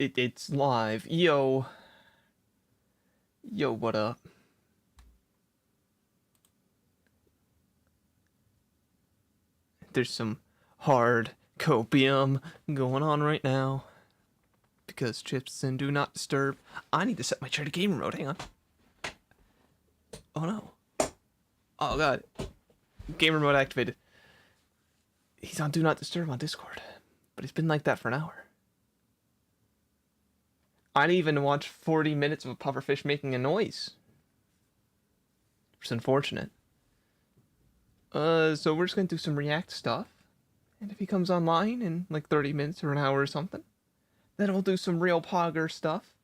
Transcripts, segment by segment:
It's live. Yo. Yo, what up? There's some hard copium going on right now. Because chips and do not disturb. I need to set my chair to game mode. Hang on. Oh no. Oh god. Gamer mode activated. He's on do not disturb on Discord. But he's been like that for an hour. I didn't even watch 40 minutes of a pufferfish making a noise. It's unfortunate. So we're just gonna do some React stuff. And if he comes online in like 30 minutes or an hour or something, then we'll do some real Pogger stuff.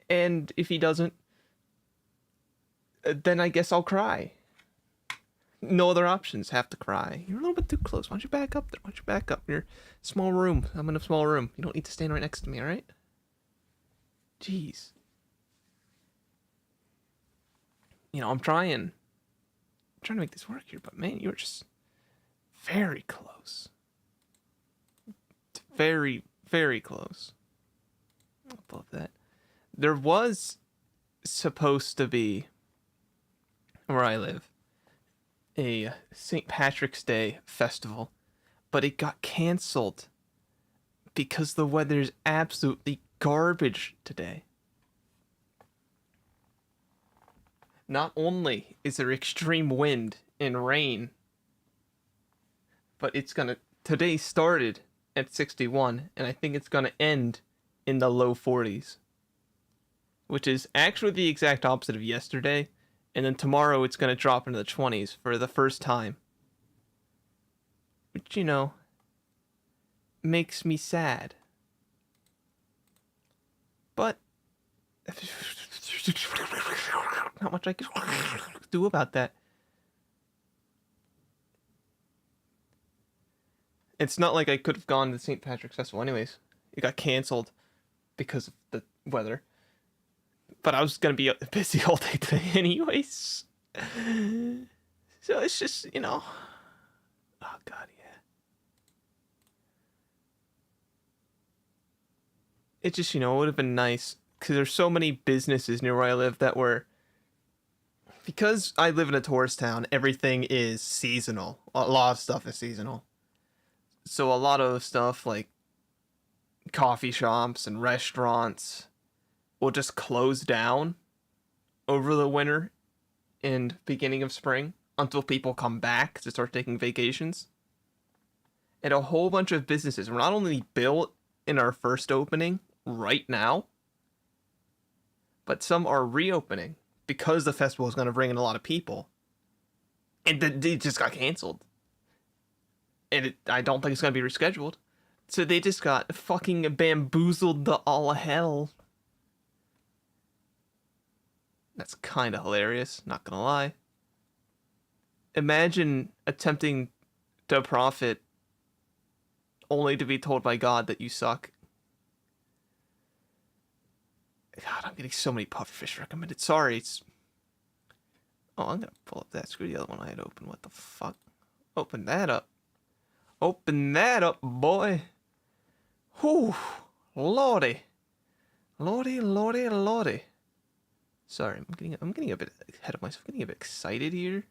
And if he doesn't, then I guess I'll cry. No other options. Have to cry. You're a little bit too close. Why don't you back up there? Why don't you back up? You're small room. I'm in a small room. You don't need to stand right next to me, alright? Jeez. You know, I'm trying to make this work here, but man, you're just very close. Very, very close. Above that. There was supposed to be, where I live, a St. Patrick's Day festival, but it got canceled because the weather's absolutely garbage today. Not only is there extreme wind and rain, but today started at 61, and I think it's gonna end in the low 40s. Which is actually the exact opposite of yesterday, and then tomorrow it's gonna drop into the 20s for the first time. Which, you know, makes me sad. But not much I can do about that. It's not like I could have gone to the St. Patrick's Festival anyways. It got canceled because of the weather. But I was going to be busy all day today anyways. So it's just, you know. Oh, God, yeah. It just, you know, it would have been nice. Because there's so many businesses near where I live that were... Because I live in a tourist town, everything is seasonal. A lot of stuff is seasonal. So a lot of stuff like coffee shops and restaurants will just close down over the winter and beginning of spring until people come back to start taking vacations. And a whole bunch of businesses were not only built in our first opening right now, but some are reopening because the festival is going to bring in a lot of people. And it just got canceled. And I don't think it's going to be rescheduled. So they just got fucking bamboozled to all hell. That's kind of hilarious, not gonna lie. Imagine attempting to profit only to be told by God that you suck. God, I'm getting so many pufferfish recommended. Sorry, it's... Oh, I'm gonna pull up that. Screw the other one I had open. What the fuck? Open that up. Open that up, boy. Whew. Lordy. Lordy, lordy, lordy. Sorry, I'm getting a bit ahead of myself. I'm getting a bit excited here.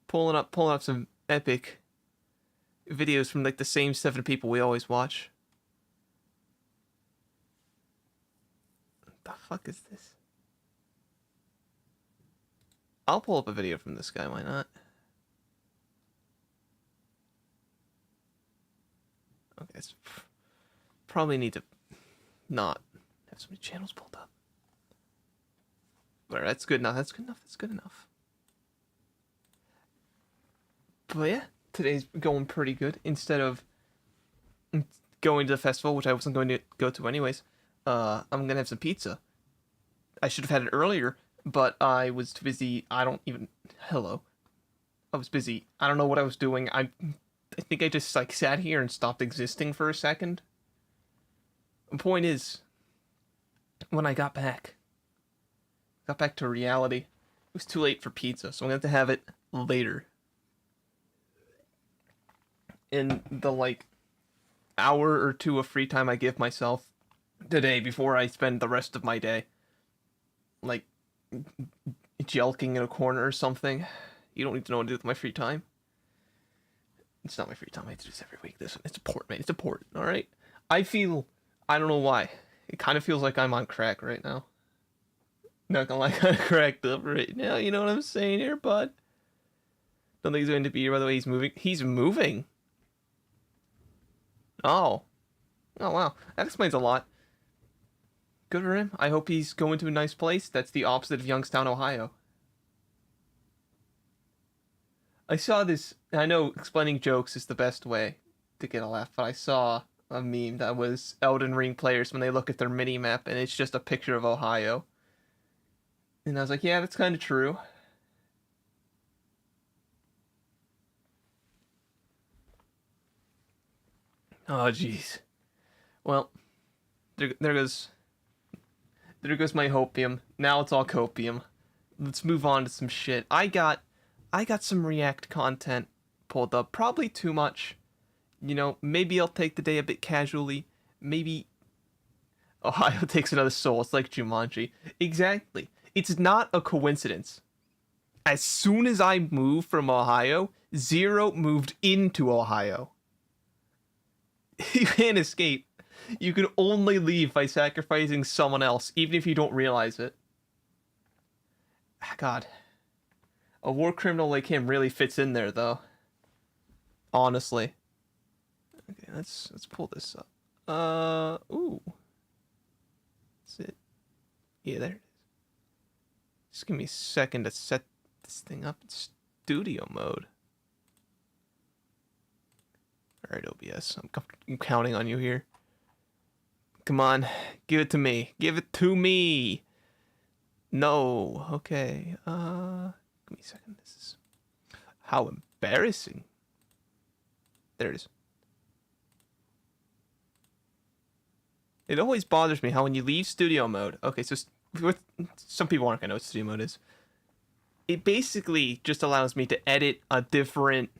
Pulling up some epic videos from like the same 7 people we always watch. What the fuck is this? I'll pull up a video from this guy, why not? Okay, it's probably need to not have so many channels pulled up. But that's good enough. That's good enough. That's good enough. But yeah, today's going pretty good. Instead of going to the festival, which I wasn't going to go to anyways, I'm gonna have some pizza. I should have had it earlier, but I was too busy. Hello. I was busy. I don't know what I was doing. I think I just like sat here and stopped existing for a second. The point is, when I got back to reality, it was too late for pizza, so I'm gonna have to have it later. In the like hour or two of free time I give myself today before I spend the rest of my day, like, jelking in a corner or something. You don't need to know what to do with my free time. It's not my free time. I have to do this every week. It's important, man. It's important, alright? I don't know why. It kind of feels like I'm on crack right now. Not gonna lie, kind of cracked up right now. You know what I'm saying here, bud? Don't think he's going to be here, by the way. He's moving. He's moving? Oh. Oh, wow. That explains a lot. Good for him. I hope he's going to a nice place. That's the opposite of Youngstown, Ohio. I saw this. I know explaining jokes is the best way to get a laugh, but I saw a meme that was Elden Ring players when they look at their mini map and it's just a picture of Ohio. And I was like, yeah, that's kind of true. Oh, jeez. Well, there goes my hopium. Now it's all copium. Let's move on to some shit. I got some React content pulled up. Probably too much. You know, maybe I'll take the day a bit casually. Maybe Ohio takes another soul. It's like Jumanji. Exactly. It's not a coincidence. As soon as I moved from Ohio, Zero moved into Ohio. You can't escape. You can only leave by sacrificing someone else, even if you don't realize it. God. A war criminal like him really fits in there, though. Honestly. Okay, let's pull this up. Ooh. That's it. Yeah, there it is. Just give me a second to set this thing up in studio mode. Alright, OBS. I'm counting on you here. Come on. Give it to me. Give it to me! No. Okay. Give me a second. This is... How embarrassing. There it is. It always bothers me how when you leave studio mode... Okay, so some people aren't going to know what studio mode is. It basically just allows me to edit a different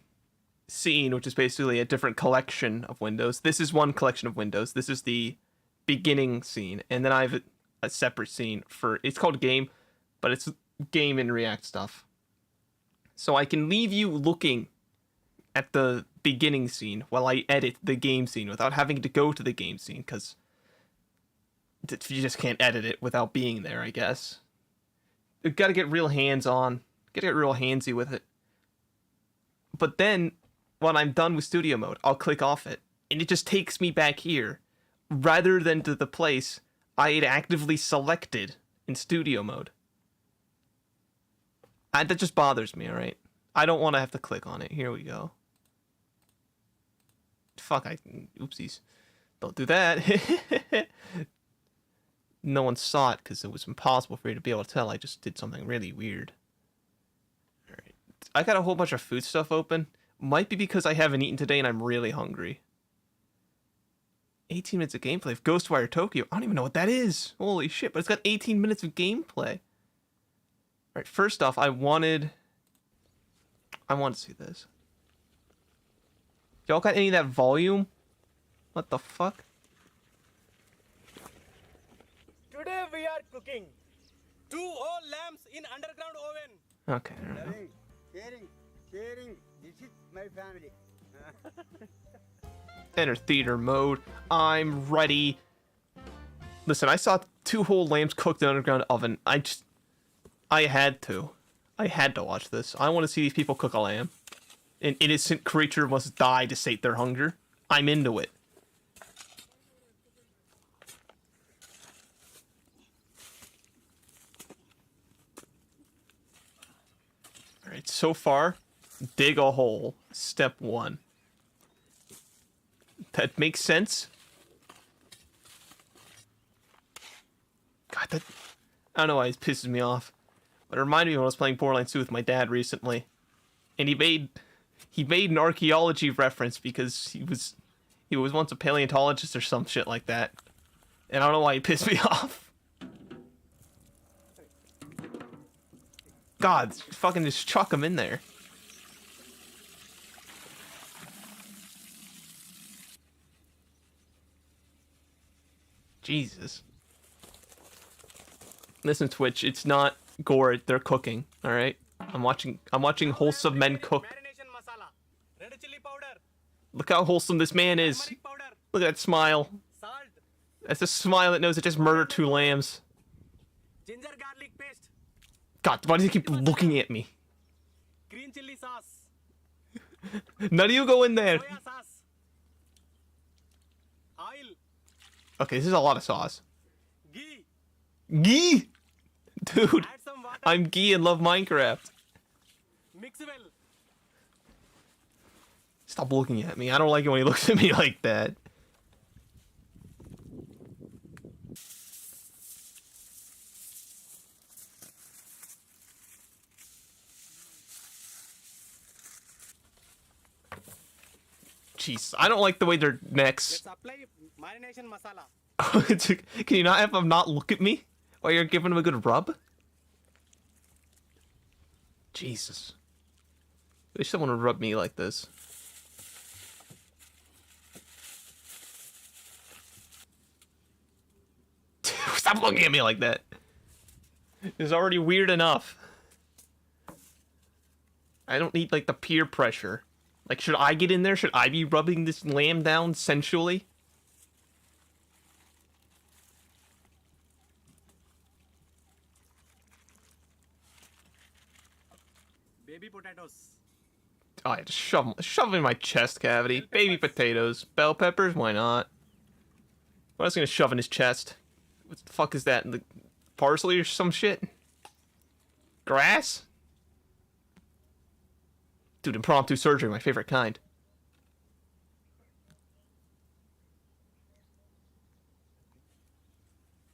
scene, which is basically a different collection of windows. This is one collection of windows. This is the beginning scene. And then I have a separate scene for... It's called game, but it's game and React stuff. So I can leave you looking at the beginning scene while I edit the game scene without having to go to the game scene, because you just can't edit it without being there, I guess. You've got to get real hands-on. Got to get real handsy with it. But then, when I'm done with studio mode, I'll click off it, and it just takes me back here, rather than to the place I had actively selected in studio mode. And that just bothers me, alright? I don't want to have to click on it. Here we go. Fuck, oopsies. Don't do that. No one saw it because it was impossible for you to be able to tell. I just did something really weird. Alright. I got a whole bunch of food stuff open. Might be because I haven't eaten today and I'm really hungry. 18 minutes of gameplay of Ghostwire Tokyo. I don't even know what that is. Holy shit, but it's got 18 minutes of gameplay. Alright, first off, I want to see this. Y'all got any of that volume? What the fuck? Today we are cooking 2 whole lambs in underground oven. Okay, I don't know. Sharing. This is my family. Enter theater mode. I'm ready. Listen, I saw 2 whole lambs cooked in an underground oven. I had to watch this. I want to see these people cook a lamb. An innocent creature must die to sate their hunger. I'm into it. Alright, so far, dig a hole. Step 1. That makes sense. God, that... I don't know why it pisses me off. But it reminded me when I was playing Borderlands 2 with my dad recently. And he made an archaeology reference because he was once a paleontologist or some shit like that. And I don't know why he pissed me off. God, fucking just chuck him in there. Jesus. Listen, Twitch, it's not gore, they're cooking, alright? I'm watching wholesome men cook. Marination masala, red chili powder, Look how wholesome this man is. turmeric powder, Look at that smile. salt, That's a smile that knows it just murdered 2 lambs. ginger garlic paste, God, why do you keep looking at me? green chili sauce, None of you go in there. soya sauce, oil, Okay, this is a lot of sauce. ghee. Ghee! Dude, Add some water. I'm Ghee and love Minecraft. Mix well. Stop looking at me. I don't like it when he looks at me like that. Jeez, I don't like the way their necks. Let's apply marination masala. Can you not have them not look at me while you're giving them a good rub? Jesus. I wish someone would rub me like this. Stop looking at me like that. It's already weird enough. I don't need, like, the peer pressure. Like, should I get in there? Should I be rubbing this lamb down sensually? Baby potatoes. Oh, I just shove them in my chest cavity. Baby potatoes. Bell peppers? Why not? What else gonna shove in his chest? What the fuck is that? The parsley or some shit? Grass? Dude, impromptu surgery, my favorite kind.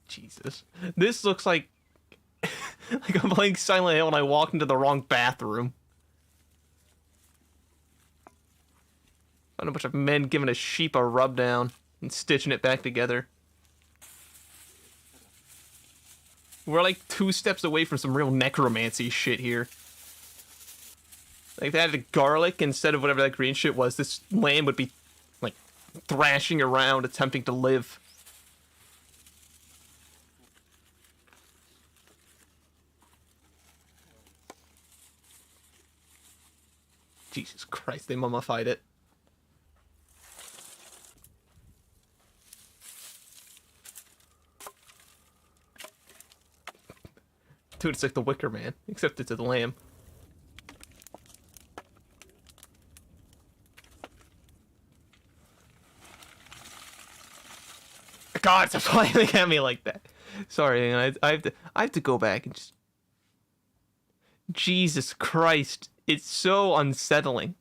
Jesus. This looks like... like I'm playing Silent Hill and I walked into the wrong bathroom. Found a bunch of men giving a sheep a rub down and stitching it back together. We're like 2 steps away from some real necromancy shit here. Like, if they added garlic instead of whatever that green shit was, this lamb would be, like, thrashing around attempting to live. Jesus Christ, they mummified it. Dude, it's like the Wicker Man, except it's a lamb. God, stop smiling at me like that. Sorry, man, I have to go back and just... Jesus Christ, it's so unsettling.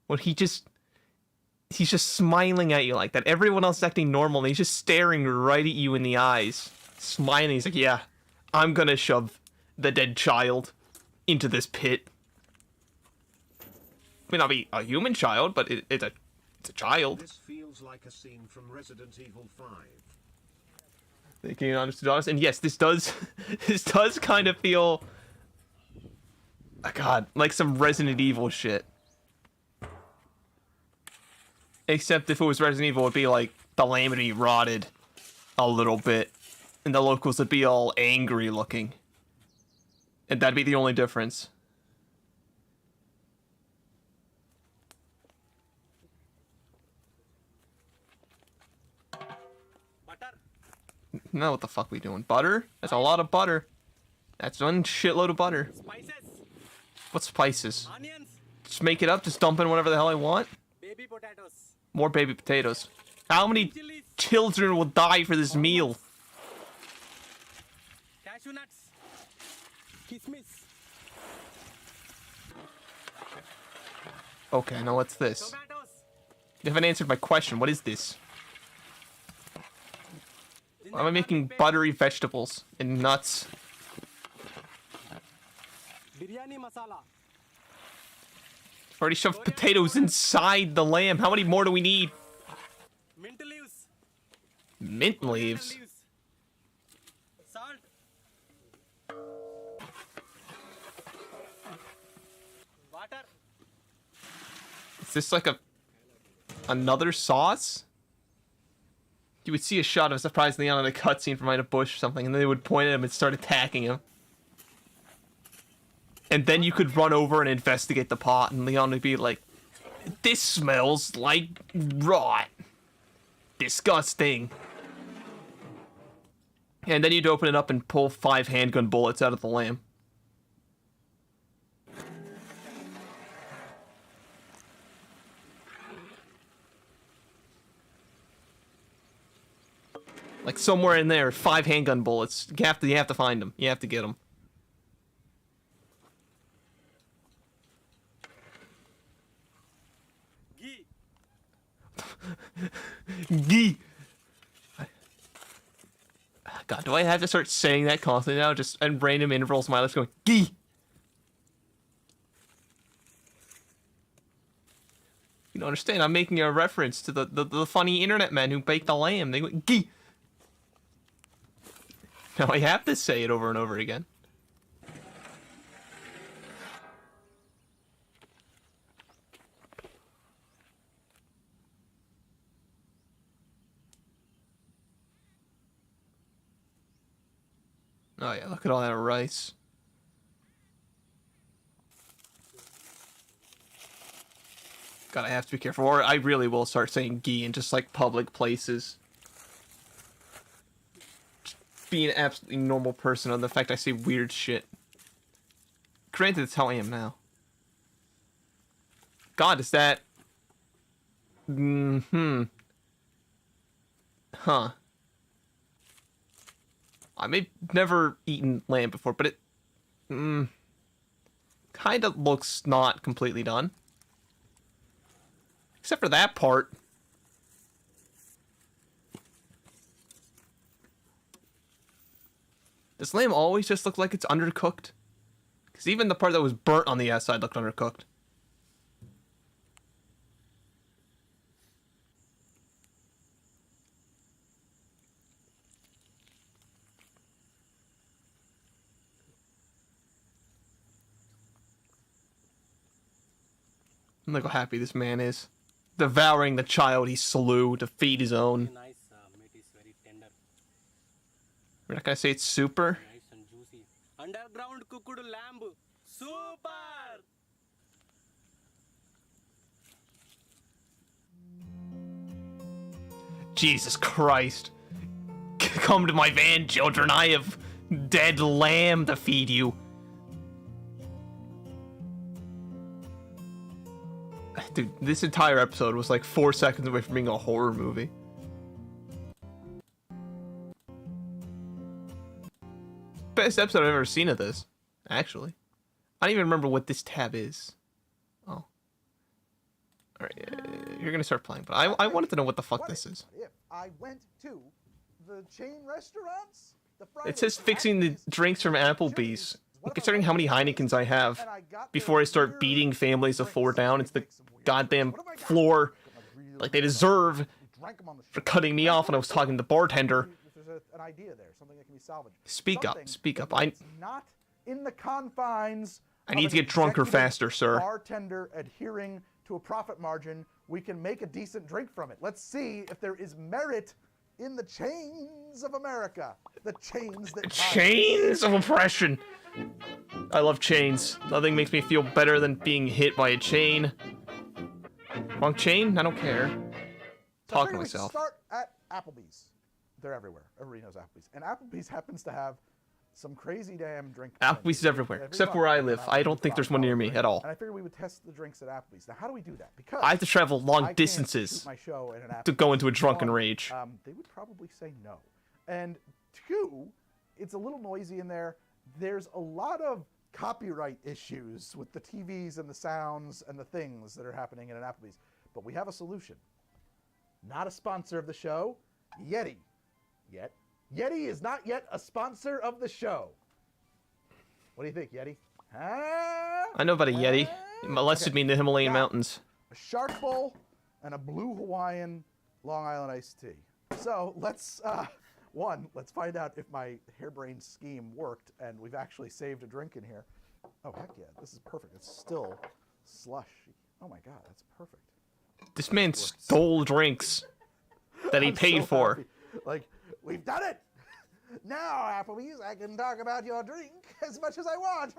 When he's just smiling at you like that. Everyone else is acting normal, and he's just staring right at you in the eyes. Smiling, he's like, yeah, I'm gonna shove the dead child into this pit. May not be a human child, but it's a child. This feels like a scene from Resident Evil 5. Thinking honest to honest, and yes, this does kind of feel, oh God, like some Resident Evil shit. Except if it was Resident Evil, it'd be like the lamb would be rotted a little bit, and the locals would be all angry looking, and that'd be the only difference. Butter. Now what the fuck we doing? Butter? That's a lot of butter. That's one shitload of butter. Spices. What spices? Onions. Just make it up, just dump in whatever the hell I want. Baby potatoes. More baby potatoes. How many Chilies. children will die for this meal? Cashew nuts. Kismis. Okay, now what's this? Tomatoes. You haven't answered my question. What is this? Why am I making buttery vegetables and nuts? Biryani masala. I've already shoved potatoes inside the lamb. How many more do we need? Mint leaves. Mint Coriander leaves. Salt. Water. Is this like another sauce? You would see a shot of Surprise Leon in a cutscene from behind a bush or something, and then they would point at him and start attacking him. And then you could run over and investigate the pot, and Leon would be like, "This smells like rot. Disgusting." And then you'd open it up and pull 5 handgun bullets out of the lamb. Like somewhere in there, 5 handgun bullets. You have to find them. You have to get them. Ghee. Gee. God, do I have to start saying that constantly now? Just at random intervals, my lips going gee. You don't understand. I'm making a reference to the funny internet men who bake the lamb. They go gee. Now I have to say it over and over again. Oh yeah, look at all that rice. God, I have to be careful, or I really will start saying ghee in just like public places. Be an absolutely normal person on the fact I say weird shit. Granted, it's how I am now. God, is that... Huh. I may never eaten lamb before, but it... kind of looks not completely done. Except for that part. Does lamb always just look like it's undercooked? Because even the part that was burnt on the outside looked undercooked. Look how happy this man is. Devouring the child he slew to feed his own. Nice meat is very tender, We're not gonna say it's super. nice and juicy. Underground cooked lamb, super. Jesus Christ. Come to my van, children. I have dead lamb to feed you. Dude, this entire episode was like 4 seconds away from being a horror movie. Best episode I've ever seen of this, actually. I don't even remember what this tab is. Oh. Alright, you're gonna start playing, but I wanted to know what the fuck this is. If I went to the chain restaurants, the Friday It says fixing the drinks from Applebee's. And considering how many Heinekens I have, before I start beating families of 4 down into the goddamn floor like they deserve for cutting me off when I was talking to the bartender. There's an idea there, something that can be salvaged. Speak up, Something speak up. that's not in the confines. I need of to an get drunker executive faster, sir. Bartender adhering to a profit margin, we can make a decent drink from it. Let's see if there is merit in the chains of America. The chains that bind. Chains of oppression. I love chains. Nothing makes me feel better than being hit by a chain. Wrong chain? I don't care. So Talking to we myself. start at Applebee's. They're everywhere. Everybody knows Applebee's. And Applebee's happens to have some crazy damn drink. Applebee's is everywhere, except where I live. I don't think there's one near me at all. And I figured we would test the drinks at Applebee's. Now, how do we do that? Because I have to travel I long can't distances shoot my show at an to go Applebee's. into a drunken One, rage. They would probably say no. And 2, it's a little noisy in there. There's a lot of copyright issues with the TVs and the sounds and the things that are happening in an Applebee's. But we have a solution. Not a sponsor of the show, Yeti. Yeti is not yet a sponsor of the show. What do you think, Yeti? I know about a Yeti. It molested me in the Himalayan Now, mountains. A shark bowl and a blue Hawaiian Long Island iced tea. So let's find out if my harebrained scheme worked and we've actually saved a drink in here. Oh, heck yeah, this is perfect. It's still slushy. Oh my God, that's perfect. This man stole drinks that he I'm paid so for. happy. Like, we've done it. Now, Applebee's, I can talk about your drink as much as I want.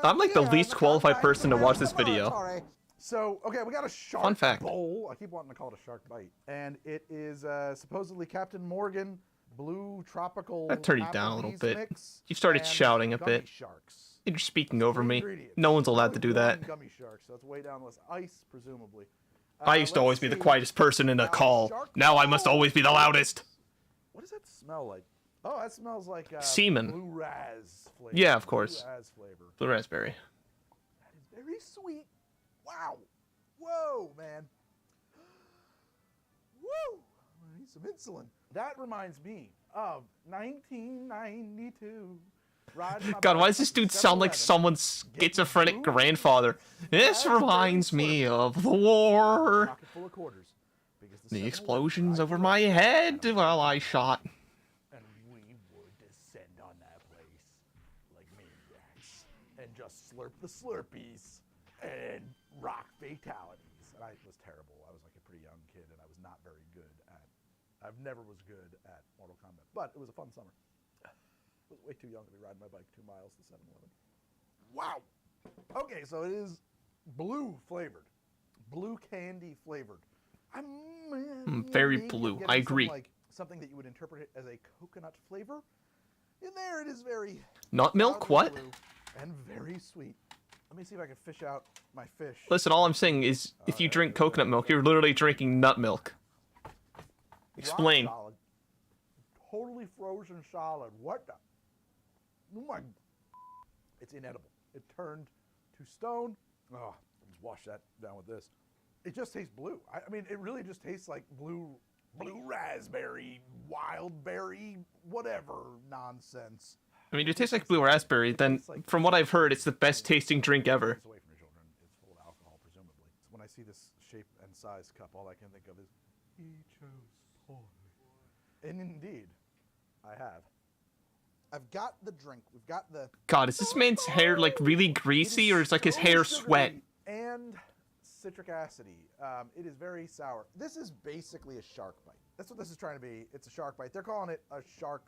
I'm like the Yeah, least the qualified combine person to watch this video. laboratory. So, okay, we got a shark Fun fact. bowl. I keep wanting to call it a shark bite. And it is supposedly Captain Morgan Blue Tropical I'll turn you down a little Applebee's bit. mix You've started and shouting a gummy bit. Sharks. You're speaking over me. Ingredients. No one's allowed to do Only that. one Gummy sharks, so it's way down the list. Ice, presumably. I used to Let's always be the see. quietest person in a Now, call. shark Now I must bowl. always be the loudest. What does that smell like? Oh, that smells like Semen. blue raz flavor. Yeah, of course. Blue raz flavor. Blue raspberry. That is very sweet. Wow. Whoa, man. Woo! I need some insulin. That reminds me of 1992. Riding my God, why bike does this to dude sound like 7-Eleven, someone's schizophrenic blue grandfather? This raspberry reminds me slurpee. of the war. Pocket full of quarters. Because The 7-Eleven explosions drive over through my it. head while I shot. And we would descend on that place like maniacs and just slurp the Slurpees and rock fatalities. And I was terrible. I was like a pretty young kid, and I was not very good at. I've never was good at Mortal Kombat, but it was a fun summer. I was way too young to be riding my bike 2 miles to 7-Eleven. Wow. Okay, so it is blue flavored, blue candy flavored. Very Maybe I'm blue. getting I some, agree. like, something that you would interpret it as a coconut flavor. In there, it is very Nut milk? powdery What? blue and very sweet. Let me see if I can fish out my fish. Listen, all I'm saying is, if you drink coconut milk, you're literally drinking nut milk. Explain. Rock solid. Totally frozen solid. What the? Oh my. It's inedible. It turned to stone. Oh, I'll just wash that down with this. It just tastes blue. I mean, it really just tastes like blue raspberry, wild berry, whatever nonsense. I mean, it tastes like blue raspberry, then from what I've heard, it's the best tasting drink ever. It's away from your children. It's full of alcohol, presumably. When I see this shape and size cup, all I can think of is, he chose poorly. And indeed, I have. I've got the drink. We've got the... God, is this man's hair like really greasy, or is like his hair sweat? And citric acidy. It is very sour. This is basically a shark bite. That's what this is trying to be. It's a shark bite. They're calling it a shark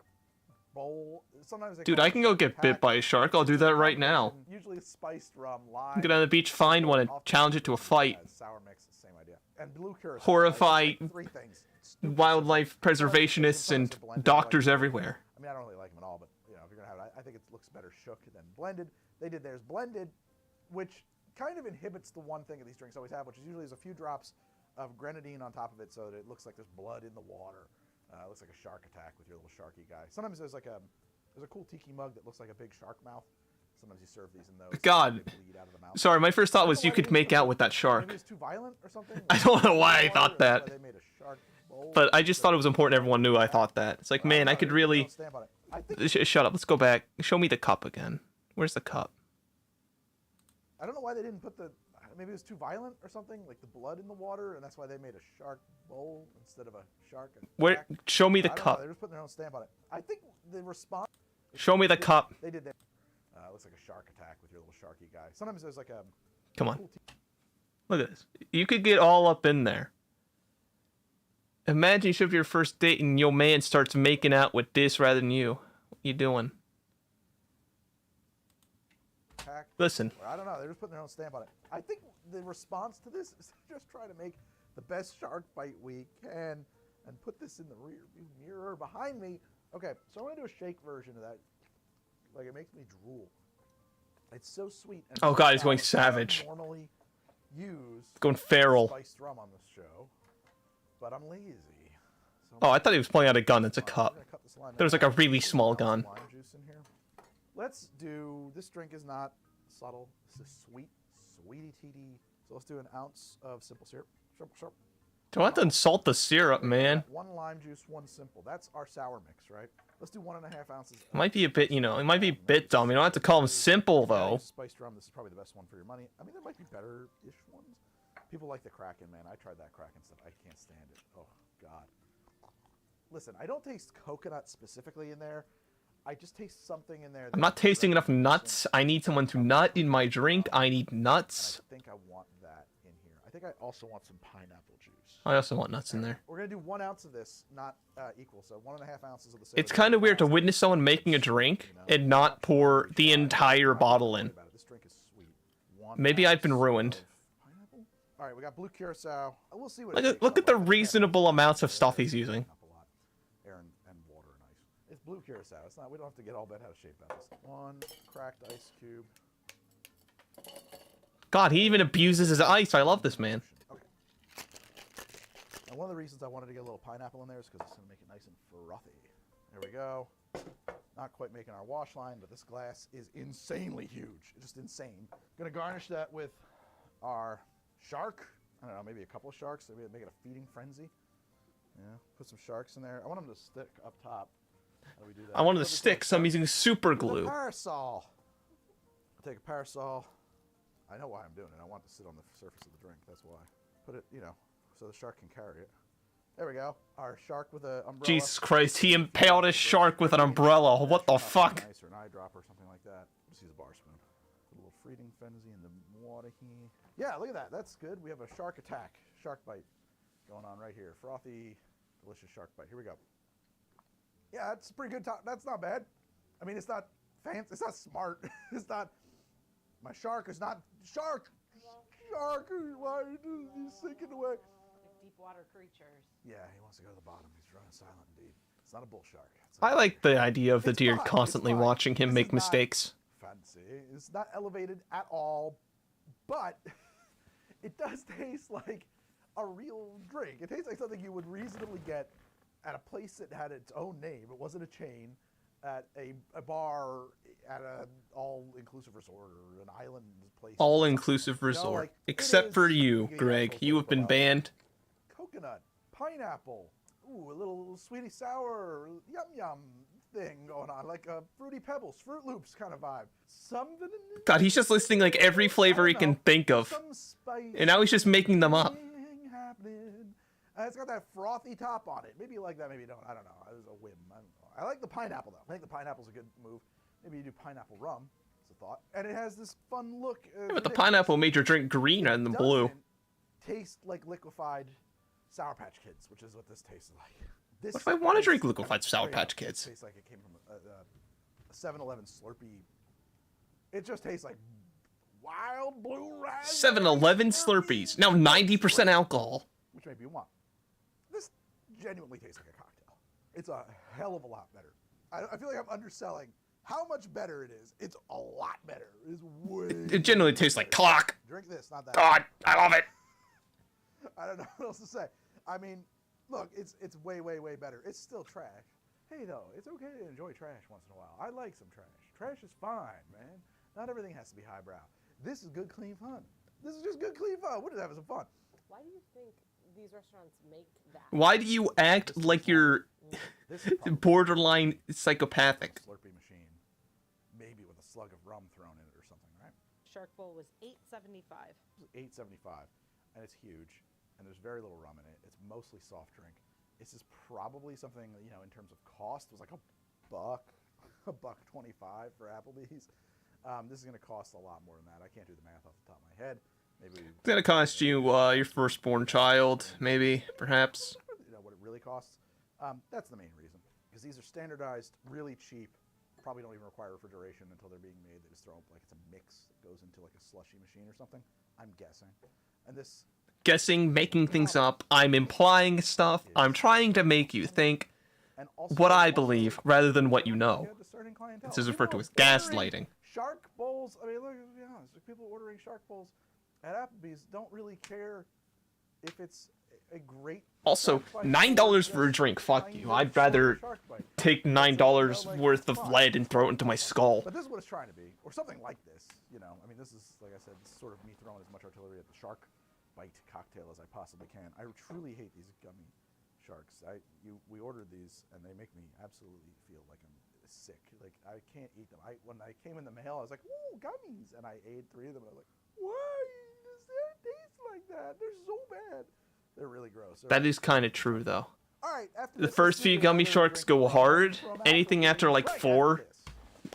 bowl. Sometimes they Dude, call I it can go shark get bit attack. by a shark. I'll do that right now. Usually spiced rum, lime. Get on the beach, find one, and challenge it to a fight. Sour mix, same idea. And blue curacao. Horrify It's like 3 things. Stupid Wildlife preservationists and doctors everywhere. I mean, I don't really like them at all, but you know, if you're gonna have it, I think it looks better shook than blended. They did theirs blended, which kind of inhibits the one thing that these drinks always have, which is usually there's a few drops of grenadine on top of it, so that it looks like there's blood in the water. It looks like a shark attack with your little sharky guy. Sometimes there's a cool tiki mug that looks like a big shark mouth. Sometimes you serve these in those. God. They bleed out of the mouth. Sorry, my first thought was you could make out with that Maybe shark. it's too violent or something. I don't know why I thought That's that. why they made a shark bowl. But I just thought it was important everyone knew I thought that. It's like, man, I could really... Don't stamp on it. I think Shut up, let's go back. Show me the cup again. Where's the cup? I don't know why they didn't put the. Maybe it was too violent or something, like the blood in the water, and that's why they made a shark bowl instead of a shark Where? attack. Show me the I don't know, cup. they're just putting their own stamp on it. I think the response. Show me the cup. They did that. Looks like a shark attack with your little sharky guy. Sometimes there's like a. Come on. cool Look at this. You could get all up in there. Imagine you show up to your first date and your man starts making out with this rather than you. What you doing? attack. Listen. Or I don't know. They're just putting their own stamp on it. I think the response to this is just try to make the best shark bite we can and put this in the rear view mirror behind me. Okay, so I'm gonna do a shake version of that. Like, it makes me drool. It's so sweet. And Oh so God, he's going sour. I don't savage. normally use Going feral. spiced rum on this show, but I'm lazy. So Oh, I thought he was pulling out a gun. It's a I'm cup. gonna cut this line There's down. like a really Put small some gun. lime juice in here. Let's do. This drink is not subtle. This is sweet, sweetie TD. So let's do an ounce of simple syrup. Syrup. Don't have to insult the syrup, man. One lime juice, one simple. That's our sour mix, right? Let's do 1.5 ounces. It might be a bit, it might be a bit dumb. You don't have to call him simple, though. Spiced rum. This is probably the best one for your money. I mean, there might be better-ish ones. People like the Kraken, man. I tried that Kraken stuff. I can't stand it. Oh God. Listen, I don't taste coconut specifically in there. I just taste something in there. I'm not tasting enough nuts. I need someone to nut in my drink. I need nuts. I think I want that in here. I think I also want some pineapple juice. I also want nuts in there. We're gonna do 1 ounce of this, not equal, so 1.5 ounces of the soda. It's kind of weird to witness someone making a drink and not pour the entire bottle in. This drink is sweet. Maybe I've been ruined. Pineapple. All right, we got blue curacao. We'll see what. Look at the reasonable amounts of stuff he's using. Air and water and ice. It's blue curacao. It's not. We don't have to get all bent out of shape about this. 1 cracked ice cube. God, he even abuses his ice. I love this man. Okay. Now, one of the reasons I wanted to get a little pineapple in there is because it's going to make it nice and frothy. There we go. Not quite making our wash line, but this glass is insanely huge. Just insane. Going to garnish that with our shark. I don't know, maybe a couple of sharks. Maybe make it a feeding frenzy. Yeah, put some sharks in there. I want them to stick up top. How do we do that? I wanted to stick, so I'm using super glue. A parasol. I'll take a parasol. I know why I'm doing it. I want it to sit on the surface of the drink. That's why. Put it, so the shark can carry it. There we go. Our shark with an umbrella. Jesus Christ, he impaled a shark with an umbrella. What the fuck? Nice, or an eyedropper or something like that. Just use a bar spoon. Put a little feeding frenzy in the water here. Yeah, look at that. That's good. We have a shark attack, shark bite going on right here. Frothy, delicious shark bite. Here we go. Yeah, that's pretty good. That's not bad. I mean, it's not fancy. It's not smart. It's not. My shark is not shark. Shark. Why is he sinking away? Like deep water creatures. Yeah, he wants to go to the bottom. He's running silent indeed. It's not a bull shark. I like the idea of the deer fine, constantly it's fine. watching him This make is not mistakes. Fancy. It's not elevated at all, but it does taste like a real drink. It tastes like something you would reasonably get at a place that had its own name. It wasn't a chain. At a bar, at an all-inclusive resort or an island place. All-inclusive resort. like, it Except for is- you, yeah, Greg. we'll You talk have been about banned. Coconut, pineapple, ooh, a little sweetie sour, yum yum thing going on, like a Fruity Pebbles, Fruit Loops kind of vibe. Something. God, he's just listing like every flavor he can think of. Some spice. And now he's just making them up. thing happening. It's got that frothy top on it. Maybe you like that, maybe you don't. I don't know. It was a whim. I don't know. I like the pineapple though. I think the pineapple's a good move. Maybe you do pineapple rum. It's a thought. And it has this fun look. Yeah, but the pineapple made your drink green and the blue. Taste like liquefied Sour Patch Kids, which is what this tastes like. This What if I want to drink tastes liquefied Sour straight Patch up. Kids? It tastes like it came from a 7-Eleven Slurpee. It just tastes like wild blue raspberry. 7-Eleven Slurpees. Now 90% alcohol. Which maybe you want. This genuinely tastes like a cocktail. It's a hell of a lot better. I feel like I'm underselling how much better it is. It's a lot better. It's way. It generally tastes like clock. Drink this, not that. God, I love it. I don't know what else to say. I mean, look, it's way better. It's still trash. Hey though, it's okay to enjoy trash once in a while. I like some trash. Trash is fine, man. Not everything has to be highbrow. This is good, clean fun. This is just good, clean fun. We're just having some fun. Why do you think these restaurants make that? Why do you act like you're This is probably borderline psychopathic? a Slurpee machine, maybe with a slug of rum thrown in it or something, right? Shark Bowl was $8.75. $8.75, and it's huge, and there's very little rum in it. It's mostly soft drink. This is probably something, in terms of cost, was like $1.25 for Applebee's. This is going to cost a lot more than that. I can't do the math off the top of my head. Maybe It's gonna cost you your firstborn child, maybe, perhaps. what it really costs. That's the main reason, because these are standardized, really cheap. Probably don't even require refrigeration until they're being made. They just throw them like it's a mix that goes into like a slushy machine or something. I'm guessing, and this. Guessing, making things up. I'm implying stuff. I'm trying to make you think And also, what I believe rather than what you know. Discerning clientele. This is referred to as Ordering gaslighting. Shark bowls. I mean, look, to be honest, people ordering shark bowls at Applebee's don't really care if it's a great. Also, $9 for a drink. Fuck you. I'd rather take $9 worth of lead and throw it into my skull. But this is what it's trying to be, or something like this. I mean, this is, like I said, this is sort of me throwing as much artillery at the shark bite cocktail as I possibly can. I truly hate these gummy sharks. We ordered these, and they make me absolutely feel like I'm sick. Like, I can't eat them. When I came in the mail, I was like, ooh, gummies, and I ate 3 of them, and I was like, why does that taste like that? They're so bad. They're really gross. That is kind of true, though. All right, after The this, first let's few do gummy another sharks drink go from hard. Applebee's. Anything after like Right 4, after this.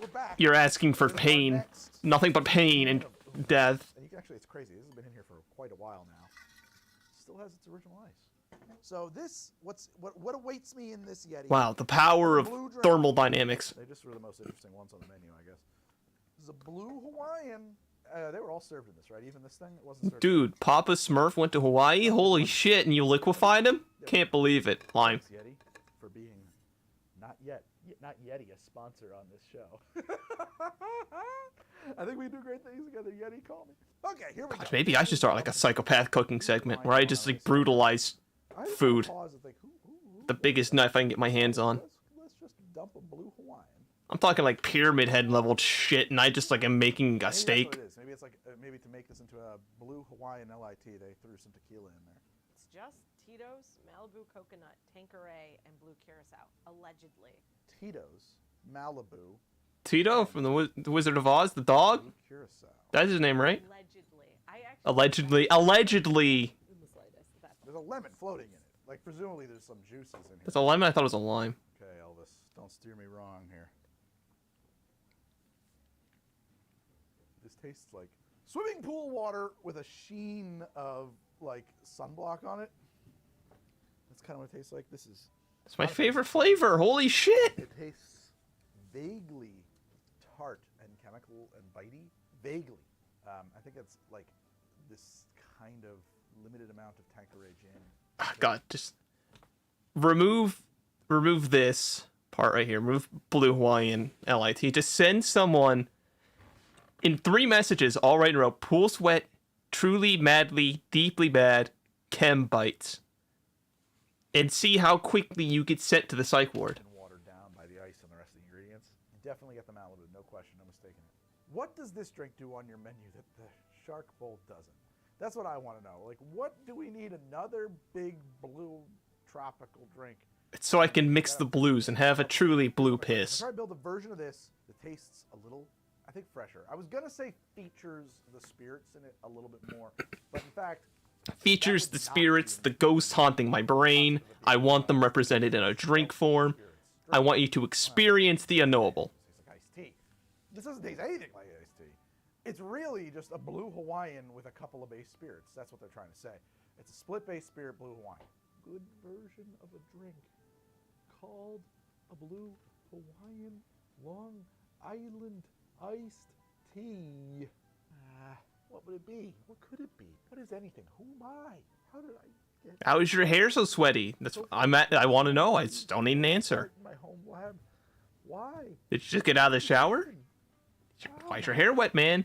We're back. you're asking for This is our pain. next Nothing but pain and death. And you can actually, it's crazy. This has been in here for quite a while now. still has its original ice. So this, what awaits me in this Yeti? Wow, the power of Blue drink. thermodynamics. They just were the most interesting ones on the menu, I guess. This is a blue Hawaiian. They were all served in this, right? Even this thing, it wasn't served. Dude, Papa Smurf went to Hawaii? Holy shit, and you liquefied him? Can't believe it. Lime. Thanks, Yeti, for being not Yeti, a sponsor on this show. I think we do great things together. Yeti, call me. Okay, here we go. Maybe I should start like a psychopath cooking segment where I just like brutalize I just food. wanna pause and think, who the biggest knife I can get my hands on. Let's just dump a blue Hawaiian. I'm talking like pyramid head level shit, and I just like am making a Maybe that's steak. what it is. Maybe it's like maybe to make this into a blue Hawaiian LIT, they threw some tequila in there. It's just Tito's, Malibu Coconut, Tanqueray, and Blue Curacao, allegedly. Tito's, Malibu, Tito from the Wizard of Oz, the dog. Blue Curacao. That's his name, right? Allegedly. I actually Allegedly. in the slightest. That's There's a lemon floating in it. Like presumably there's some juices in here. That's a lemon. I thought it was a lime. Okay, Elvis, don't steer me wrong here. This tastes like swimming pool water with a sheen of like sunblock on it. That's kind of what it tastes like. This is. It's my favorite flavor. Holy shit. It tastes vaguely tart and chemical and bitey. Vaguely. I think it's like this kind of limited amount of Tanqueray gin. Ah, God, just remove this part right here. Remove Blue Hawaiian LIT. Just send someone in 3 messages, all right in a row. Pool sweat, truly, madly, deeply bad, chem bites. And see how quickly you get sent to the psych ward. And watered down by the ice and the rest of the ingredients. Definitely get them out with it, no question, no mistaking it. What does this drink do on your menu that the Shark Bowl doesn't? That's what I want to know. Like, what do we need another big blue tropical drink? It's so I can mix the blues and have a truly blue I'm piss. trying to build a version of this that tastes a little, I think, fresher. I was going to say features the spirits in it a little bit more, but in fact, Features the spirits, the ghosts haunting my brain. I want them represented in a drink form. I want you to experience the unknowable. tastes like iced tea. This doesn't taste anything like iced tea. It's really just a blue Hawaiian with a couple of base spirits. That's what they're trying to say. It's a split base spirit blue Hawaiian. Good version of a drink called a blue Hawaiian Long Island iced tea. What would it be? What could it be? What is anything? Who am I? How did I get How is your hair so sweaty? That's I want to know. I just don't need an answer. in my home lab? Why? Did you just get out of the shower? Why's your hair wet, man?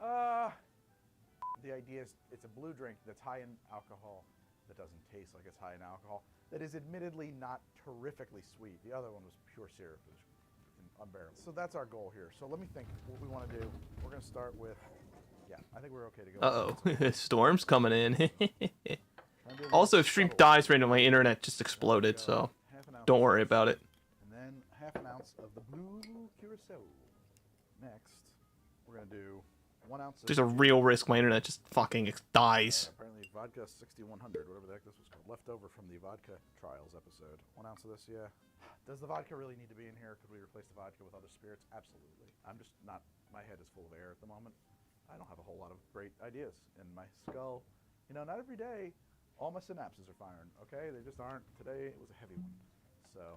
The idea is it's a blue drink that's high in alcohol, that doesn't taste like it's high in alcohol, that is admittedly not terrifically sweet. The other one was pure syrup, which is unbearable. So that's our goal here. So let me think what we want to do. We're going to start with, yeah, I think we're okay to go. Uh-oh. Storm's coming in. Try and do a Also, little if stream subtle. dies randomly, my internet just exploded, so Half an ounce don't of worry this, about it. And then half an ounce of the blue curacao. Next, we're going to do 1 ounce of There's a real risk my internet just fucking dies. apparently vodka 6100, whatever the heck this was called, left over from the vodka trials episode. 1 ounce of this, yeah. Does the vodka really need to be in here? Could we replace the vodka with other spirits? Absolutely. I'm just not, my head is full of air at the moment. I don't have a whole lot of great ideas in my skull. You know, not every day all my synapses are firing, okay? They just aren't. Today it was a heavy one. So,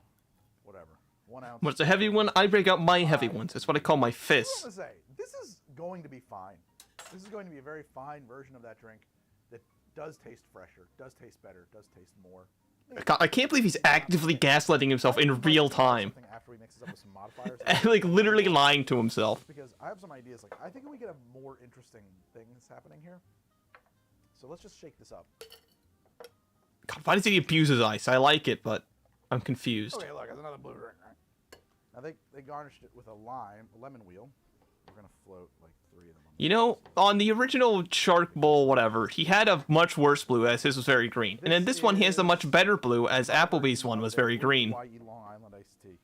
whatever. 1 ounce. When it's a heavy one, I break out my heavy ones. That's what I call my What fists. am I gonna say? This is going to be fine. This is going to be a very fine version of that drink that does taste fresher, does taste better, does taste more. I can't believe he's actively gaslighting himself in real time. Something after he mixes up with some modifiers. Like, literally lying to himself. Because I have some ideas. Like, I think we get a more interesting things happening here. So let's just shake this up. God, why does he abuse his ice? I like it, but I'm confused. Okay, look, there's another blue drink. Right? Now they garnished it with a lemon wheel. We're gonna float like 3 of them. You know, on the original Shark Bowl, whatever, he had a much worse blue, as his was very green. And in this one, he has a much better blue, as Applebee's one was very green. Hawaii Long Island iced tea.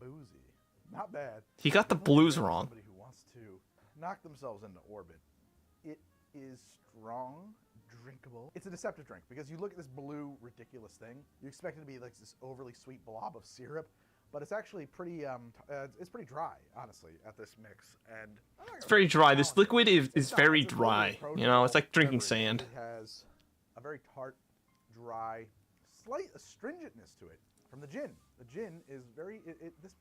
Boozy, not bad. He got the blues wrong. Somebody who wants to knock themselves into orbit. It is strong, drinkable. It's a deceptive drink because you look at this blue ridiculous thing. You expect it to be like this overly sweet blob of syrup, but it's actually pretty it's pretty dry, honestly, at this mix. And It's very dry. This liquid is not. very It's a totally dry. You know, it's approachable like drinking beverage. sand. It has a very tart, dry, slight astringentness to it from the gin. The gin is very. This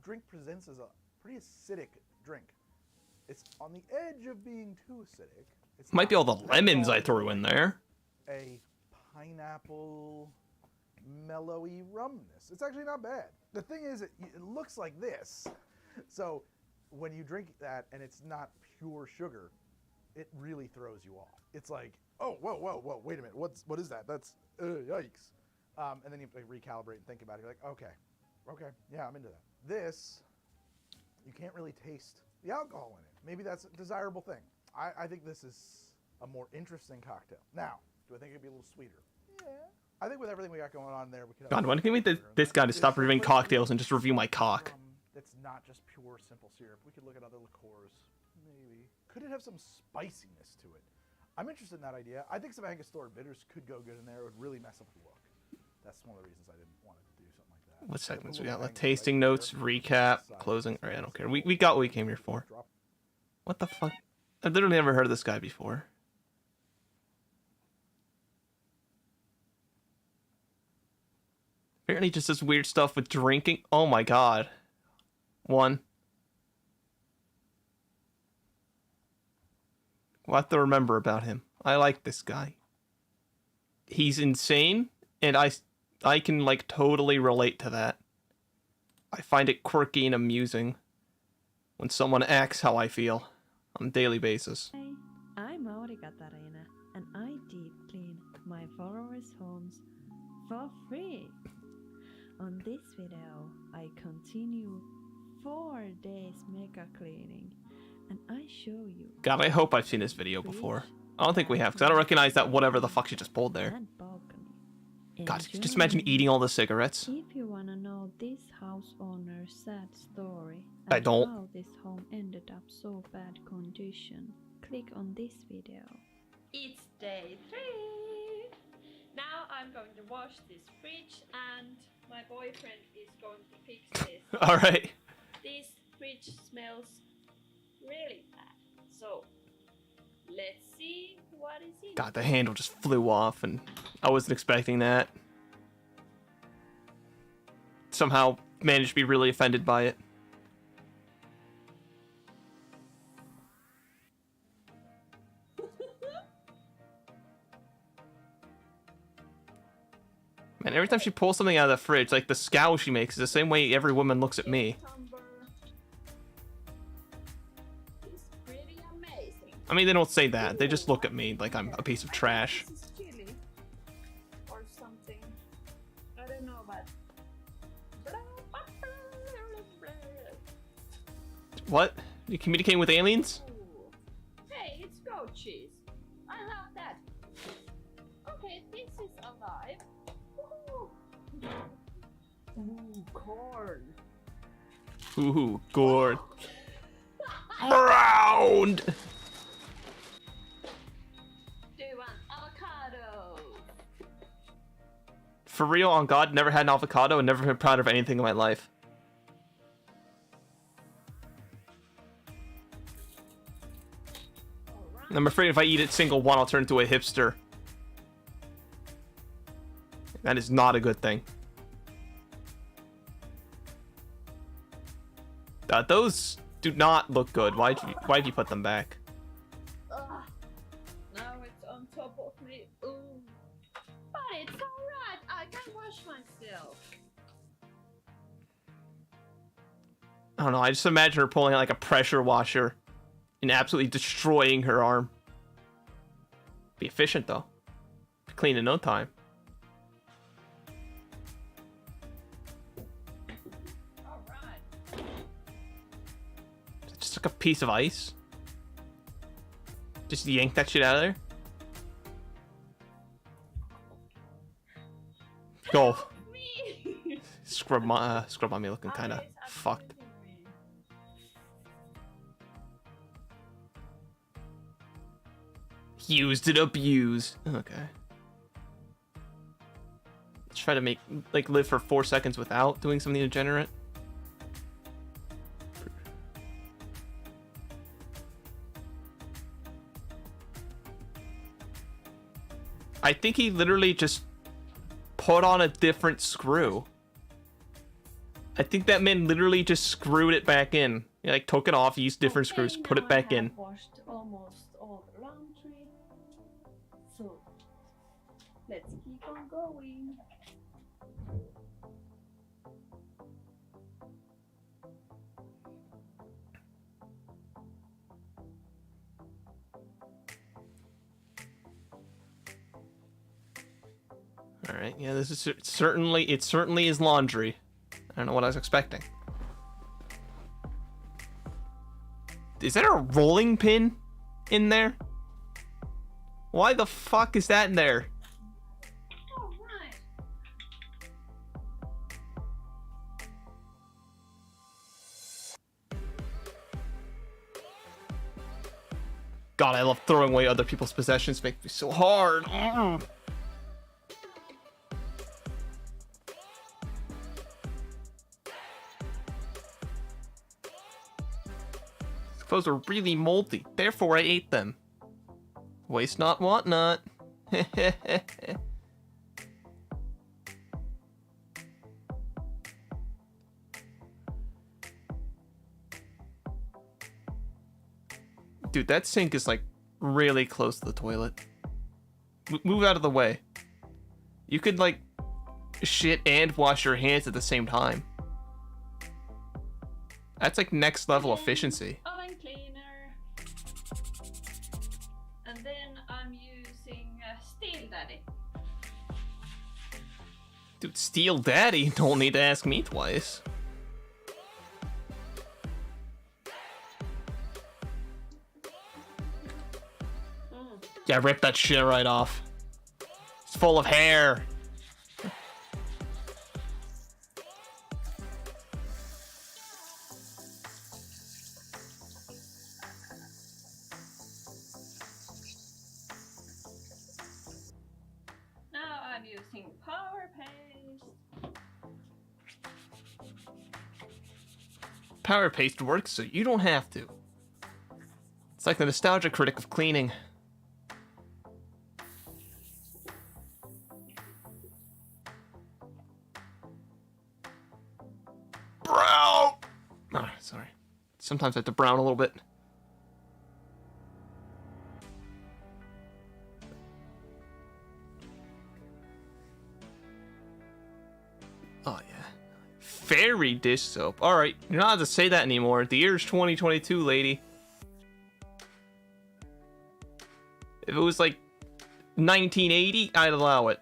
drink presents as a pretty acidic drink. It's on the edge of being too acidic. It's Might be all the not lemons at I threw in there. A pineapple mellowy rumness. It's actually not bad. The thing is, it looks like this. So when you drink that and it's not pure sugar, it really throws you off. It's like, oh, whoa, wait a minute. What is that? That's yikes. And then you have to recalibrate and think about it. You're like, okay, yeah, I'm into that. This, you can't really taste the alcohol in it. Maybe that's a desirable thing. I think this is a more interesting cocktail. Now, do I think it'd be a little sweeter? Yeah. I think with everything we got going on there, we could. God, when can we get this guy to stop reviewing cocktails and just review my cock? It's not just pure simple syrup. We could look at other liqueurs. Maybe. Could it have some spiciness to it? I'm interested in that idea. I think some Angostura bitters could go good in there. It would really mess up the look. That's one of the reasons I didn't want to do something like that. What segments we Put a got? little Like tasting notes, recap, closing. Alright, I don't care. We got what we came here for. What the fuck? I've literally never heard of this guy before. Apparently just this weird stuff with drinking. Oh my god. One. We'll have to remember about him. I like this guy. He's insane, and I can, like, totally relate to that. I find it quirky and amusing when someone acts how I feel on a daily basis. Hi, I'm Mauri Katarina, and I deep clean my followers' homes for free. On this video, I continue 4 days mega cleaning, and I show you. God, I hope I've seen this video before. I don't think we have, because I don't recognize that whatever the fuck she just pulled there. And balcony. God, just imagine eating all the cigarettes. If you wanna know this house owner's sad story I and don't. how this home ended up so bad condition, click on this video. It's day 3. Now I'm going to wash this fridge and my boyfriend is going to fix this. Alright. This fridge smells really bad. So let's see what is in God, the handle just flew off, and I wasn't expecting that. Somehow managed to be really offended by it. Man, every time she pulls something out of the fridge, like the scowl she makes is the same way every woman looks at me. It's pretty amazing. I mean, they don't say that. They just look at me like I'm a piece of trash. This is chili or something. I don't know, but What? You communicating with aliens? Ooh. Hey, it's goat cheese. I love that. Okay, this is alive. Ooh, corn. Ooh, gourd. Round! Do you want avocado? For real, on God, never had an avocado and never been proud of anything in my life. Alright. I'm afraid if I eat a single one, I'll turn into a hipster. That is not a good thing. Those do not look good. Why'd you put them back? Ugh. Now it's on top of me. Ooh. But it's alright. I can wash myself. I don't know. I just imagine her pulling out like a pressure washer and absolutely destroying her arm. Be efficient though. Be clean in no time. Alright. Just like a piece of ice. Just yank that shit out of there. Go. Me. Scrub on me looking kind of Alice, I'm fucked. helping me. Used and abused. Okay. try to make, like, live for 4 seconds without doing something degenerate. I think he literally just put on a different screw. I think that man literally just screwed it back in. He, like, took it off, used different screws, put it back in. Washed almost all the laundry. So let's keep on going. All right, yeah, this is certainly, it certainly is laundry. I don't know what I was expecting. Is there a rolling pin in there? Why the fuck is that in there? All right. God, I love throwing away other people's possessions. Makes me so hard. Those are really moldy, therefore I ate them. Waste not, want not. Dude, that sink is like really close to the toilet. Move out of the way. You could like shit and wash your hands at the same time. That's like next level efficiency. Oven cleaner. And then I'm using Steel Daddy. Dude, Steel Daddy? Don't need to ask me twice. Yeah, rip that shit right off. It's full of hair. Now I'm using Power Paste. Power paste works so you don't have to. It's like the nostalgia critic of cleaning. Brown! Oh, sorry. Sometimes I have to brown a little bit. Oh, yeah. Fairy dish soap. Alright, you're not allowed to say that anymore. The year's 2022, lady. If it was like 1980, I'd allow it.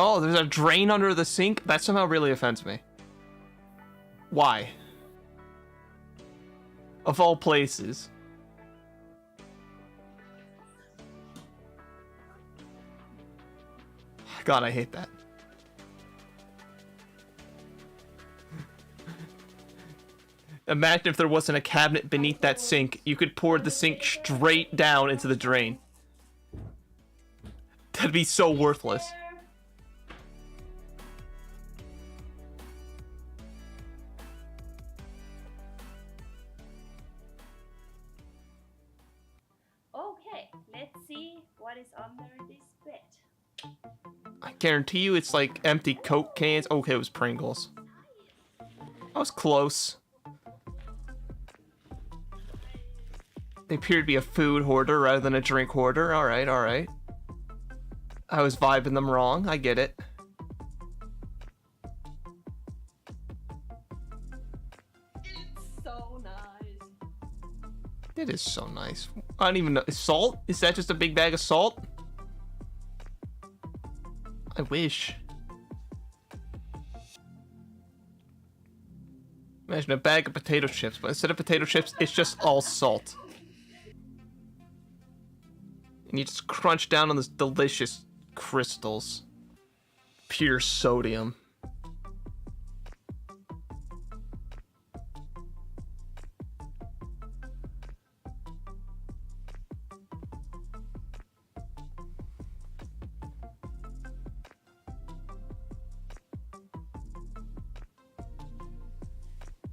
Oh, there's a drain under the sink? That somehow really offends me. Why? Of all places. God, I hate that. Imagine if there wasn't a cabinet beneath that sink. You could pour the sink straight down into the drain. That'd be so worthless. Okay, let's see what is under this bed. I guarantee you it's like empty Coke cans. Okay, it was Pringles. I was close. They appear to be a food hoarder rather than a drink hoarder. Alright, alright. I was vibing them wrong. I get it. It's so nice. It is so nice. I don't even know. Salt? Is that just a big bag of salt? I wish. Imagine a bag of potato chips, but instead of potato chips, it's just all salt. And you just crunch down on this delicious crystals. Pure sodium.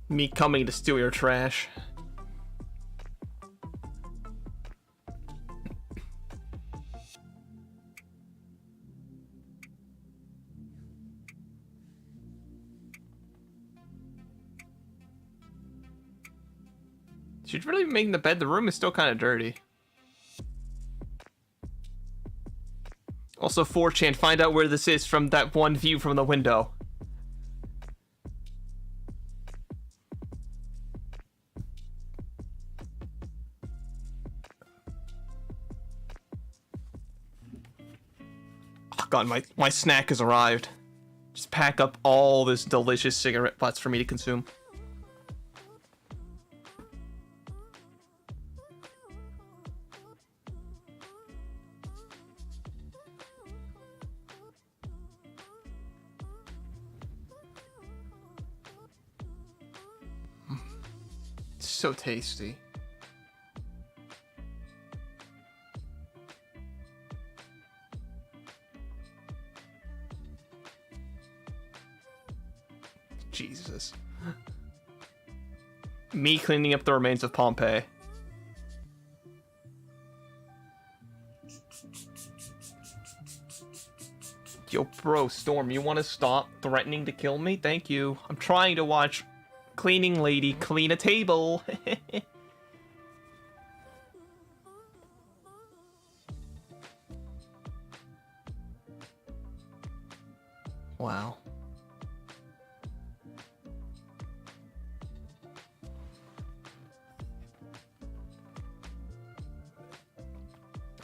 Me coming to steal your trash. She's really making the bed. The room is still kind of dirty. Also, 4chan, find out where this is from that one view from the window. Oh god, my snack has arrived. Just pack up all this delicious cigarette butts for me to consume. So tasty. Jesus. Me cleaning up the remains of Pompeii. Yo, bro, Storm, you want to stop threatening to kill me? Thank you. I'm trying to watch Cleaning Lady clean a table. Wow.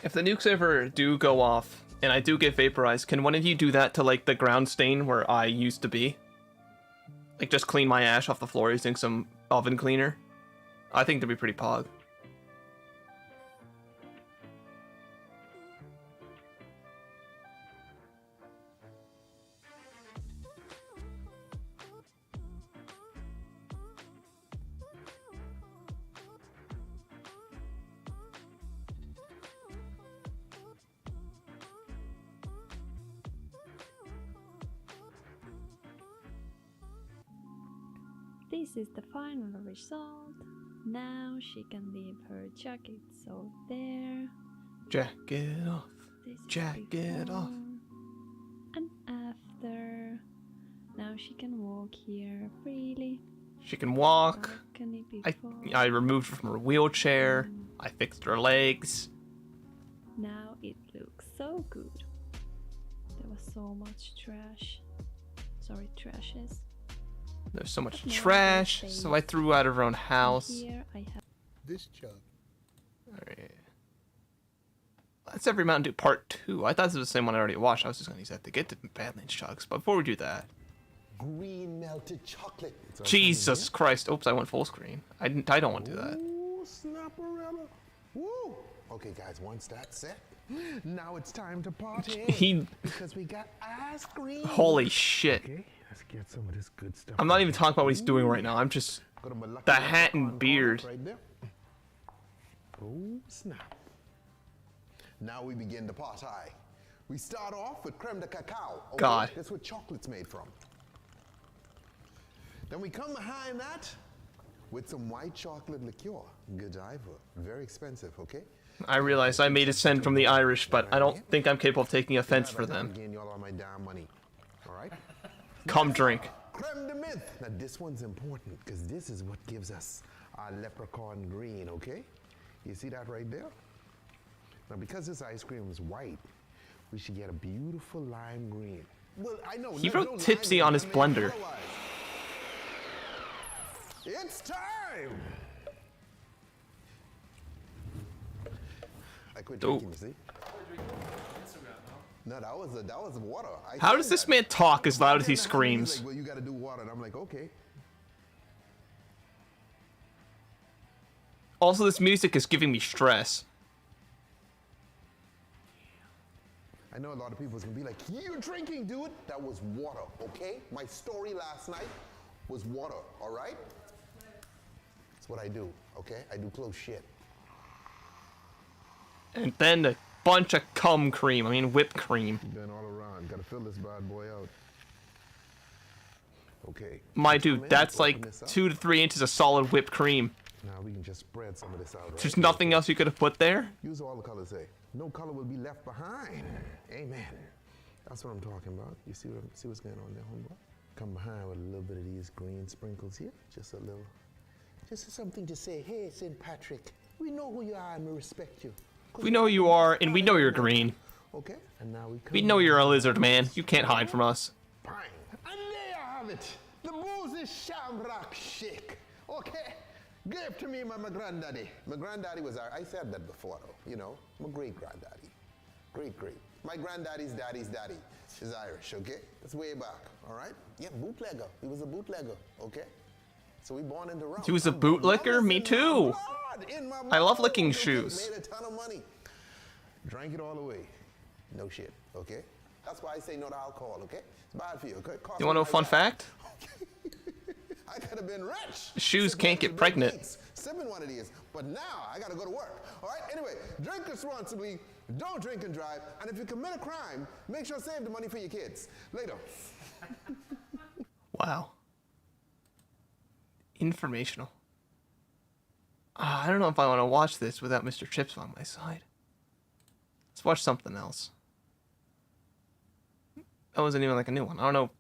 If the nukes ever do go off, and I do get vaporized, can one of you do that to, like, the ground stain where I used to be? Like, just clean my ash off the floor using some oven cleaner? I think that'd be pretty pog. This is the final result. Now she can leave her jackets over there. Jacket off. This is Jacket off. before and after. Now she can walk here freely. She can walk. Balcony I before. removed her from her wheelchair. I fixed her legs. Now it looks so good. There was so much trash. Sorry, trashes. There's so much But now trash, there's so I space. threw out of her own And house. here I have This jug. Alright. That's every Mountain Dew Part 2. I thought this was the same one I already watched. I was just gonna use that to get to Badlands chugs. But before we do that, Green melted chocolate. Jesus Christ! Oops, I went full screen. I don't want to do that. Ooh, snapperella. Woo! Okay, guys, once that's set, now it's time to party. He, Because we got ice cream. holy shit! Okay, let's get some of this good stuff. I'm not even talking about what he's doing right now. I'm just Go to my lucky the hat and leprechaun beard. corner Right there. Oh, snap. Now we begin the party. We start off with creme de cacao. Okay? God. That's what chocolate's made from. Then we come behind that with some white chocolate liqueur. Godiva. Very expensive, okay? I realize I made a send from the Irish, but I don't think I'm capable of taking offense for them. Again, y'all are my damn money. All right? Come drink. Creme de menthe. Now this one's important because this is what gives us our leprechaun green, okay? You see that right there? Now because this ice cream is white, we should get a beautiful lime green. Well, I know. He there's wrote no tipsy lime on his in it, blender. otherwise. It's time! I quit drinking, you see? No, that was water. How does this man talk as loud as he He's screams? like, well, you gotta do water. And I'm like, okay. Also, this music is giving me stress. I know a lot of people is gonna be like, "You drinking, dude?" That was water, okay? My story last night was water, all right? That's what I do, okay? I do close shit. And then a bunch of cum cream. I mean, whipped cream. Been all around. Gotta fill this bad boy out. Okay. My Let's come dude, in, that's open like this up. 2 to 3 inches of solid whipped cream. Now we can just spread some of this out. Right? There's nothing else you could have put there. Use all the colors, eh? No color will be left behind. Amen. That's what I'm talking about. You see what's going on there, homeboy? Come behind with a little bit of these green sprinkles here. Just a little, just something to say, hey, St. Patrick, we know who you are and we respect you. We know you are, and we know you're green. Okay, and now We know you're a lizard, man. You can't hide from us. Bang. And there you have it. The Moses Shamrock Shake. Okay? Gave to me by my granddaddy. My granddaddy was, I said that before though, you know, my great granddaddy. Great. My granddaddy's daddy's daddy is Irish, okay? That's way back, all right? Yeah, bootlegger. He was a bootlegger, okay? So we born in the round. He was a bootlicker? Me too. I love licking shoes. Made a ton of money. Drank it all away. No shit, okay? That's why I say no to alcohol, okay? It's bad for you, okay? You want to know a fun fact? I could have been rich. Shoes can't get pregnant. Sipping one of these, but now I gotta go to work. All right. Anyway, drink responsibly. Don't drink and drive. And if you commit a crime, make sure to save the money for your kids. Later. Wow. Informational. I don't know if I want to watch this without Mr. Chips on my side. Let's watch something else. That wasn't even like a new one. I don't know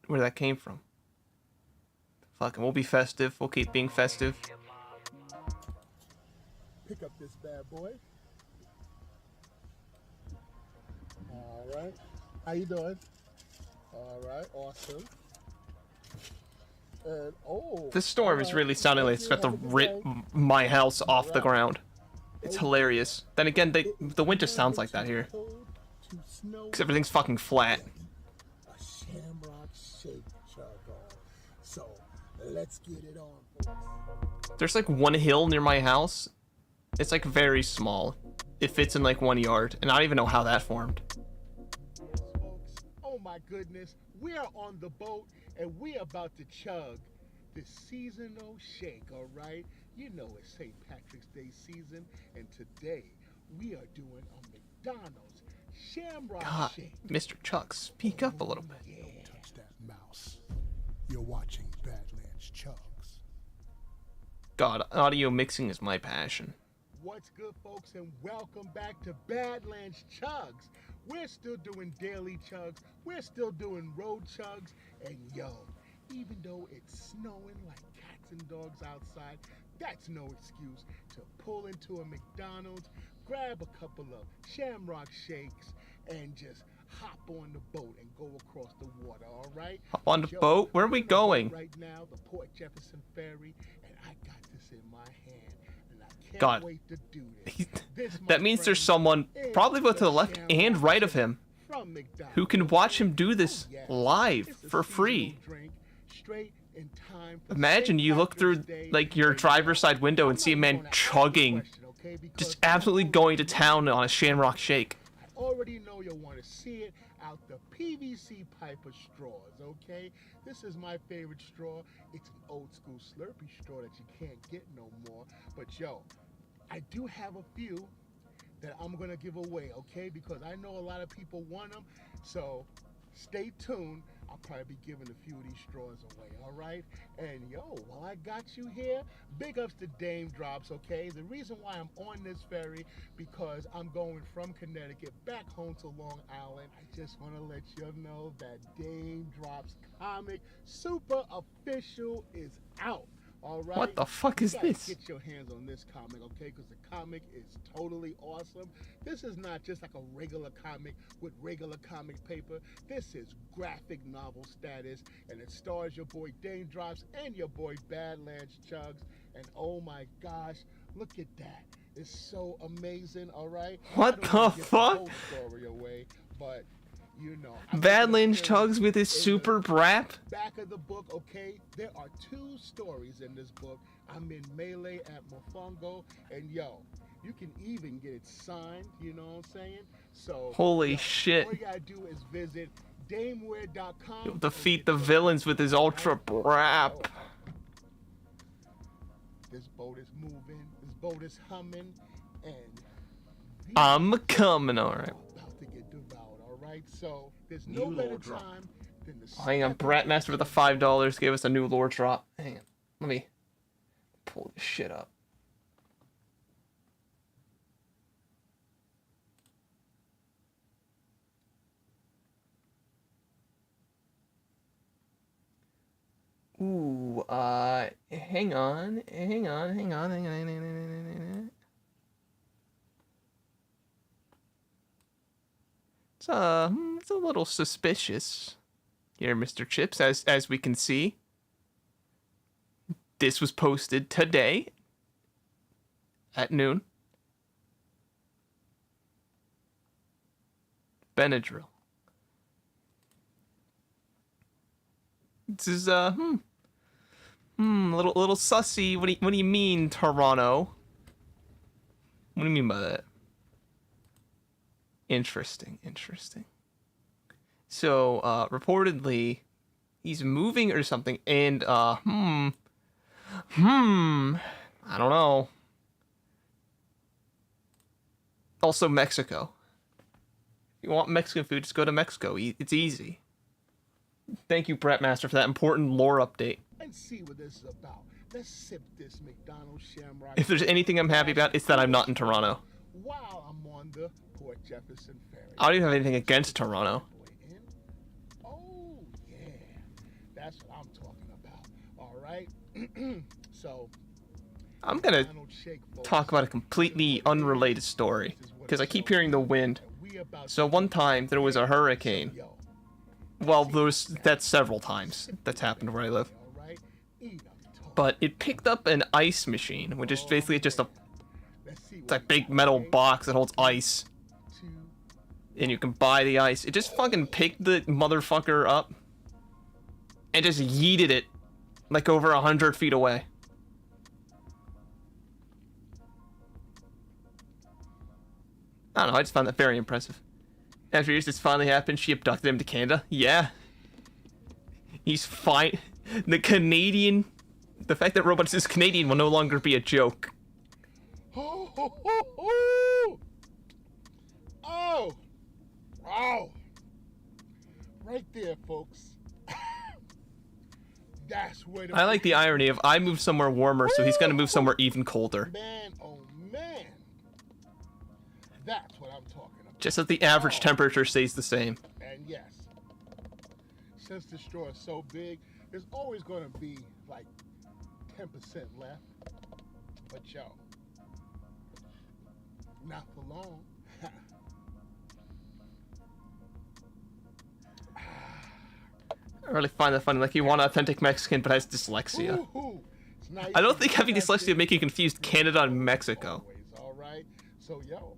where that came from. Fucking, we'll be festive. We'll keep being festive. Pick up this bad boy. All right. How you doing? All right. Awesome. And This storm is really sounding like it's got to rip my house off the ground. It's hilarious. Then again, the winter sounds like that here. Because everything's fucking flat. a shamrock shake, Chugga. So let's get it on, folks. There's like one hill near my house. It's like very small. It fits in like 1 yard, and I don't even know how that formed. Yes, folks. Oh my goodness. We are on the boat, and we're about to chug the seasonal shake, all right? You know it's St. Patrick's Day season, and today we are doing a McDonald's Shamrock God, Shake. Mr. Chuck, speak up a little bit. Yeah. Don't touch that mouse. You're watching Badlands Chugs. God, audio mixing is my passion. What's good, folks, and welcome back to Badlands Chugs. We're still doing daily chugs. We're still doing road chugs. And yo, even though it's snowing like cats and dogs outside, that's no excuse to pull into a McDonald's, grab a couple of Shamrock Shakes, and just hop on the boat and go across the water, all right? Hop on the boat? Where are we going? Right now, the Port Jefferson Ferry, and I got this in my hand, and I can't God. wait to do this. That means there's someone, probably both to the left and right of him, who can watch him do this live for free. Imagine you look through like your driver's side window and see a man chugging, just absolutely going to town on a Shamrock Shake. I already know you'll want to see it out the PVC pipe of straws, okay? This is my favorite straw. It's an old school Slurpee straw that you can't get no more. But yo, I do have a few that I'm gonna give away, okay? Because I know a lot of people want them, so stay tuned. I'll probably be giving a few of these straws away, all right? And yo, while I got you here, big ups to Dame Drops, okay? The reason why I'm on this ferry, because I'm going from Connecticut back home to Long Island. I just want to let you know that Dame Drops comic super official is out. All right. What the fuck is this? Get your hands on this comic, okay? Because the comic is totally awesome. This is not just like a regular comic with regular comic paper. This is graphic novel status, and it stars your boy Dame Drops and your boy Badlands Chugs. And oh my gosh, look at that! It's so amazing. All right. What the fuck? Story away, but you know, Badlands Chugs with his super brap. Back of the book, okay, there are 2 stories in this book. I'm in Melee at Mofongo, and yo, You can even get it signed, you know what I'm saying? So Holy shit. all you gotta do is visit dameware.com. He'll defeat the villains with his ultra brap. This boat is moving, this boat is humming, and I'm coming, alright. about to get devoured, alright? So there's no better time than the Hang on, Bratmaster with the $5 gave us a new lore drop. Hang on. Let me pull this shit up. Ooh, hang on. It's a little suspicious here, Mr. Chips, as we can see. This was posted today at noon. Benadryl. This is a little sussy. What do you mean, Toronto? What do you mean by that? Interesting. So, reportedly, he's moving or something, and I don't know. Also, Mexico. If you want Mexican food, just go to Mexico. It's easy. Thank you, Bratmaster, for that important lore update. Let's see what this is about. Let's sip this McDonald's Shamrock. If there's anything I'm happy about, it's that I'm not in Toronto. While I'm on the Port Jefferson Ferry. I don't even have anything against Toronto. Oh, yeah. That's what I'm talking about. All right. So, I'm gonna talk about a completely unrelated story, because I keep hearing the wind. So one time, there was a hurricane. Well, that's several times that's happened where I live. But it picked up an ice machine, which is basically just it's a big metal box that holds ice. And you can buy the ice. It just fucking picked the motherfucker up and just yeeted it like over 100 feet away. I don't know, I just found that very impressive. After years, this finally happened. She abducted him to Canada. Yeah. He's fine. The fact that Robots is Canadian will no longer be a joke. Oh! Wow! Right there, folks. That's where I like the irony of I moved somewhere warmer, so he's gonna move somewhere even colder. Man, oh man. That's what I'm talking about. Just that the average temperature stays the same. And yes, since the straw is so big, there's always going to be like 10% left. But yo, not for long. I really find that funny. Like, you want authentic Mexican, but has dyslexia. I don't think having dyslexia would make you confuse Canada and Mexico. All right. So yo,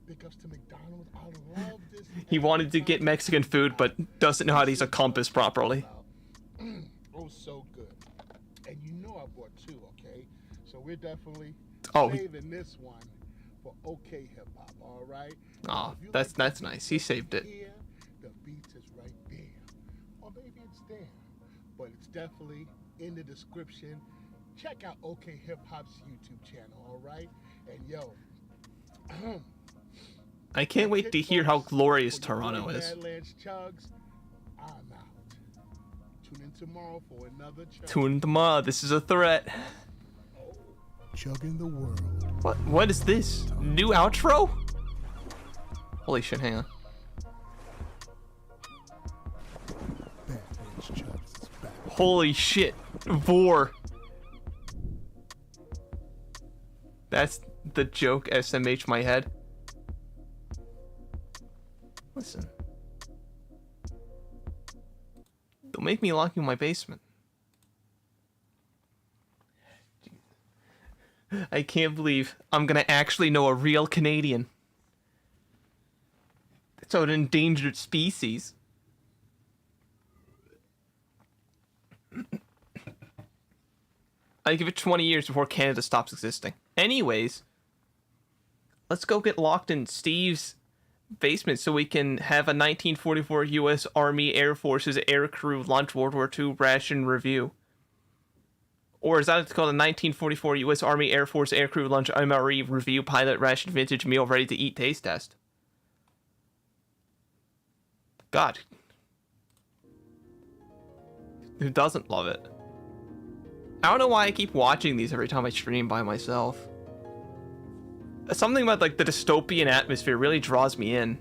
big ups to McDonald's. I love this. He wanted to get Mexican food, but doesn't know how to use a compass properly. Oh, so good. And you know I bought two, okay? So we're definitely saving this one for OK Hip Hop, all right? Oh, that's nice. He saved it. Here, the beat is right there. Or maybe it's there. But it's definitely in the description. Check out OK Hip Hop's YouTube channel, all right? And yo, I can't wait to hear how glorious Toronto is. Badlands Chugs, I'm out. Tune in tomorrow for another chug. Tune in tomorrow. This is a threat. Chugging the world. What is this? New outro? Holy shit, hang on. Badlands Chugs is back. Holy shit. Vor. That's the joke SMH my head. Listen. Don't make me lock you in my basement. I can't believe I'm gonna actually know a real Canadian. That's an endangered species. I give it 20 years before Canada stops existing. Anyways, Let's go get locked in Steve's basement so we can have a 1944 U.S. Army Air Force's Aircrew Lunch World War II ration review. Or is that it's called a 1944 U.S. Army Air Force Aircrew Lunch MRE Review Pilot Ration Vintage Meal Ready to Eat Taste Test? God. Who doesn't love it? I don't know why I keep watching these every time I stream by myself. Something about like the dystopian atmosphere really draws me in.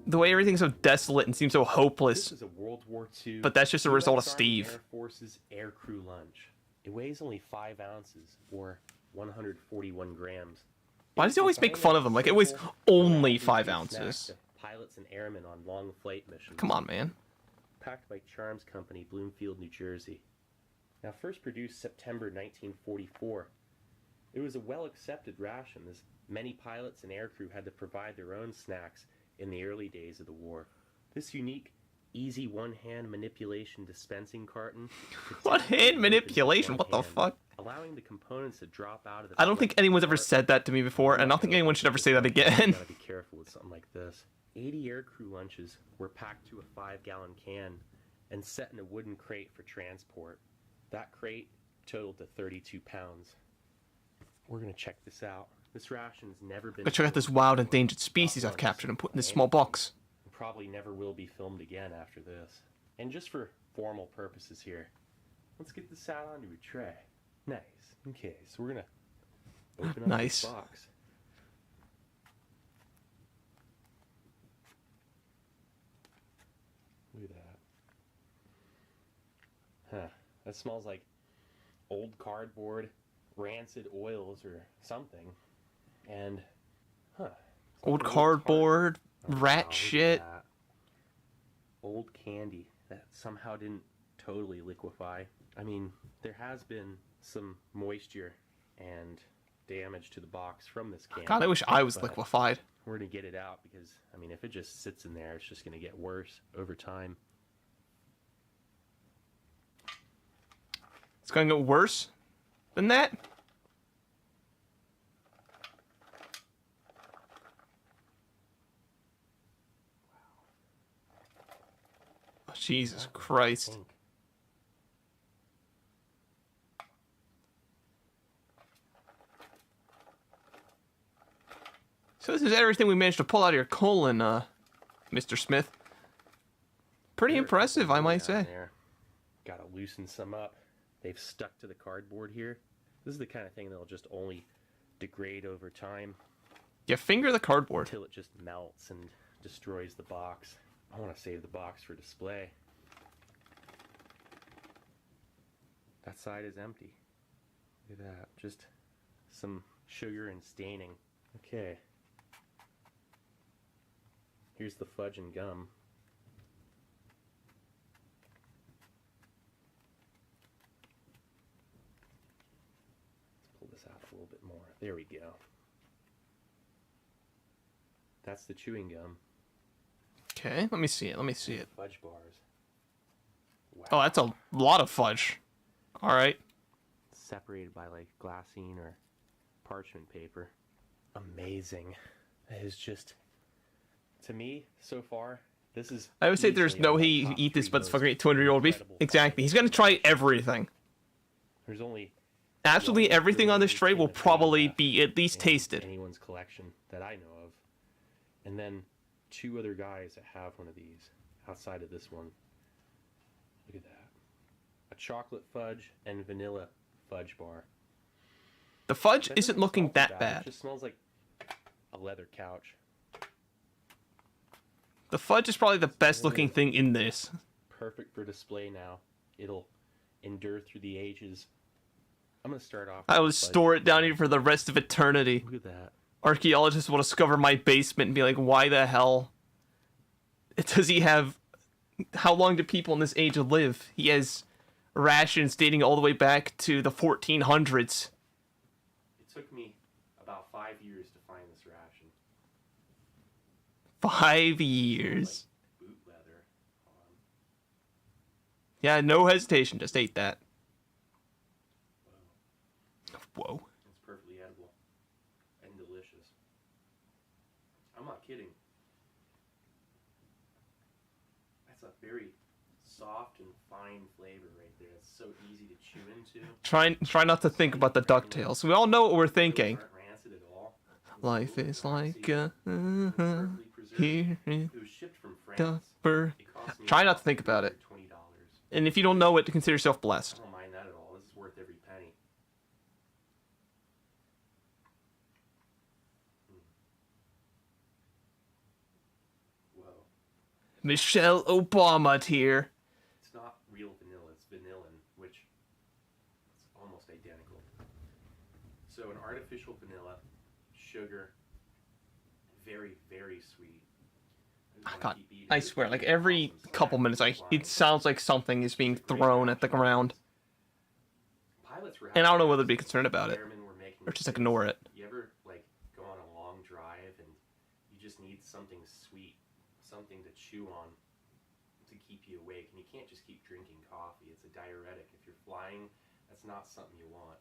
The way everything's so desolate and seems so hopeless. This is a World War II. But that's just a result of US Army Steve. Air Force's Aircrew Lunch. It weighs only 5 ounces, or 141 grams. Why does he always make fun of them? Like it weighs only 5 ounces. Pilots and airmen on long flight missions. Come on, man. Packed by Charms Company, Bloomfield, New Jersey. Now, first produced September 1944. It was a well-accepted ration, as many pilots and aircrew had to provide their own snacks in the early days of the war. This unique, easy one-hand manipulation dispensing carton... What hand manipulation? What the fuck? Allowing the components to drop out of the... I don't think anyone's ever said that to me before, and I don't think anyone should ever say that again. You gotta be careful with something like this. 80 aircrew lunches were packed to a 5-gallon can and set in a wooden crate for transport. That crate totaled to 32 pounds. We're gonna check this out. This ration's never been... Go check out this wild endangered species I've captured and put in this small box. Probably never will be filmed again after this. And just for formal purposes here, let's get this out onto a tray. Nice. Okay, so we're gonna open up Nice. this box. Look at that. Huh. That smells like old cardboard, rancid oils or something. And, Old cardboard, rat Look at shit. that. Old candy that somehow didn't totally liquefy. I mean, there has been some moisture and damage to the box from this candy. God, I wish I was but liquefied. We're gonna get it out because, I mean, if it just sits in there, it's just gonna get worse over time. It's gonna get worse than that? Oh, Jesus Christ. So this is everything we managed to pull out of your colon, Mr. Smith. Pretty impressive, I might say. There. Gotta loosen some up. They've stuck to the cardboard here. This is the kind of thing that'll just only degrade over time. Yeah, finger the cardboard. Until it just melts and destroys the box. I want to save the box for display. That side is empty. Look at that. Just some sugar and staining. Okay. Here's the fudge and gum. Let's pull this out a little bit more. There we go. That's the chewing gum. Okay, let me see it. Let me see it. Fudge bars. Wow. Oh, that's a lot of fudge. All right. Separated by like glassine or parchment paper. Amazing. It is just, to me, so far, this is... I would say there's no way you eat this motherfucker 200-year-old beef. Exactly. He's gonna try everything. There's only absolutely everything on this tray will probably be at least tasted. Anyone's collection that I know of. And then 2 other guys that have one of these outside of this one. Look at that. A chocolate fudge and vanilla fudge bar. The fudge isn't looking that It bad. just smells like a leather couch. The fudge is probably the best looking thing in this. Perfect for display now. It'll endure through the ages. I'm gonna start off. I with will the fudge. store it down here for the rest of eternity. Look at that. Archaeologists will discover my basement and be like, why the hell does he have... How long do people in this age live? He has rations dating all the way back to the 1400s. It took me about 5 years to find this ration. 5 years. Like boot leather. Yeah, no hesitation. Just ate that. Whoa. It's perfectly edible. I'm not kidding. That's a very soft and fine flavor right there. It's so easy to chew into. Try not to think about the DuckTales. We all know what we're thinking. Aren't rancid at all. Life is like a Perfectly preserved. here in It was shipped from France. Duffer. It cost me Try not to think about it. $20. And if you don't know it, consider yourself I blessed. don't mind that at all. This is worth every penny. Whoa. Michelle Obama here. It's not real vanilla, it's vanillin, which is almost identical. So an artificial vanilla, sugar, very, very sweet. God, I swear, like every couple minutes, it sounds like something is being thrown at the ground. And I don't know whether to be concerned about it or just ignore it. You ever like go on a long drive and you just need something sweet, something to chew on to keep you awake, and you can't just keep drinking coffee. It's a diuretic. If you're flying, that's not something you want.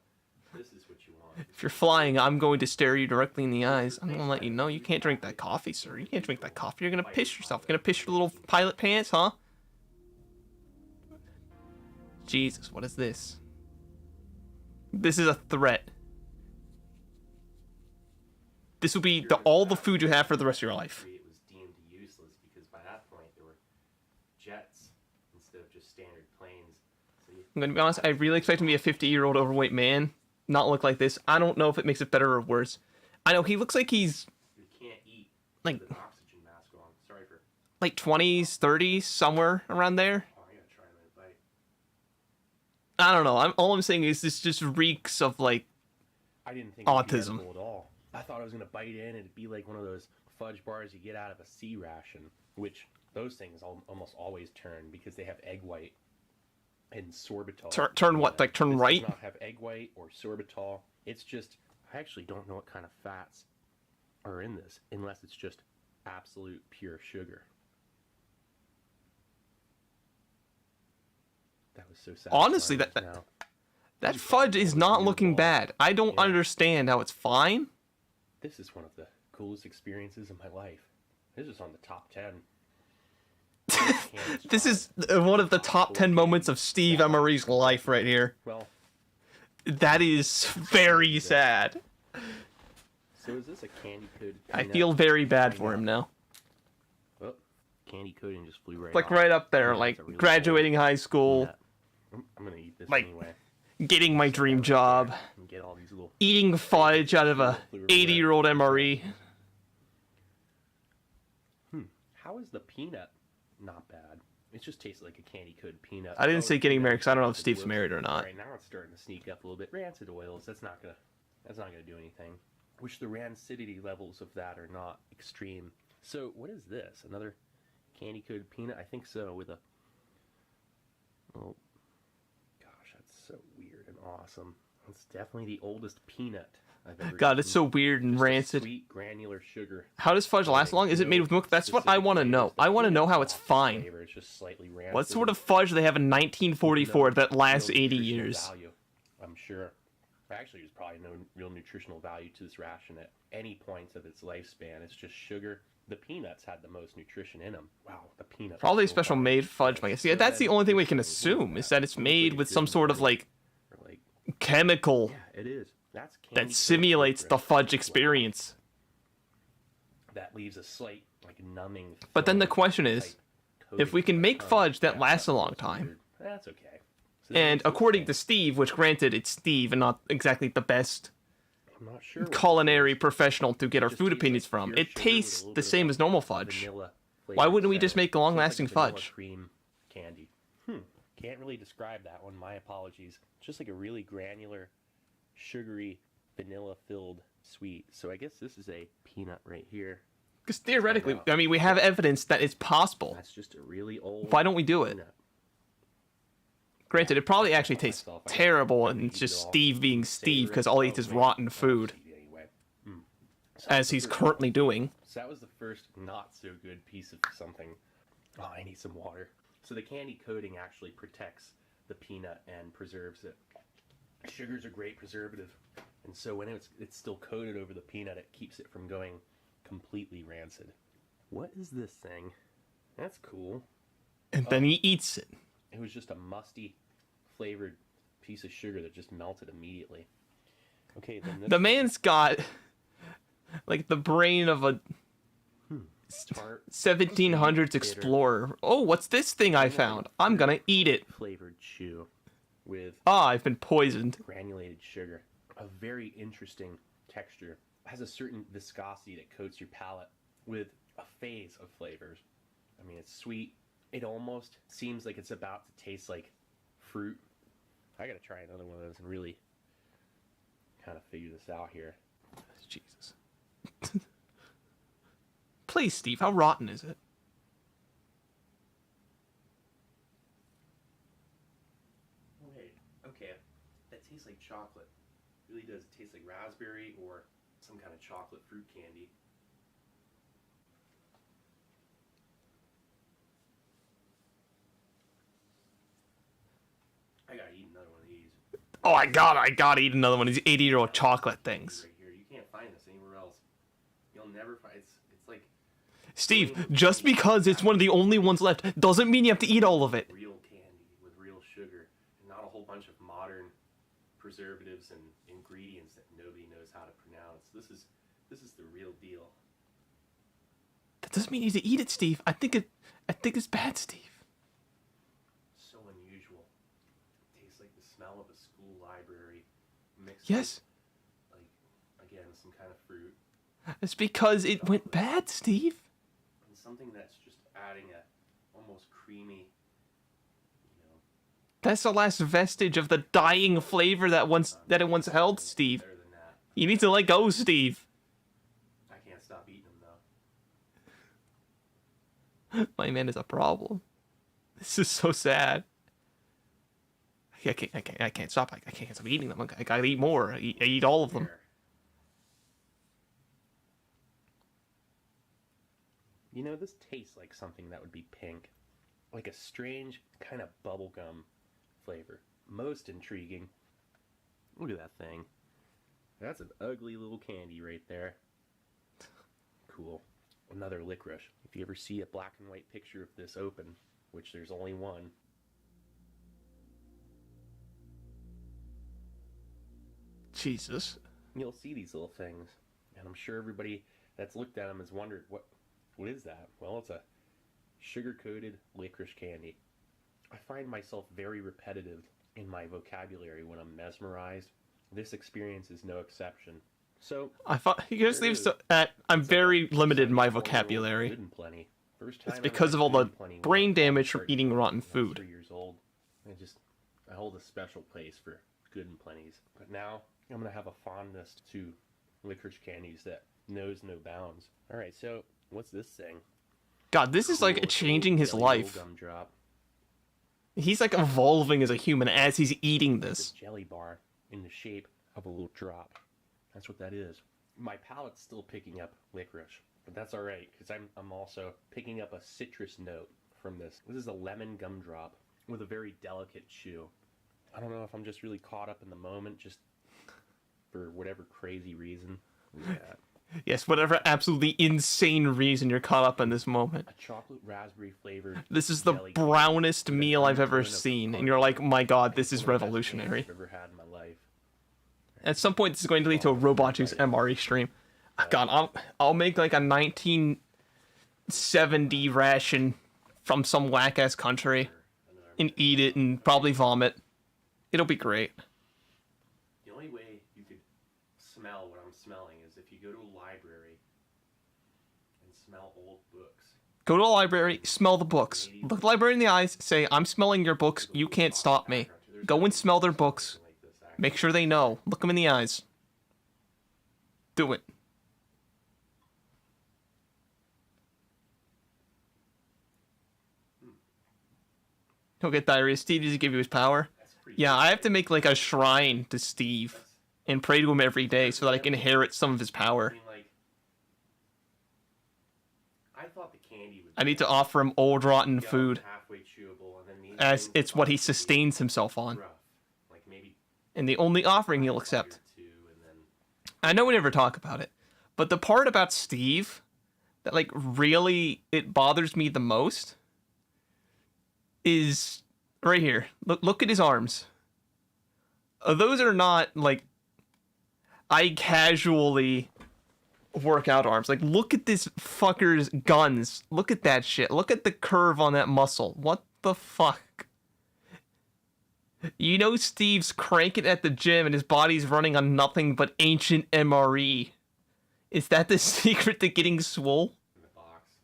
This is what you want. If you're flying, I'm going to stare you directly in the eyes. I'm going to let you know you can't drink that coffee, sir. You can't drink that coffee. You're going to piss yourself. You're going to piss your little pilot pants, huh? Jesus, what is this? This is a threat. This will be all the food you have for the rest of your life. It was deemed useless because by that point there were jets instead of just standard planes. So I'm going to be honest, I really expect him to be a 50-year-old overweight man. Not look like this. I don't know if it makes it better or worse. I know he looks like he's you can't eat like with an oxygen mask on. Sorry for. like 20s, 30s, somewhere around there. Oh, I gotta try my bite. I don't know. All I'm saying is this just reeks of like I didn't think autism. It would be edible at all. I thought I was gonna bite in and it'd be like one of those fudge bars you get out of a sea ration, which those things almost always turn because they have egg white and sorbitol. Turn what? Like turn This right? does not have egg white or sorbitol. It's just I actually don't know what kind of fats are in this unless it's just absolute pure sugar. That was so sad. Honestly, that fudge is not looking bad. I don't understand how it's fine. This is one of the coolest experiences of my life. This is on the top 10. This is one of the top 10 moments of Steve Emery's life right here. Well, that is very sad. So is this a candy coated? I feel very bad for him now. Well, candy coating just flew right Like off. right up there, Yeah, like that's a really graduating high school, I'm gonna eat this like anyway. getting my dream job, And get all these little eating fudge out of a 80-year-old MRE. How is the peanut not bad? It just tastes like a candy coated peanut. I didn't say it's getting peanut. married because I don't know if It's Steve's worth married it. or not. Right now it's starting to sneak up a little bit. Rancid oils, that's not gonna do anything. Which the rancidity levels of that are not extreme. So what is this? Another candy coated peanut? I think so. With a oh gosh, that's so weird and awesome. It's definitely the oldest peanut I've ever God, eaten. it's so weird and Just a rancid. sweet granular sugar. How does fudge last long? Is it made with milk? That's what I want to know. I want to know how it's fine. Flavor. It's just slightly rancid. What sort of fudge do they have in 1944 that lasts Real 80 nutritional years? value, I'm sure. Actually, there's probably no real nutritional value to this ration at any point of its lifespan. It's just sugar. The peanuts had the most nutrition in them. Wow, the peanuts. Probably are so special fine. made fudge, I guess. Yeah, that's the only thing we can assume is that it's made with some sort of like chemical It is. That's candy that coated simulates sugar. the fudge experience. That leaves a slight, like, numbing. But then the film question is, type if we coating can make on fudge that that lasts a stuff, long that's time, weird. That's okay. So this and makes it according okay. to Steve, which granted it's Steve and not exactly the best I'm not sure what culinary professional to get our Just food tastes opinions like from, pure it sugar with a tastes little the bit of same a as normal fudge. vanilla Why flavor wouldn't we center. just make Seems like long-lasting vanilla fudge? cream candy. Can't really describe that one. My apologies. Just like a really granular, sugary, vanilla-filled sweet. So I guess this is a peanut right here. Because theoretically, I mean, we have evidence that it's possible. That's just a really old. Why don't we do it? peanut. Granted, it probably actually tastes terrible, and it's just Steve being Steve because all he eats is rotten food, as he's currently doing. So that was the first not so good piece of something. Oh, I need some water. So the candy coating actually protects the peanut and preserves it. Sugar's a great preservative, and so when it's still coated over the peanut, it keeps it from going completely rancid. What is this thing? That's cool. And then he eats it. It was just a musty, flavored piece of sugar that just melted immediately. Okay, then this The man's got like the brain of a tart 1700s explorer. Oh, what's this thing I found? I'm gonna eat it. flavored chew with Ah, I've been poisoned. granulated sugar. A very interesting texture. It has a certain viscosity that coats your palate with a phase of flavors. I mean, it's sweet. It almost seems like it's about to taste like fruit. I gotta try another one of those and really kind of figure this out here. Jesus. Please, Steve, how rotten is it? Wait, okay. That tastes like chocolate. It really does. It tastes like raspberry or some kind of chocolate fruit candy. I gotta eat another one of these. Oh, I gotta eat another one of these 80-year-old chocolate things. Right here. You can't find this anywhere else. You'll never find it's like Steve, just because it's one of the only ones left doesn't mean you have to eat all of it. real candy with real sugar and not a whole bunch of modern preservatives and ingredients that nobody knows how to pronounce. This is the real deal. That doesn't mean you need to eat it, Steve. I think it's bad, Steve. So unusual. It tastes like the smell of a school library mixed Yes. with, like, again, some kind of fruit. It's because it went bad, Steve. And something that's just adding a almost creamy, That's the last vestige of the dying flavor that it once held, Steve. better than that. You need to let go, Steve. I can't stop eating them though. My man is a problem. This is so sad. I can't stop. I can't stop eating them. I gotta eat more. I eat all of them. There. You know, this tastes like something that would be pink. Like a strange kind of bubblegum flavor. Most intriguing. Look at that thing. That's an ugly little candy right there. Cool. Another licorice. If you ever see a black and white picture of this open, which there's only one, Jesus. you'll see these little things. And I'm sure everybody that's looked at them has wondered, what is that? Well, it's a sugar-coated licorice candy. I find myself very repetitive in my vocabulary when I'm mesmerized. This experience is no exception. So, I thought you just leave that I'm very limited in my vocabulary. Good and plenty. First It's time because of all the brain damage from eating rotten food. 3 years old. I hold a special place for Good and Plenties. But now I'm gonna have a fondness to licorice candies that knows no bounds. All right, so what's this thing? God, this is like Cool, it's a changing his jelly life. roll gumdrop. He's like evolving as a human as he's eating It's this. a jelly bar in the shape of a little drop. That's what that is. My palate's still picking up licorice, but that's all right because I'm also picking up a citrus note from this. This is a lemon gumdrop with a very delicate chew. I don't know if I'm just really caught up in the moment, just for whatever crazy reason. Look at that. Yes, whatever absolutely insane reason you're caught up in this moment. A chocolate raspberry flavored. This is the jelly brownest with an meal I've ever undertone of seen, and honey. you're like, my God, this is One of the best revolutionary. candies I've ever had in my life. At some point, this is going to lead to a Robot Juice MRE stream. God, I'll make like a 1970 ration from some whack ass country and eat it and probably vomit. It'll be great. The only way you could smell what I'm smelling is if you go to a library and smell old books. Go to a library, smell the books. Look the library in the eyes, say, I'm smelling your books, you can't stop me. Go and smell their books. Make sure they know. Look them in the eyes. Do it. He'll get diarrhea. Steve, does he give you his power? Yeah, I have to make like a shrine to Steve and pray to him every day so that I can inherit some of his power. I mean, like, I thought the candy would I need to offer him old rotten be food, halfway chewable, and then these as things it's what he would be sustains himself on, rough. Like maybe and the only offering he'll a bite accept. or two, and then I know we never talk about it, But the part about Steve that like really it bothers me the most is right here. Look at his arms. Those are not like I casually work out arms. Like, look at this fucker's guns. Look at that shit. Look at the curve on that muscle. What the fuck? You know Steve's cranking at the gym and his body's running on nothing but ancient MRE. Is that the secret to getting swole? In the box.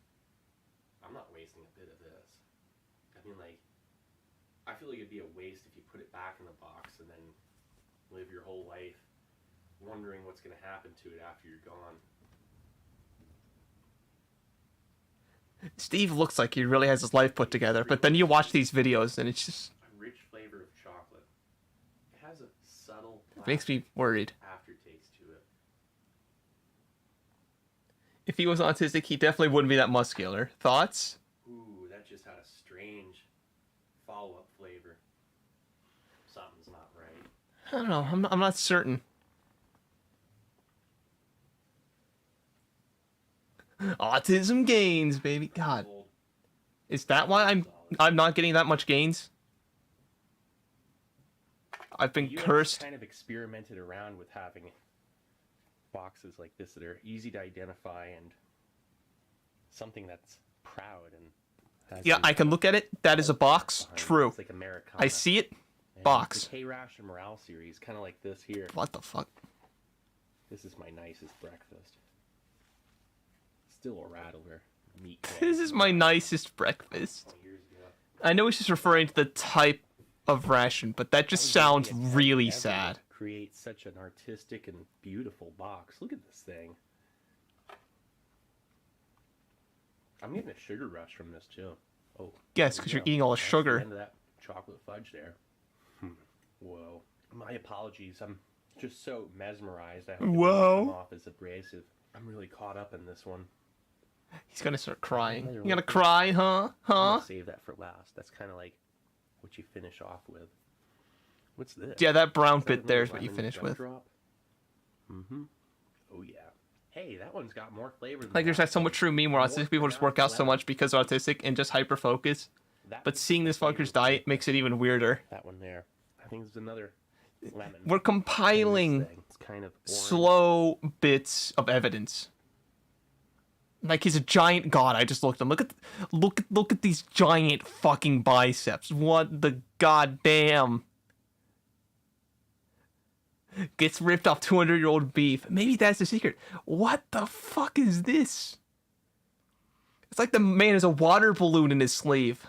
I'm not wasting a bit of this. I mean, like, I feel like it'd be a waste if you put it back in the box and then live your whole life wondering what's going to happen to it after you're gone. Steve looks like he really has his life put together, but then you watch these videos and it's just... A rich flavor of chocolate. It has a subtle... It makes me worried. ...aftertaste to it. If he was autistic, he definitely wouldn't be that muscular. Thoughts? Ooh, that just had a strange follow-up flavor. Something's not right. I don't know. I'm not certain. Autism gains, baby. God. Is that why I'm not getting that much gains? I've been cursed. Kind of experimented around with having boxes like this that are easy to identify and something that's proud and yeah, I can look at it. That is a box. True. Like Americana. I see it. Box. The K-Rash and Morale series, kind of like this here. What the fuck? This is my nicest breakfast. Still a rattler. Meat. This is my nicest breakfast. I know it's just referring to the type of ration, but that just sounds really sad. Create such an artistic and beautiful box. Look at this thing. I'm getting a sugar rush from this too. Oh. Yes, because you're eating all the sugar. The end of that chocolate fudge there. Whoa. My apologies. I'm just so mesmerized. I hope it doesn't come off as abrasive. I'm really caught up in this one. He's gonna start crying. You gonna cry, huh? I'm gonna save that for last. That's kind of like what you finish off with. What's this? Yeah, that brown bit there is what you finish with. Mm-hmm. Oh yeah. Hey, that one's got more flavor than Like there's that somewhat true meme where autistic people just work out so much because they're autistic and just hyper focus. But seeing this fucker's diet makes it even weirder. That one there. I think there's another lemon. We're compiling It's kind of slow bits of evidence. Like he's a giant god. I just looked at him. Look at these giant fucking biceps. What the goddamn? Gets ripped off 200-year-old beef. Maybe that's the secret. What the fuck is this? It's like the man has a water balloon in his sleeve.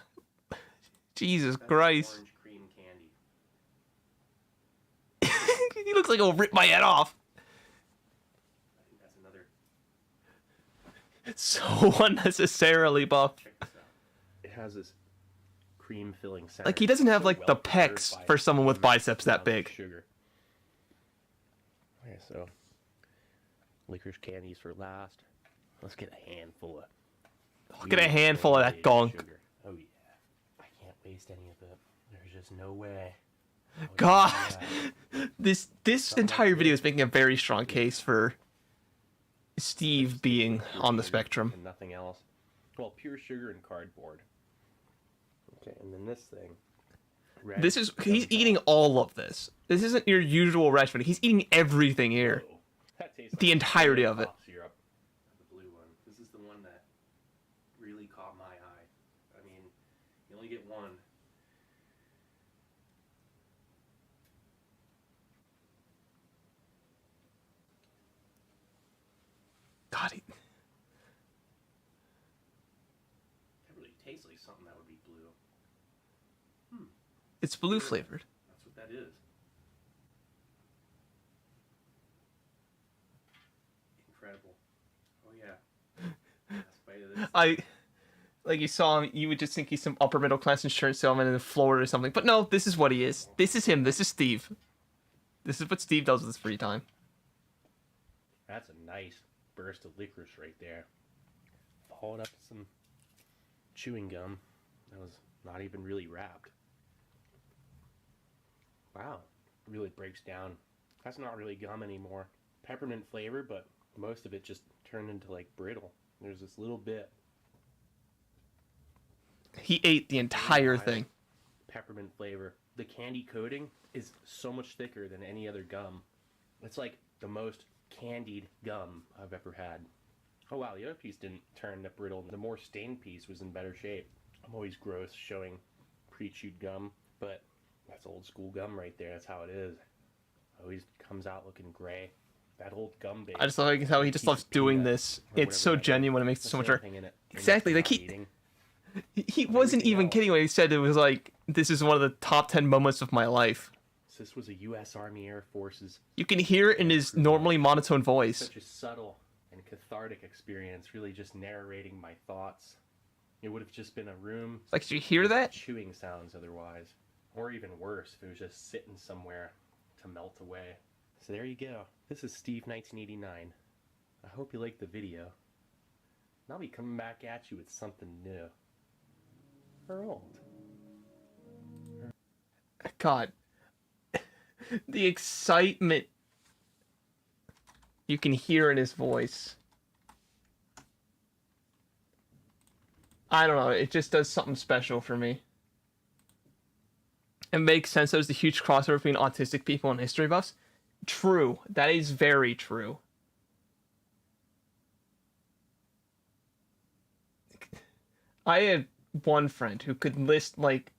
Jesus Christ. Orange cream candy. He looks like he'll rip my head off. I think that's another. So unnecessarily buff. It has this cream filling center. Like he doesn't have So like well the preserved pecs by for someone with biceps that amount of big. Sugar. Okay, so licorice candies for last. Let's get a handful of. Look at a handful of that gunk. Sugar. Oh yeah. I can't waste any of it. There's just no way. God, this entire video is making a very strong case for Steve being on the spectrum. And nothing else. Well, pure sugar and cardboard. Okay, and then this thing. Red He's eating all of this. This isn't your usual ration. He's eating everything here. Oh, that tastes The like entirety of it. cough syrup. The blue one. This is the one that really caught my eye. I mean, you only get one. God, That really tastes like something that would be blue. it's blue flavored. That's what that is. Incredible. Oh yeah. Last bite of this. Like you saw him, you would just think he's some upper middle class insurance salesman in Florida or something. But no, this is what he is. This is him. This is Steve. This is what Steve does with his free time. That's a nice burst of licorice right there. Followed up with some chewing gum that was not even really wrapped. Wow, it really breaks down. That's not really gum anymore. Peppermint flavor, but most of it just turned into like brittle. There's this little bit. He ate the entire thing. Peppermint flavor. The candy coating is so much thicker than any other gum. It's like the most candied gum I've ever had. Oh wow, the other piece didn't turn to brittle. The more stained piece was in better shape. I'm always gross showing pre-chewed gum, but that's old school gum right there. That's how it is. Always comes out looking gray. That old gum base. I just like how he just loves doing this. It's so genuine. It makes it so much better. Exactly. Like he wasn't even kidding when he said it was like, this is one of the top 10 moments of my life. So this was a U.S. Army Air Forces. You can hear it in his normally monotone voice. Such a subtle and cathartic experience, really just narrating my thoughts. It would have just been a room. Like, did you hear that? Chewing sounds otherwise. Or even worse, if it was just sitting somewhere to melt away. So there you go. This is Steve 1989. I hope you liked the video. And I'll be coming back at you with something new. Or old. God. The excitement you can hear in his voice. I don't know, it just does something special for me. It makes sense there's a huge crossover between autistic people and history buffs. True. That is very true. I had one friend who could list, like,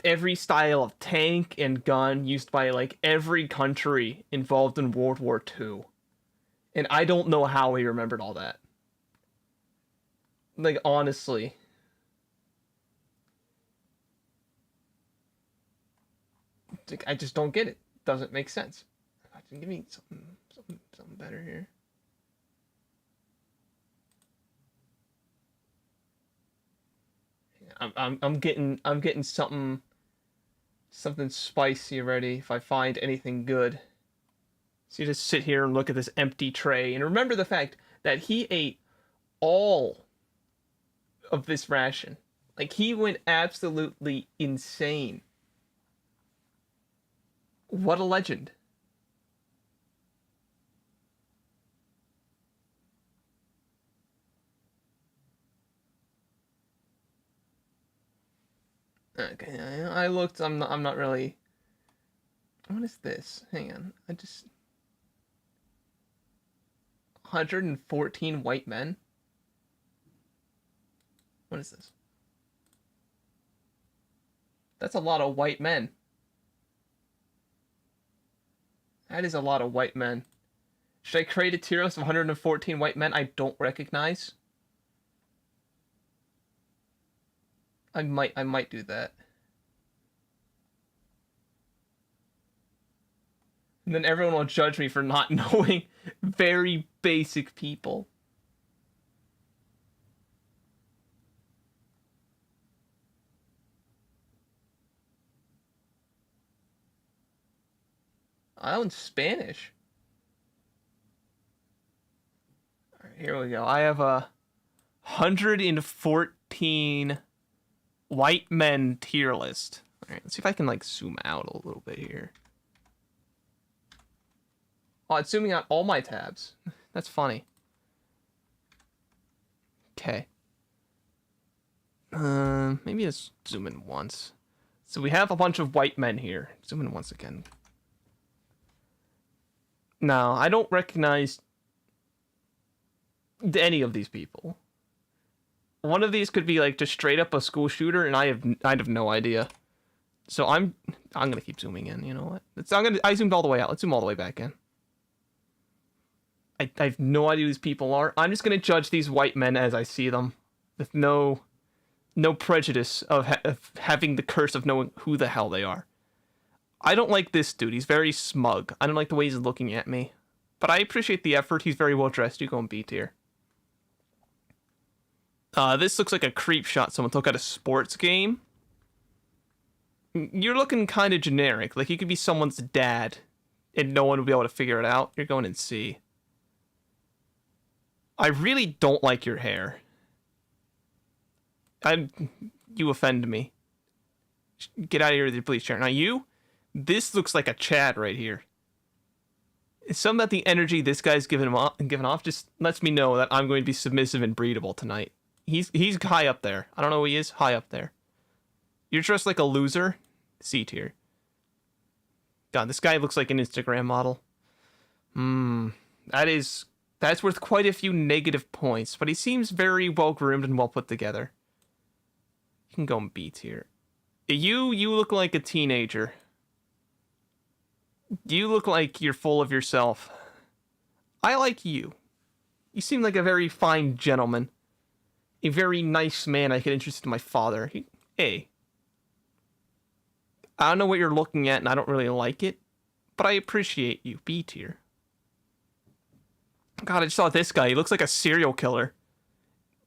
every style of tank and gun used by, like, every country involved in World War II. And I don't know how he remembered all that. Like, honestly. I just don't get it. Doesn't make sense. Give me something better here. I'm getting something spicy already. If I find anything good, so you just sit here and look at this empty tray and remember the fact that he ate all of this ration. Like, he went absolutely insane. What a legend. Okay, I looked. I'm not really. What is this? Hang on. 114 white men. What is this? That's a lot of white men. That is a lot of white men. Should I create a tier list of 114 white men I don't recognize? I might do that. And then everyone will judge me for not knowing very basic people. That one's Spanish. Alright, here we go. I have 114 white men tier list. Alright, let's see if I can, like, zoom out a little bit here. Oh, it's zooming out all my tabs. That's funny. Okay. Maybe just zoom in once. So we have a bunch of white men here. Zoom in once again. Now, I don't recognize any of these people. One of these could be, like, just straight up a school shooter, and I'd have no idea. So I'm gonna keep zooming in. You know what? I zoomed all the way out. Let's zoom all the way back in. I have no idea who these people are. I'm just gonna judge these white men as I see them, with no prejudice of having the curse of knowing who the hell they are. I don't like this dude. He's very smug. I don't like the way he's looking at me. But I appreciate the effort. He's very well dressed. You go in B tier. This looks like a creep shot someone took at a sports game. You're looking kind of generic. Like, you could be someone's dad, and no one would be able to figure it out. You're going in C. I really don't like your hair. You offend me. Get out of here with your bleach hair. Now you, this looks like a Chad right here. Some about the energy this guy's giving off just lets me know that I'm going to be submissive and breedable tonight. He's high up there. I don't know who he is. High up there. You're dressed like a loser. C tier. God, this guy looks like an Instagram model. That's worth quite a few negative points, but he seems very well groomed and well put together. You can go in B tier. You look like a teenager. You look like you're full of yourself. I like you. You seem like a very fine gentleman. A very nice man I could introduce to my father. Hey. I don't know what you're looking at and I don't really like it, but I appreciate you. B tier. God, I just saw this guy. He looks like a serial killer.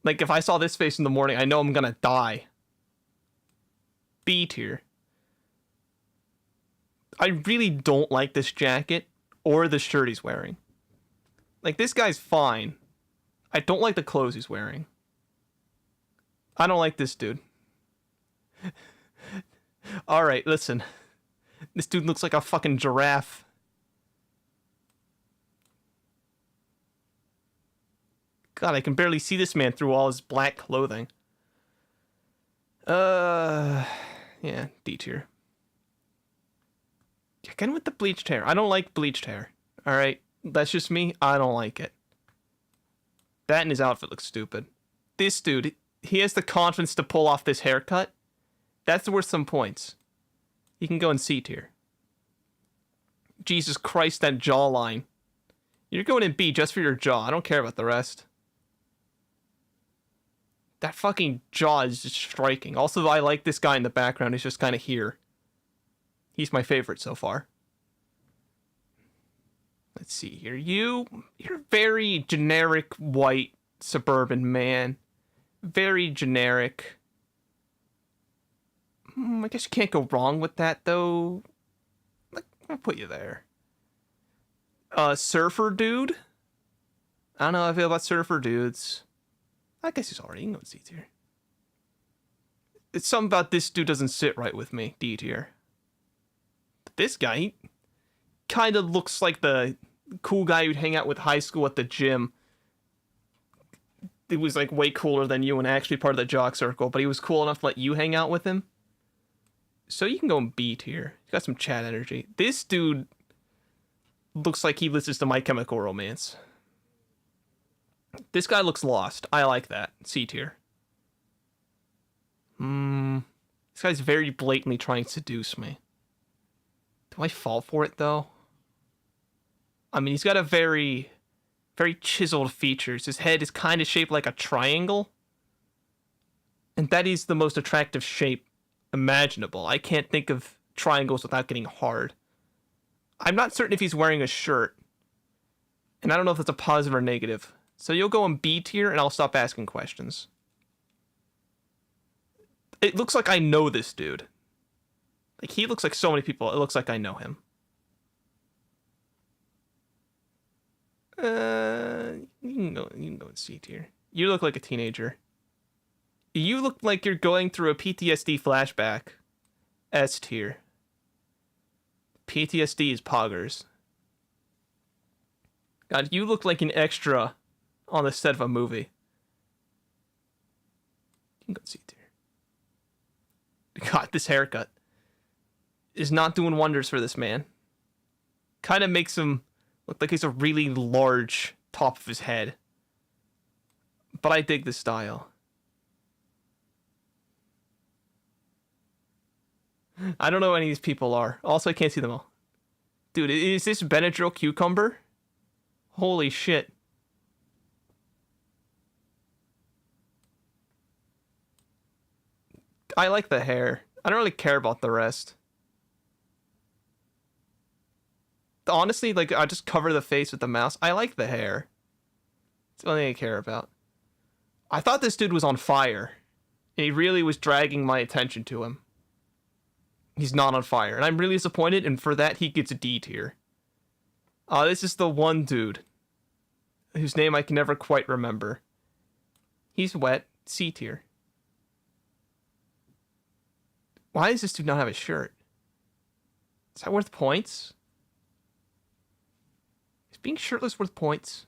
Like, if I saw this face in the morning, I know I'm gonna die. B tier. I really don't like this jacket or the shirt he's wearing. Like, this guy's fine. I don't like the clothes he's wearing. I don't like this dude. Alright, listen. This dude looks like a fucking giraffe. God, I can barely see this man through all his black clothing. Yeah, D tier. Again with the bleached hair. I don't like bleached hair. Alright, that's just me. I don't like it. That and his outfit looks stupid. This dude, he has the confidence to pull off this haircut. That's worth some points. You can go in C tier. Jesus Christ, that jawline. You're going in B just for your jaw. I don't care about the rest. That fucking jaw is just striking. Also, I like this guy in the background. He's just kind of here. He's my favorite so far. Let's see here. You're very generic white suburban man. Very generic. I guess you can't go wrong with that, though. I'll put you there. Surfer dude? I don't know how I feel about surfer dudes. I guess he's already in C tier. It's something about this dude doesn't sit right with me. D tier. But this guy, he kind of looks like the cool guy who'd hang out with high school at the gym. He was like way cooler than you and actually part of the jock circle, but he was cool enough to let you hang out with him. So you can go in B tier. He's got some chat energy. This dude looks like he listens to My Chemical Romance. This guy looks lost. I like that. C tier. This guy's very blatantly trying to seduce me. Do I fall for it, though? I mean, he's got a very chiseled features. His head is kind of shaped like a triangle. And that is the most attractive shape imaginable. I can't think of triangles without getting hard. I'm not certain if he's wearing a shirt. And I don't know if that's a positive or negative. So you'll go in B tier and I'll stop asking questions. It looks like I know this dude. Like, he looks like so many people. It looks like I know him. You can go in C tier. You look like a teenager. You look like you're going through a PTSD flashback. S tier. PTSD is poggers. God, you look like an extra on the set of a movie. You can go C tier. God, this haircut is not doing wonders for this man. Kind of makes him look like he's a really large top of his head. But I dig the style. I don't know who any of these people are. Also, I can't see them all. Dude, is this Benadryl cucumber? Holy shit. I like the hair. I don't really care about the rest. Honestly, like, I just cover the face with the mouse. I like the hair. It's the only thing I care about. I thought this dude was on fire. And he really was dragging my attention to him. He's not on fire. And I'm really disappointed, and for that, he gets a D tier. This is the one dude whose name I can never quite remember. He's wet. C tier. Why does this dude not have a shirt? Is that worth points? being shirtless worth points?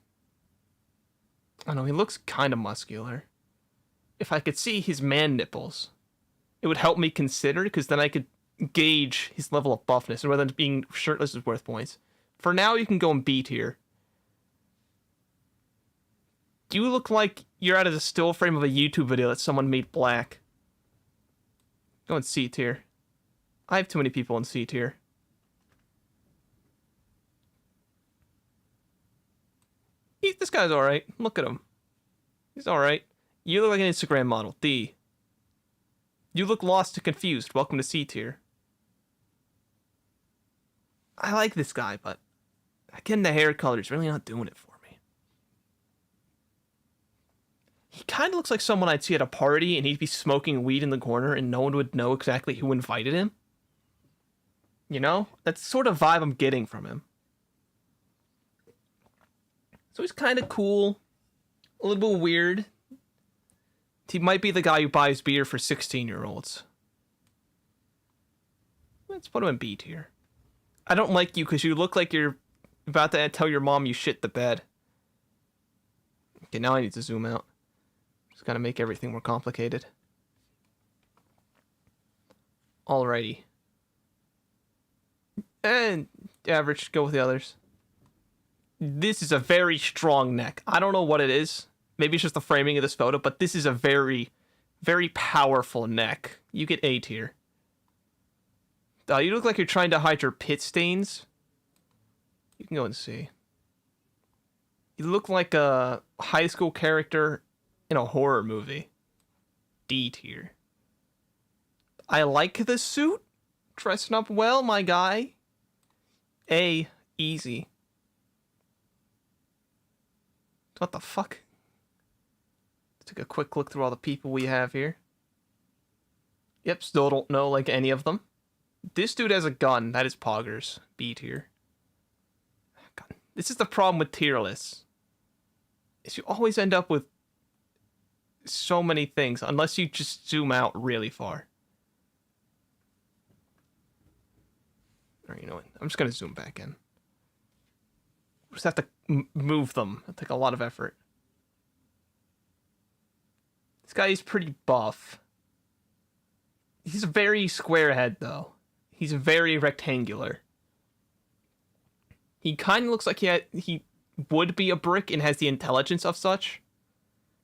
I don't know, he looks kind of muscular. If I could see his man nipples, it would help me consider, because then I could gauge his level of buffness, and whether being shirtless is worth points. For now, you can go in B tier. Do you look like you're out of the still frame of a YouTube video that someone made black? Go in C tier. I have too many people in C tier. This guy's alright. Look at him. He's alright. You look like an Instagram model. D. You look lost and confused. Welcome to C tier. I like this guy, but again, the hair color is really not doing it for me. He kind of looks like someone I'd see at a party and he'd be smoking weed in the corner and no one would know exactly who invited him. You know? That's the sort of vibe I'm getting from him. So he's kind of cool. A little bit weird. He might be the guy who buys beer for 16-year-olds. Let's put him in B tier. I don't like you because you look like you're about to tell your mom you shit the bed. Okay, now I need to zoom out. Just gotta make everything more complicated. Alrighty. And average, go with the others. This is a very strong neck. I don't know what it is. Maybe it's just the framing of this photo, but this is a very, very powerful neck. You get A tier. You look like you're trying to hide your pit stains. You can go and see. You look like a high school character in a horror movie. D tier. I like the suit. Dressing up well, my guy. A, easy. What the fuck? Take a quick look through all the people we have here. Yep, still don't know like any of them. This dude has a gun. That is poggers. B tier. God. This is the problem with tier lists. Is you always end up with so many things unless you just zoom out really far. Or you know what? I'm just gonna zoom back in. Just have to move them. It'll take a lot of effort. This guy is pretty buff. He's a very square head, though. He's very rectangular. He kind of looks like he would be a brick and has the intelligence of such.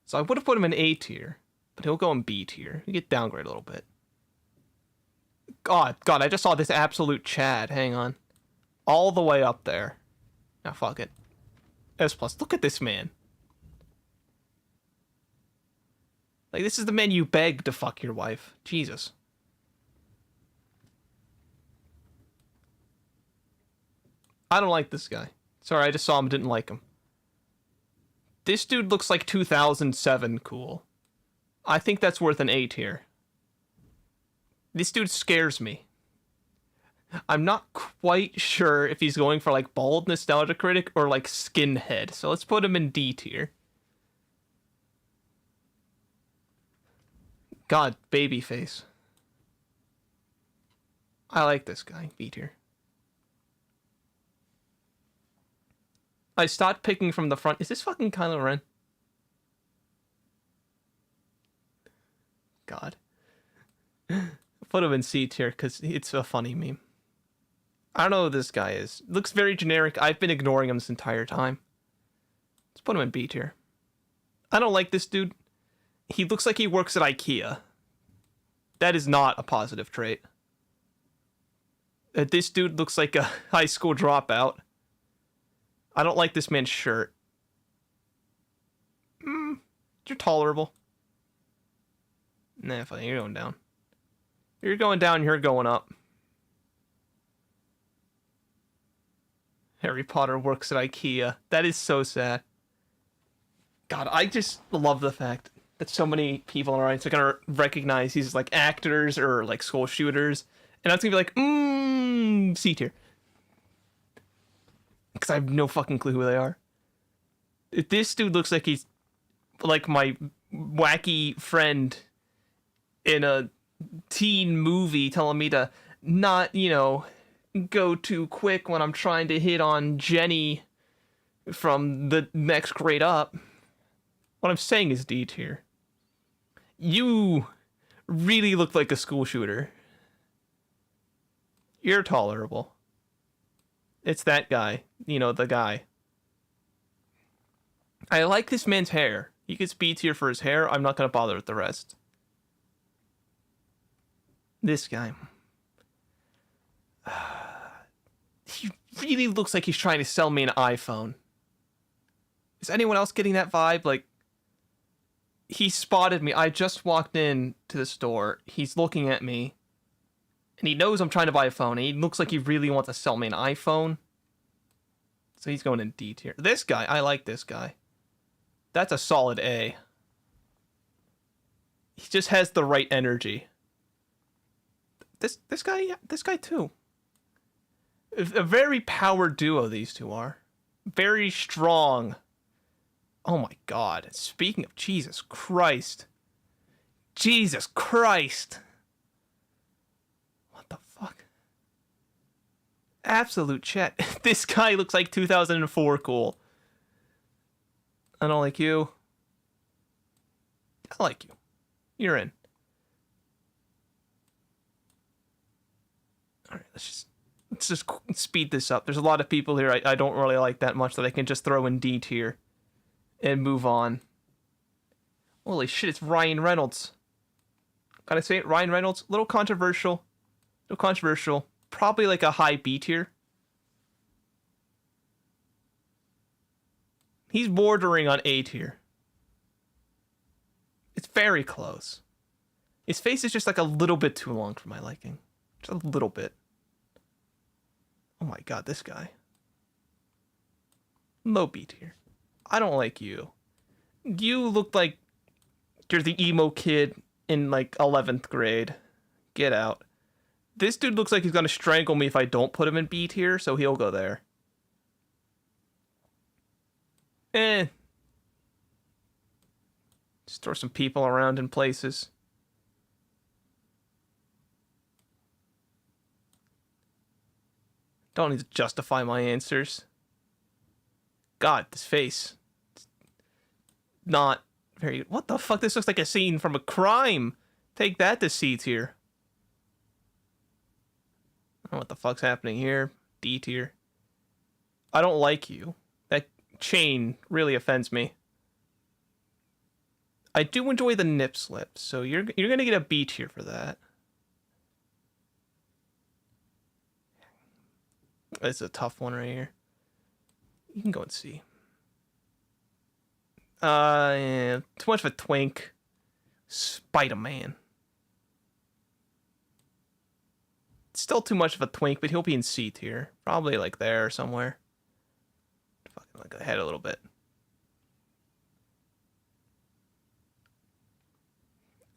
So I would have put him in A tier, but he'll go in B tier. He get downgraded a little bit. God, I just saw this absolute Chad. Hang on. All the way up there. Now, fuck it. S+. Look at this man. Like, this is the man you beg to fuck your wife. Jesus. I don't like this guy. Sorry, I just saw him, didn't like him. This dude looks like 2007 cool. I think that's worth an A tier. This dude scares me. I'm not quite sure if he's going for like bald nostalgia critic or like skinhead. So let's put him in D tier. God, babyface. I like this guy. B tier. I stopped picking from the front. Is this fucking Kylo Ren? God. Put him in C tier because it's a funny meme. I don't know who this guy is. Looks very generic. I've been ignoring him this entire time. Let's put him in B tier. I don't like this dude. He looks like he works at IKEA. That is not a positive trait. This dude looks like a high school dropout. I don't like this man's shirt. You're tolerable. Nah, fine. You're going down. You're going down, you're going up. Harry Potter works at IKEA. That is so sad. God, I just love the fact that so many people in our audience are gonna recognize these like actors or like school shooters, and that's gonna be like, C tier. Because I have no fucking clue who they are. If this dude looks like he's like my wacky friend in a teen movie telling me to not, you know, go too quick when I'm trying to hit on Jenny from the next grade up. What I'm saying is D tier. You really look like a school shooter. You're tolerable. It's that guy. You know, the guy. I like this man's hair. He gets B tier for his hair. I'm not going to bother with the rest. This guy. He really looks like he's trying to sell me an iPhone. Is anyone else getting that vibe? Like, he spotted me. I just walked in to the store. He's looking at me. And he knows I'm trying to buy a phone. And he looks like he really wants to sell me an iPhone. So he's going in D tier. This guy, I like this guy. That's a solid A. He just has the right energy. This guy, yeah, this guy too. A very power duo these two are. Very strong. Oh my god. Speaking of Jesus Christ. Jesus Christ. What the fuck? Absolute chat. This guy looks like 2004 cool. I don't like you. I like you. You're in. Alright, let's just speed this up. There's a lot of people here I don't really like that much that I can just throw in D tier and move on. Holy shit, it's Ryan Reynolds. Gotta say it, Ryan Reynolds, a little controversial. Probably like a high B tier. He's bordering on A tier. It's very close. His face is just like a little bit too long for my liking. Just a little bit. Oh my god, this guy. Low B tier. I don't like you. You look like you're the emo kid in like 11th grade. Get out. This dude looks like he's gonna strangle me if I don't put him in B tier, so he'll go there. Just throw some people around in places. Don't need to justify my answers. God, this face. Not very... What the fuck? This looks like a scene from a crime. Take that to C tier. I don't know what the fuck's happening here. D tier. I don't like you. That chain really offends me. I do enjoy the nip slips, so you're gonna get a B tier for that. It's a tough one right here. You can go and see. Yeah, too much of a twink. Spider-Man. Still too much of a twink, but he'll be in C tier. Probably like there somewhere. Fucking like ahead a little bit.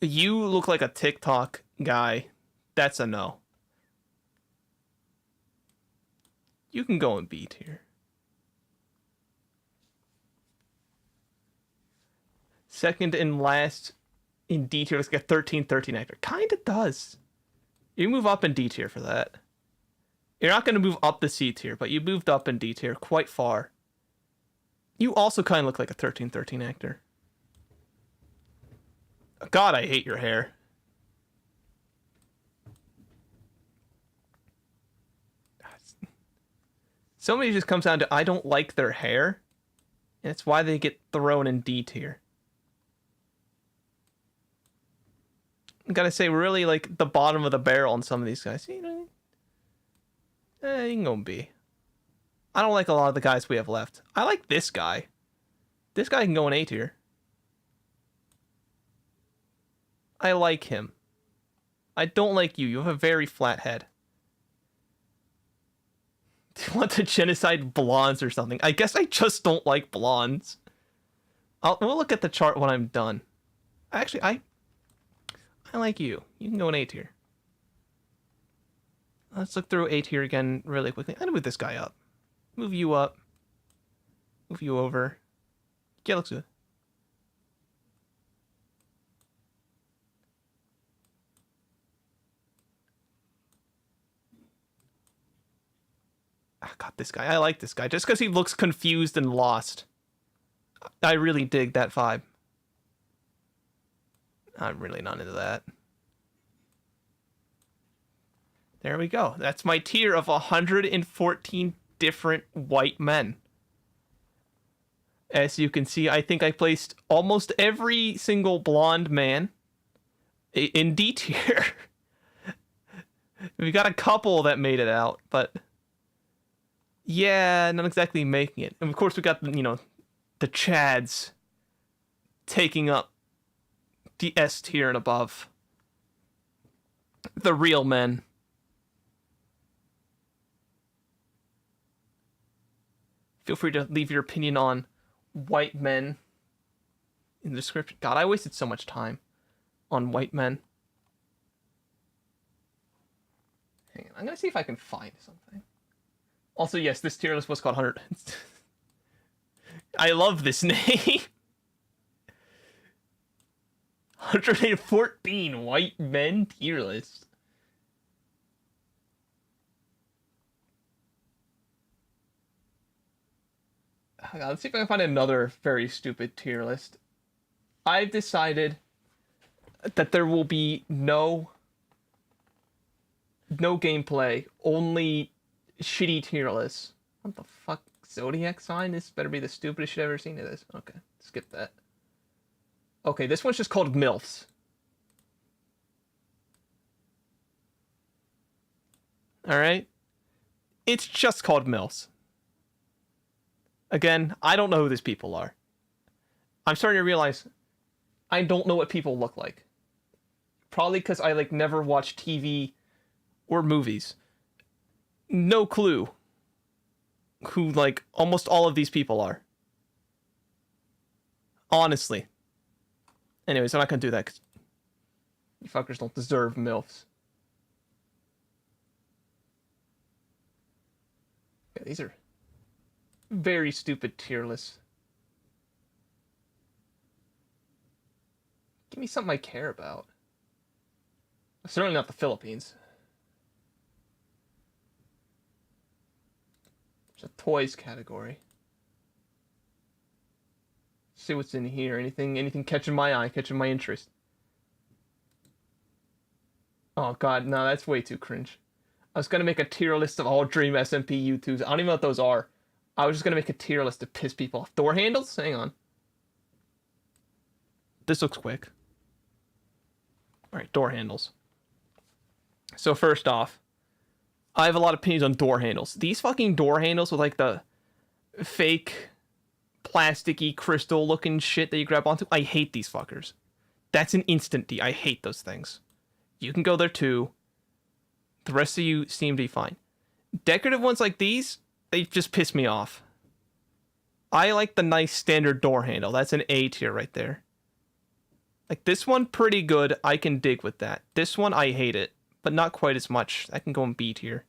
You look like a TikTok guy. That's a no. You can go in B tier. Second and last in D tier, let's get 1313 actor. Kinda does. You move up in D tier for that. You're not going to move up the C tier, but you moved up in D tier quite far. You also kind of look like a 1313 actor. God, I hate your hair. Somebody just comes down to I don't like their hair, and it's why they get thrown in D tier. I gotta say, really, like, the bottom of the barrel on some of these guys. You know, you can go B. I don't like a lot of the guys we have left. I like this guy. This guy can go in A tier. I like him. I don't like you. You have a very flat head. Do you want to genocide blondes or something? I guess I just don't like blondes. We'll look at the chart when I'm done. Actually, I like you. You can go in A tier. Let's look through A tier again really quickly. I'm gonna move this guy up. Move you up. Move you over. Yeah, looks good. God, this guy. I like this guy. Just because he looks confused and lost. I really dig that vibe. I'm really not into that. There we go. That's my tier of 114 different white men. As you can see, I think I placed almost every single blonde man in D tier. We got a couple that made it out, but yeah, not exactly making it. And of course, we got, you know, the Chads taking up the S tier and above. The real men. Feel free to leave your opinion on white men in the description. God, I wasted so much time on white men. Hang on, I'm gonna see if I can find something. Also, yes, this tier list was called 100. I love this name. 114 white men tier list. Hang on, let's see if I can find another very stupid tier list. I've decided that there will be no gameplay, only shitty tier lists. What the fuck? Zodiac sign? This better be the stupidest shit I've ever seen of this. Okay, skip that. Okay, this one's just called MILFs. Alright? It's just called MILFs. Again, I don't know who these people are. I'm starting to realize I don't know what people look like. Probably because I never watch TV or movies. No clue who almost all of these people are. Honestly. Anyways, I'm not gonna do that because you fuckers don't deserve MILFs. Yeah, these are very stupid tier lists. Give me something I care about. Certainly not the Philippines. There's a toys category. See what's in here. Anything catching my eye, catching my interest. Oh god, no, that's way too cringe. I was gonna make a tier list of all Dream SMP YouTubes. I don't even know what those are. I was just gonna make a tier list to piss people off. Door handles? Hang on. This looks quick. Alright, door handles. So first off, I have a lot of opinions on door handles. These fucking door handles with the fake plasticky crystal looking shit that you grab onto. I hate these fuckers. That's an instant D. I hate those things. You can go there too. The rest of you seem to be fine. Decorative ones like these, they just piss me off. I like the nice standard door handle. That's an A tier right there. This one, pretty good. I can dig with that. This one, I hate it. But not quite as much. I can go in B tier.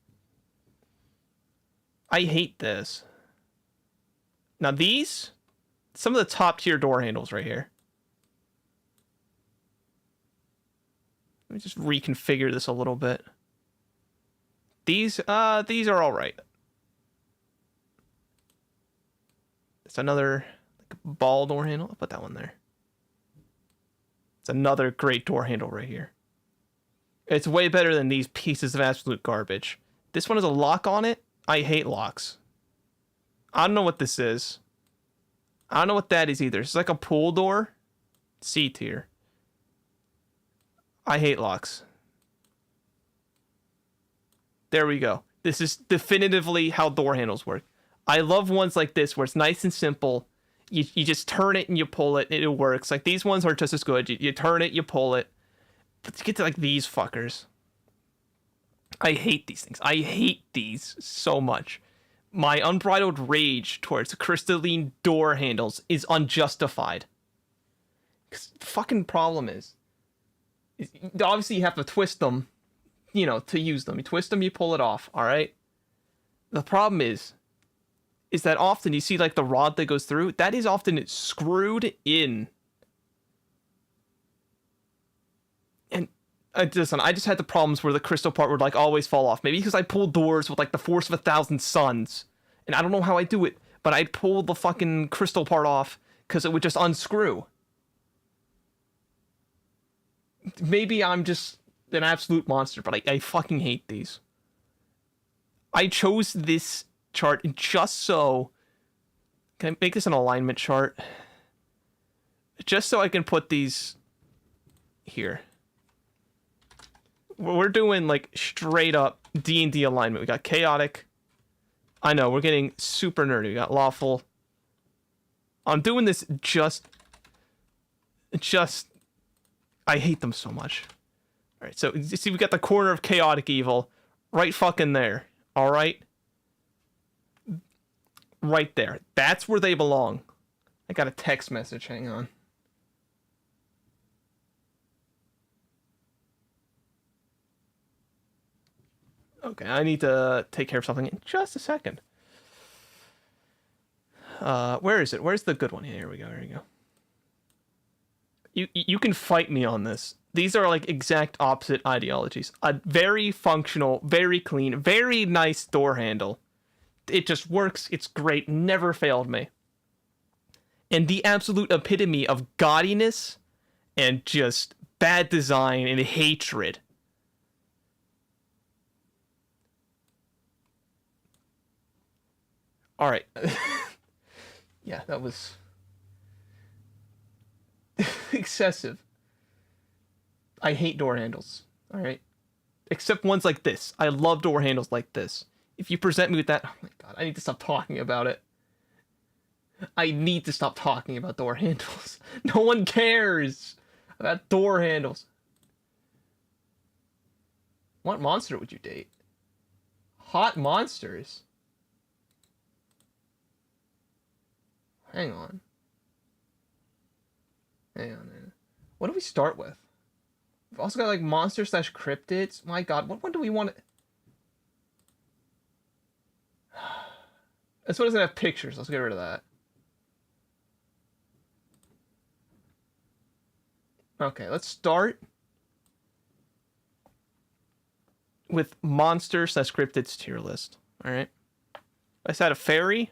I hate this. Now these, some of the top tier door handles right here. Let me just reconfigure this a little bit. These are all right. It's another ball door handle. I'll put that one there. It's another great door handle right here. It's way better than these pieces of absolute garbage. This one has a lock on it. I hate locks. I don't know what this is. I don't know what that is either. It's like a pool door. C tier. I hate locks. There we go. This is definitively how door handles work. I love ones like this where it's nice and simple. You just turn it and you pull it. It works. These ones are just as good. You turn it, you pull it. But to get to these fuckers. I hate these things. I hate these so much. My unbridled rage towards crystalline door handles is unjustified. Because the fucking problem is obviously you have to twist them, to use them. You twist them, you pull it off, alright? The problem is that often you see the rod that goes through, that is often screwed in. And I just had the problems where the crystal part would like always fall off. Maybe because I pulled doors with like the force of 1,000 suns, and I don't know how I do it, but I'd pull the fucking crystal part off because it would just unscrew. Maybe I'm just an absolute monster, but I fucking hate these. I chose this chart just so... Can I make this an alignment chart? Just so I can put these here. We're doing like straight up D&D alignment. We got chaotic. I know, we're getting super nerdy. We got lawful. I'm doing this just... I hate them so much. Alright, so you see we got the corner of chaotic evil right fucking there. Alright? Right there. That's where they belong. I got a text message, hang on. Okay, I need to take care of something in just a second. Where is it? Where's the good one? Here we go, here we go. You can fight me on this. These are like exact opposite ideologies. A very functional, very clean, very nice door handle. It just works. It's great. Never failed me. And the absolute epitome of gaudiness and just bad design and hatred. All right. Yeah, that was excessive. I hate door handles. All right. Except ones like this. I love door handles like this. If you present me with that, oh my god, I need to stop talking about it. I need to stop talking about door handles. No one cares about door handles. What monster would you date? Hot monsters? Hang on. Hang on, man. What do we start with? We've also got like monster / cryptids. My god, what one do we want to... This one doesn't have pictures. Let's get rid of that. Okay, let's start with monster / cryptids tier list. Alright. I said a fairy.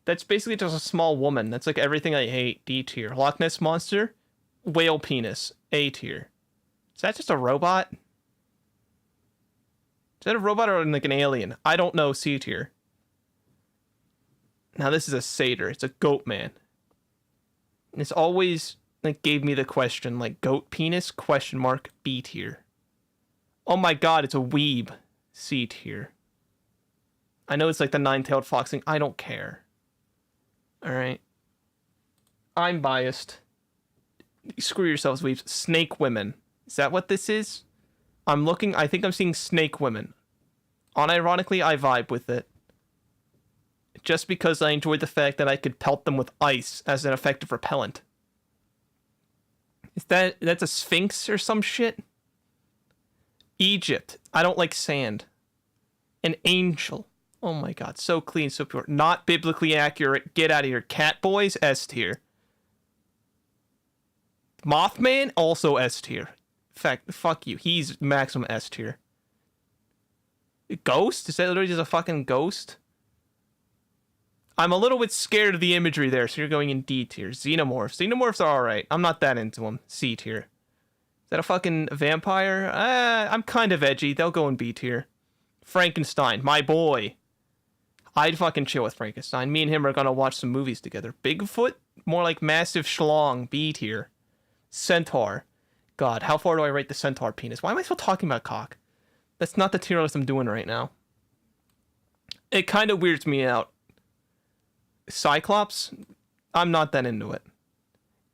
That's basically just a small woman. That's like everything I hate. D tier. Loch Ness monster. Whale penis. A tier. Is that just a robot? Is that a robot or like an alien? I don't know. C tier. Now this is a satyr. It's a goat man. And it's always like gave me the question like goat penis ? B tier. Oh my god, it's a weeb. C tier. I know it's like the nine-tailed fox thing. I don't care. Alright. I'm biased. Screw yourselves, weebs. Snake women. Is that what this is? I'm looking... I think I'm seeing snake women. Unironically, I vibe with it. Just because I enjoy the fact that I could pelt them with ice as an effective repellent. Is that's a sphinx or some shit? Egypt. I don't like sand. An angel. Oh my god, so clean, so pure. Not biblically accurate. Get out of here. Cat boys, S tier. Mothman, also S tier. In fact, fuck you. He's maximum S tier. Ghost? Is that literally just a fucking ghost? I'm a little bit scared of the imagery there, so you're going in D tier. Xenomorphs. Xenomorphs are alright. I'm not that into them. C tier. Is that a fucking vampire? I'm kind of edgy. They'll go in B tier. Frankenstein. My boy. I'd fucking chill with Frankenstein. Me and him are gonna watch some movies together. Bigfoot? More like massive schlong. B tier. Centaur. God, how far do I rate the centaur penis? Why am I still talking about cock? That's not the tier list I'm doing right now. It kind of weirds me out. Cyclops? I'm not that into it.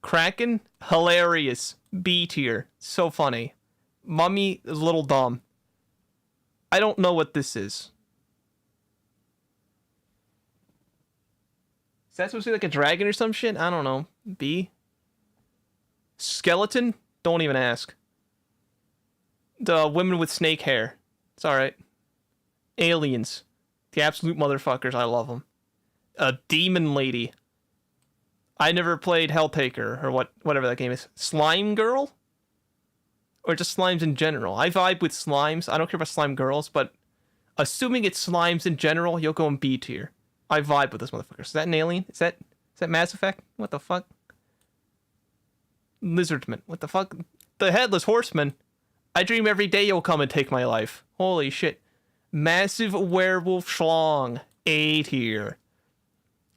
Kraken? Hilarious. B tier. So funny. Mummy is a little dumb. I don't know what this is. Is that supposed to be like a dragon or some shit? I don't know. B? Skeleton? Don't even ask. The women with snake hair. It's alright. Aliens. The absolute motherfuckers. I love them. A demon lady. I never played Helltaker or whatever that game is. Slime girl? Or just slimes in general. I vibe with slimes. I don't care about slime girls, but assuming it's slimes in general, you'll go in B tier. I vibe with this motherfucker. Is that an alien? Is that Mass Effect? What the fuck? Lizardman. What the fuck? The Headless Horseman. I dream every day you'll come and take my life. Holy shit. Massive werewolf schlong. A tier.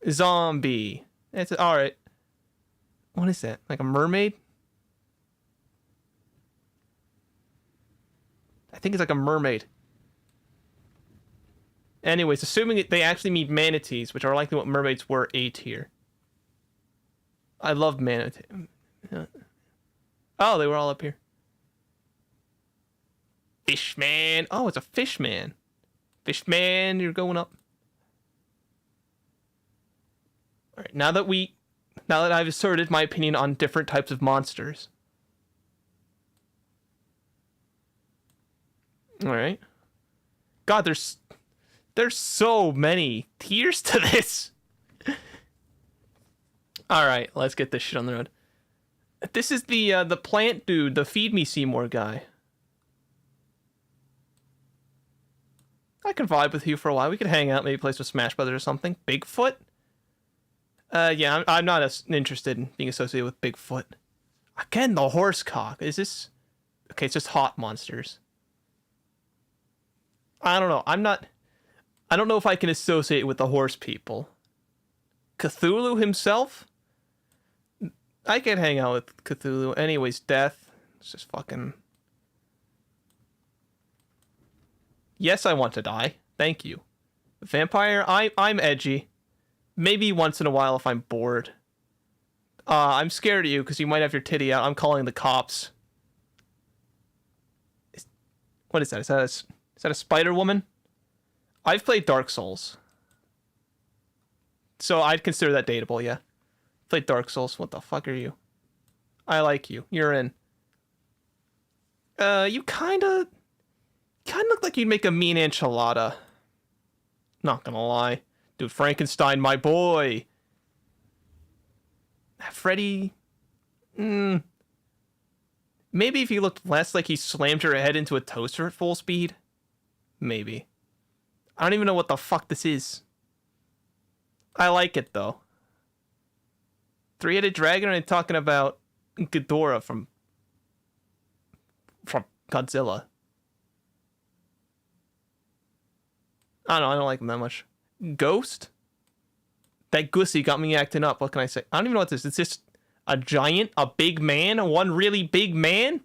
Zombie. That's alright. What is that? Like a mermaid? I think it's like a mermaid. Anyways, assuming they actually mean manatees, which are likely what mermaids were, A tier. I love manatee. Oh, they were all up here. Fishman. Oh, it's a fishman. Fishman, you're going up. Alright, now that I've asserted my opinion on different types of monsters. Alright. God, there's so many tiers to this. Alright, let's get this shit on the road. This is the plant dude, the Feed Me Seymour guy. I can vibe with you for a while. We could hang out, maybe play some Smash Brothers or something. Bigfoot? Yeah, I'm not as interested in being associated with Bigfoot. Again, the horse cock. Is this... Okay, it's just hot monsters. I don't know. I don't know if I can associate with the horse people. Cthulhu himself? I can hang out with Cthulhu. Anyways, death. It's just fucking... Yes, I want to die. Thank you. Vampire? I'm edgy. Maybe once in a while if I'm bored. I'm scared of you because you might have your titty out. I'm calling the cops. What is that? Is that a spider woman? I've played Dark Souls. So I'd consider that dateable, yeah. Played Dark Souls. What the fuck are you? I like you. You're in. You kinda look like you'd make a mean enchilada. Not gonna lie. Dude, Frankenstein, my boy. Freddy... Maybe if he looked less like he slammed her head into a toaster at full speed. Maybe. I don't even know what the fuck this is. I like it, though. Three-headed dragon, I'm talking about Ghidorah from Godzilla. I don't know, I don't like him that much. Ghost? That gussy got me acting up. What can I say? I don't even know what this is. It's just a giant, a big man, one really big man?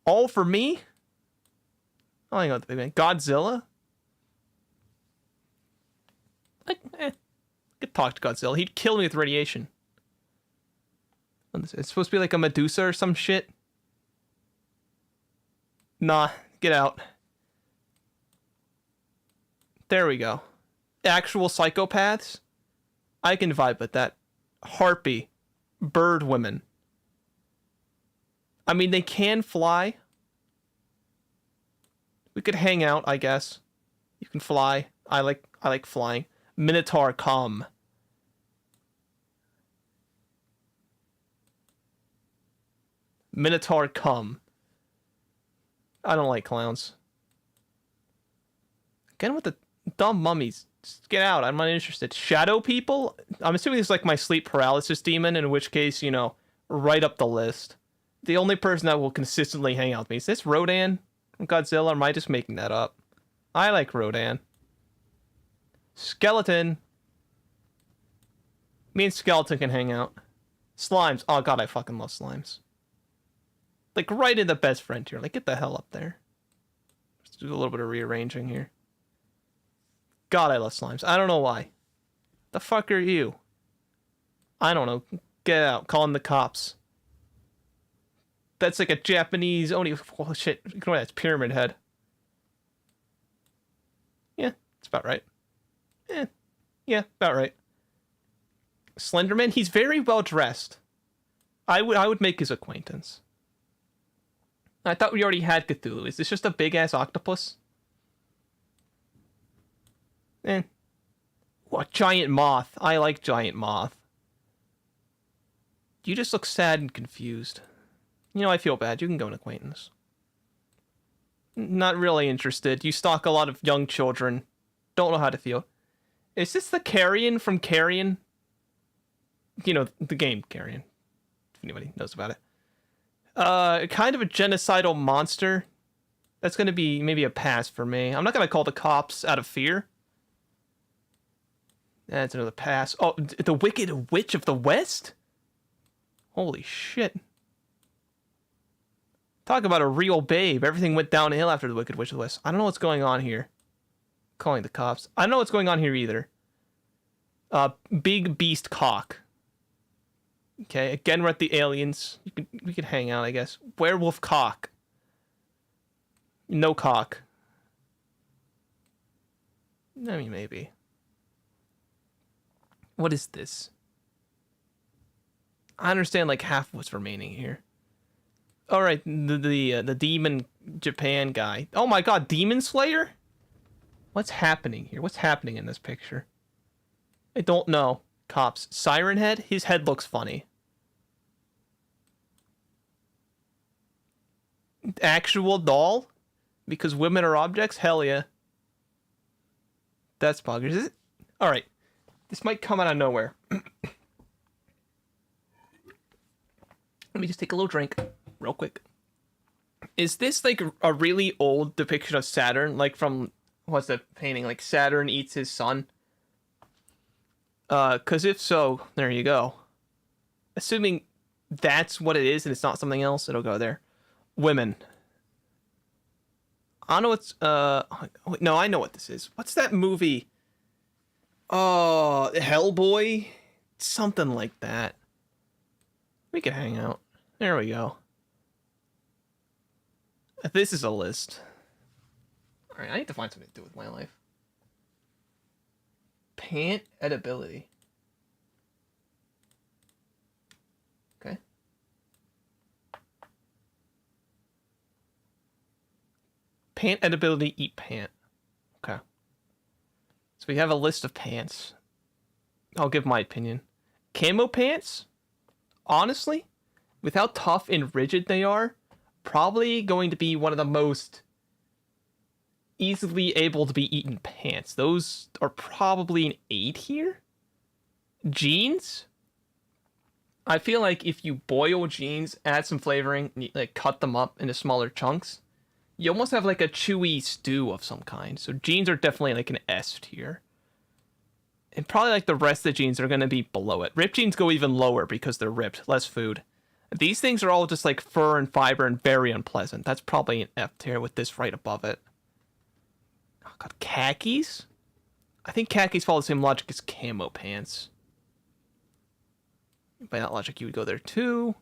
All for me? I don't know what the big man. Godzilla? I could talk to Godzilla. He'd kill me with radiation. It's supposed to be like a Medusa or some shit. Nah, get out. There we go. Actual psychopaths? I can vibe with that. Harpy. Bird women. I mean, they can fly. We could hang out, I guess. You can fly. I like flying. Minotaur, come. Minotaur, come. I don't like clowns. Again with the dumb mummies. Just get out. I'm not interested. Shadow people? I'm assuming this is like my sleep paralysis demon, in which case, you know, right up the list. The only person that will consistently hang out with me. Is this Rodan from Godzilla, or am I just making that up? I like Rodan. Skeleton. Me and Skeleton can hang out. Slimes. Oh god, I fucking love slimes. Like right in the best friend tier. Like get the hell up there. Let's do a little bit of rearranging here. God, I love slimes. I don't know why. The fuck are you? I don't know. Get out. Calling the cops. That's like a Japanese... Oh shit. Ignore that. It's Pyramid Head. Yeah, it's about right. Yeah, about right. Slenderman, he's very well dressed. I would make his acquaintance. I thought we already had Cthulhu. Is this just a big-ass octopus? What, giant moth? I like giant moth. You just look sad and confused. You know, I feel bad. You can go an acquaintance. Not really interested. You stalk a lot of young children. Don't know how to feel. Is this the Carrion from Carrion? You know, the game Carrion. If anybody knows about it. Kind of a genocidal monster. That's going to be maybe a pass for me. I'm not going to call the cops out of fear. That's another pass. Oh, the Wicked Witch of the West? Holy shit. Talk about a real babe. Everything went downhill after the Wicked Witch of the West. I don't know what's going on here. Calling the cops. I don't know what's going on here either. Big Beast Cock. Okay, again we're at the aliens. We could hang out, I guess. Werewolf Cock. No cock. I mean, maybe. What is this? I understand like half what's remaining here. All right, the Demon Japan guy. Oh my God, Demon Slayer? What's happening here? What's happening in this picture? I don't know. Cops. Siren Head? His head looks funny. Actual doll? Because women are objects? Hell yeah. That's boggers. Is it? Alright. This might come out of nowhere. Let me just take a little drink. Real quick. Is this like a really old depiction of Saturn? Like from, what's that painting? Like Saturn eats his son? Cause if so, there you go. Assuming that's what it is and it's not something else, it'll go there. Women. I don't know what's, no, I know what this is. What's that movie? Oh, Hellboy? Something like that. We could hang out. There we go. This is a list. Alright, I need to find something to do with my life. Pant edibility. Okay. Pant edibility, eat pant. Okay. So we have a list of pants. I'll give my opinion. Camo pants? Honestly, with how tough and rigid they are, probably going to be one of the most easily able to be eaten pants. Those are probably an 8 here. Jeans? I feel like if you boil jeans, add some flavoring, and you, like cut them up into smaller chunks, you almost have like a chewy stew of some kind. So jeans are definitely like an S tier. And probably like the rest of the jeans are going to be below it. Ripped jeans go even lower because they're ripped. Less food. These things are all just like fur and fiber and very unpleasant. That's probably an F tier with this right above it. Oh God, khakis? I think khakis follow the same logic as camo pants. By that logic, you would go there too.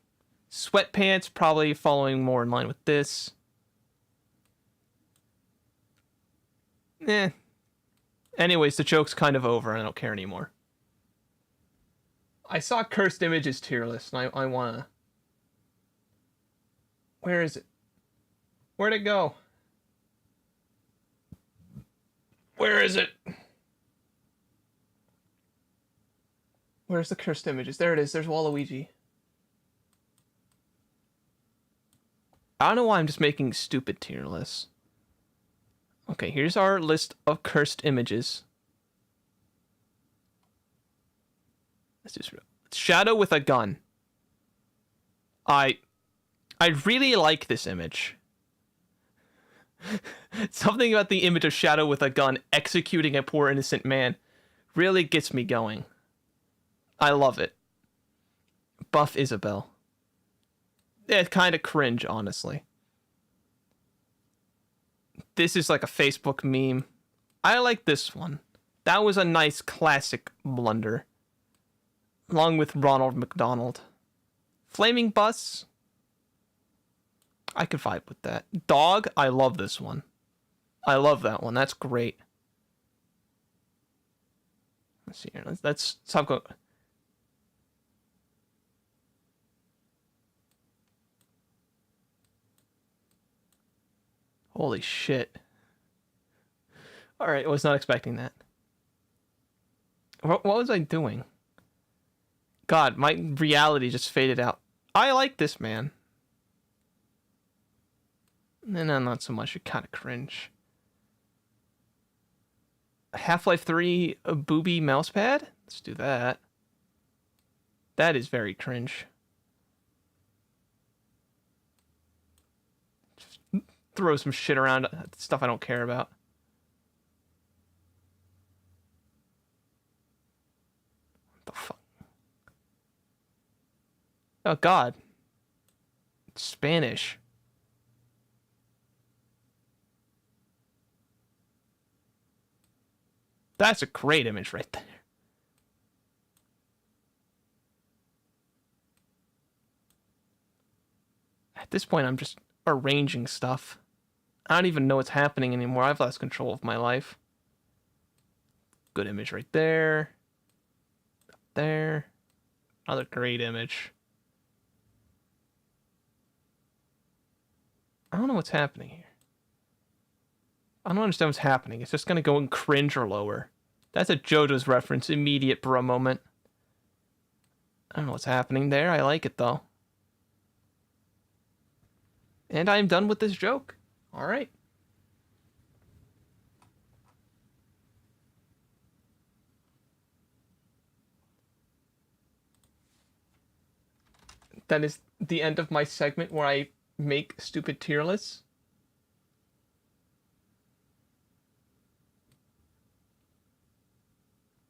Sweatpants, probably following more in line with this. Eh. Anyways, the joke's kind of over and I don't care anymore. I saw Cursed Images tier list and I wanna... Where is it? Where'd it go? Where is it? Where's the Cursed Images? There it is. There's Waluigi. I don't know why I'm just making stupid tier lists. Okay, here's our list of Cursed Images. Let's just... Shadow with a gun. I really like this image. Something about the image of Shadow with a gun executing a poor innocent man really gets me going. I love it. Buff Isabel. It's kind of cringe, honestly. This is like a Facebook meme. I like this one. That was a nice classic blunder. Along with Ronald McDonald. Flaming Bus. I could vibe with that. Dog, I love this one. I love that one. That's great. Let's see here. Let's stop going. Holy shit. Alright, I was not expecting that. What was I doing? God, my reality just faded out. I like this man. No, not so much. It kind of cringe. Half-Life 3 a booby mousepad? Let's do that. That is very cringe. Just throw some shit around, stuff I don't care about. What the fuck? Oh god. It's Spanish. That's a great image right there. At this point, I'm just arranging stuff. I don't even know what's happening anymore. I've lost control of my life. Good image right there. Up there. Another great image. I don't know what's happening here. I don't understand what's happening. It's just going to go in cringe or lower. That's a JoJo's reference. Immediate bro moment. I don't know what's happening there. I like it, though. And I'm done with this joke. All right. That is the end of my segment where I make stupid tier lists.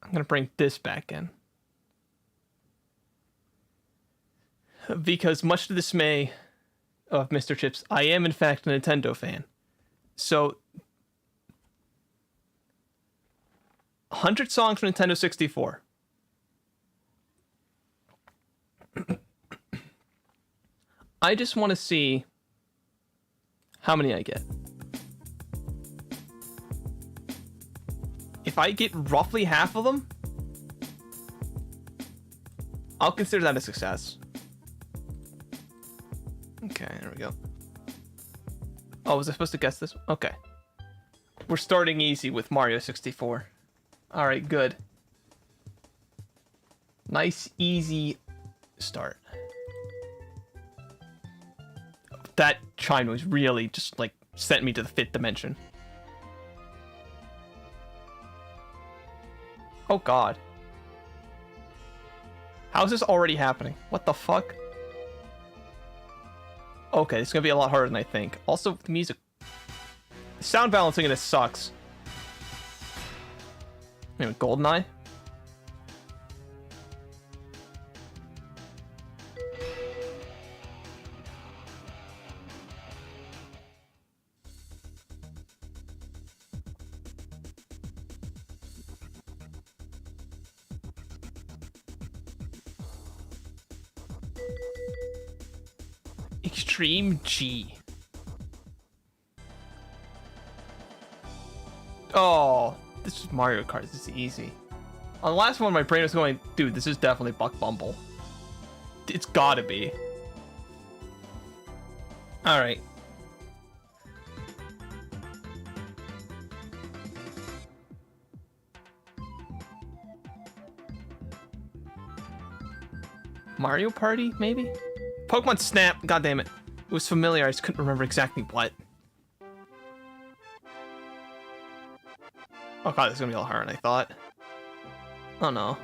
I'm going to bring this back in. Because much to the dismay of Mr. Chips, I am in fact a Nintendo fan. So 100 songs from Nintendo 64. I just want to see how many I get. If I get roughly half of them, I'll consider that a success. Okay, there we go. Oh, was I supposed to guess this? Okay. We're starting easy with Mario 64. Alright, good. Nice, easy start. That chime noise really just, like, sent me to the 5th dimension. Oh god. How is this already happening? What the fuck? Okay, it's gonna be a lot harder than I think. Also, the music... sound balancing in this sucks. Anyway, GoldenEye? Extreme G. Oh, this is Mario Kart. This is easy. On the last one, my brain was going, dude, this is definitely Buck Bumble. It's gotta be. Alright. Mario Party, maybe? Pokemon Snap, god damn it. It was familiar, I just couldn't remember exactly what. Oh god, this is gonna be a lot harder than I thought. Oh no.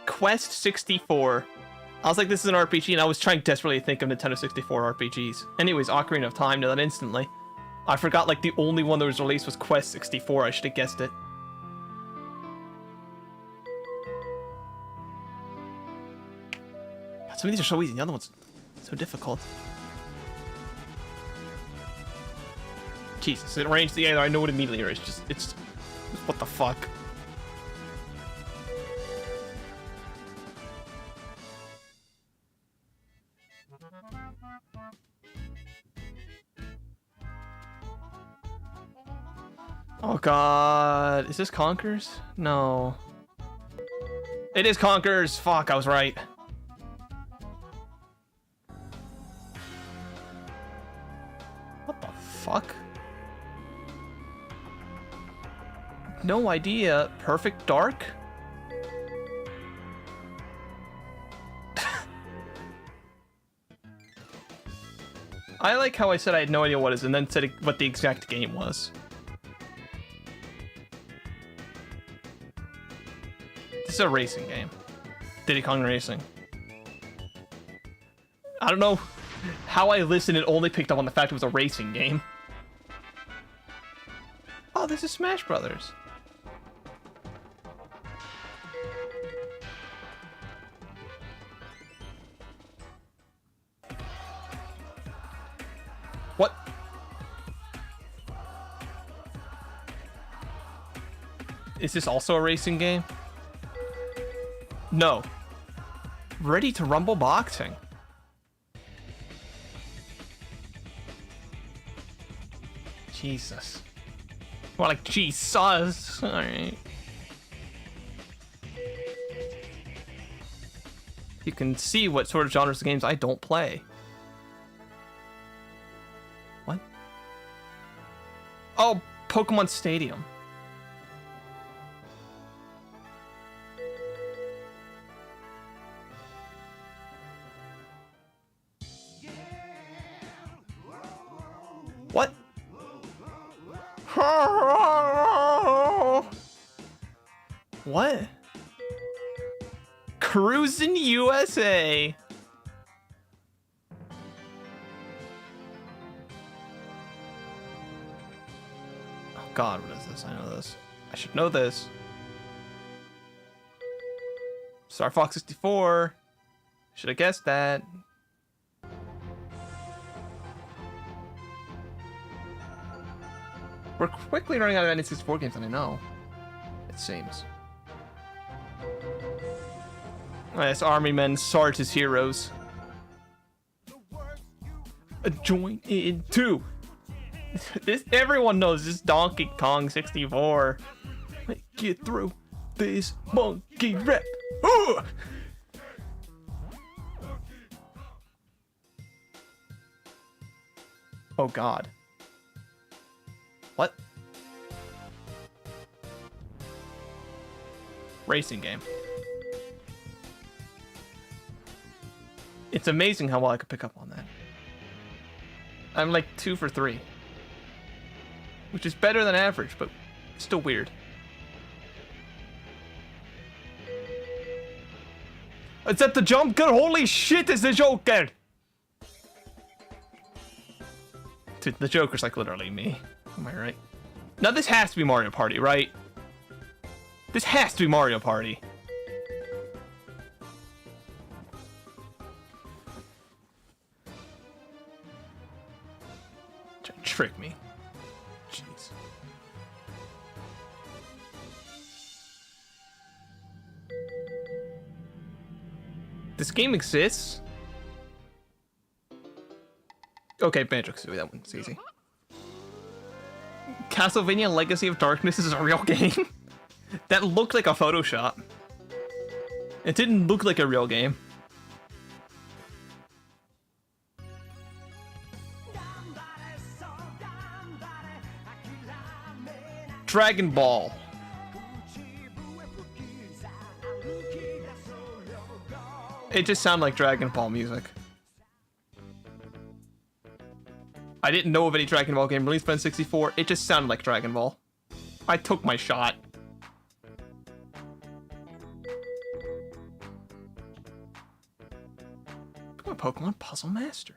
Quest 64. I was like, this is an RPG, and I was trying desperately to think of Nintendo 64 RPGs. Anyways, Ocarina of Time, did that instantly. I forgot, like, the only one that was released was Quest 64, I should have guessed it. God, some of these are so easy, the other ones so difficult. Jesus, it ranged the other, I know it immediately, or it's what the fuck? Oh god, is this Conkers? No. It is Conkers! Fuck, I was right. What the fuck? No idea. Perfect Dark? I like how I said I had no idea what it is and then said what the exact game was. This is a racing game. Diddy Kong Racing. I don't know how I listened and only picked up on the fact it was a racing game. Oh, this is Smash Brothers. What? Is this also a racing game? No. Ready to Rumble Boxing. Jesus. More like Jesus. Alright. You can see what sort of genres of games I don't play. What? Oh, Pokemon Stadium. What? What? Cruisin' USA. Oh God, what is this? I know this. I should know this. Star Fox 64. Should have guessed that. We're quickly running out of N64 games, and I know. It seems. Yes, Army Men, Sarge as heroes. Join in too. This everyone knows this Donkey Kong 64. Get through this monkey rap. Ooh! Oh God. What? Racing game. It's amazing how well I could pick up on that. I'm like 2 for 3. Which is better than average, but still weird. It's at the jump gun. Holy shit, it's the Joker! Dude, the Joker's like literally me. Am I right? Now this has to be Mario Party, right? This has to be Mario Party. Try to trick me. Jeez. This game exists? Okay, Banjo-Kazooie, that one's easy. Castlevania Legacy of Darkness is a real game? That looked like a Photoshop. It didn't look like a real game. Dragon Ball. It just sounded like Dragon Ball music. I didn't know of any Dragon Ball game released by N64. It just sounded like Dragon Ball. I took my shot. Pokemon Puzzle Master.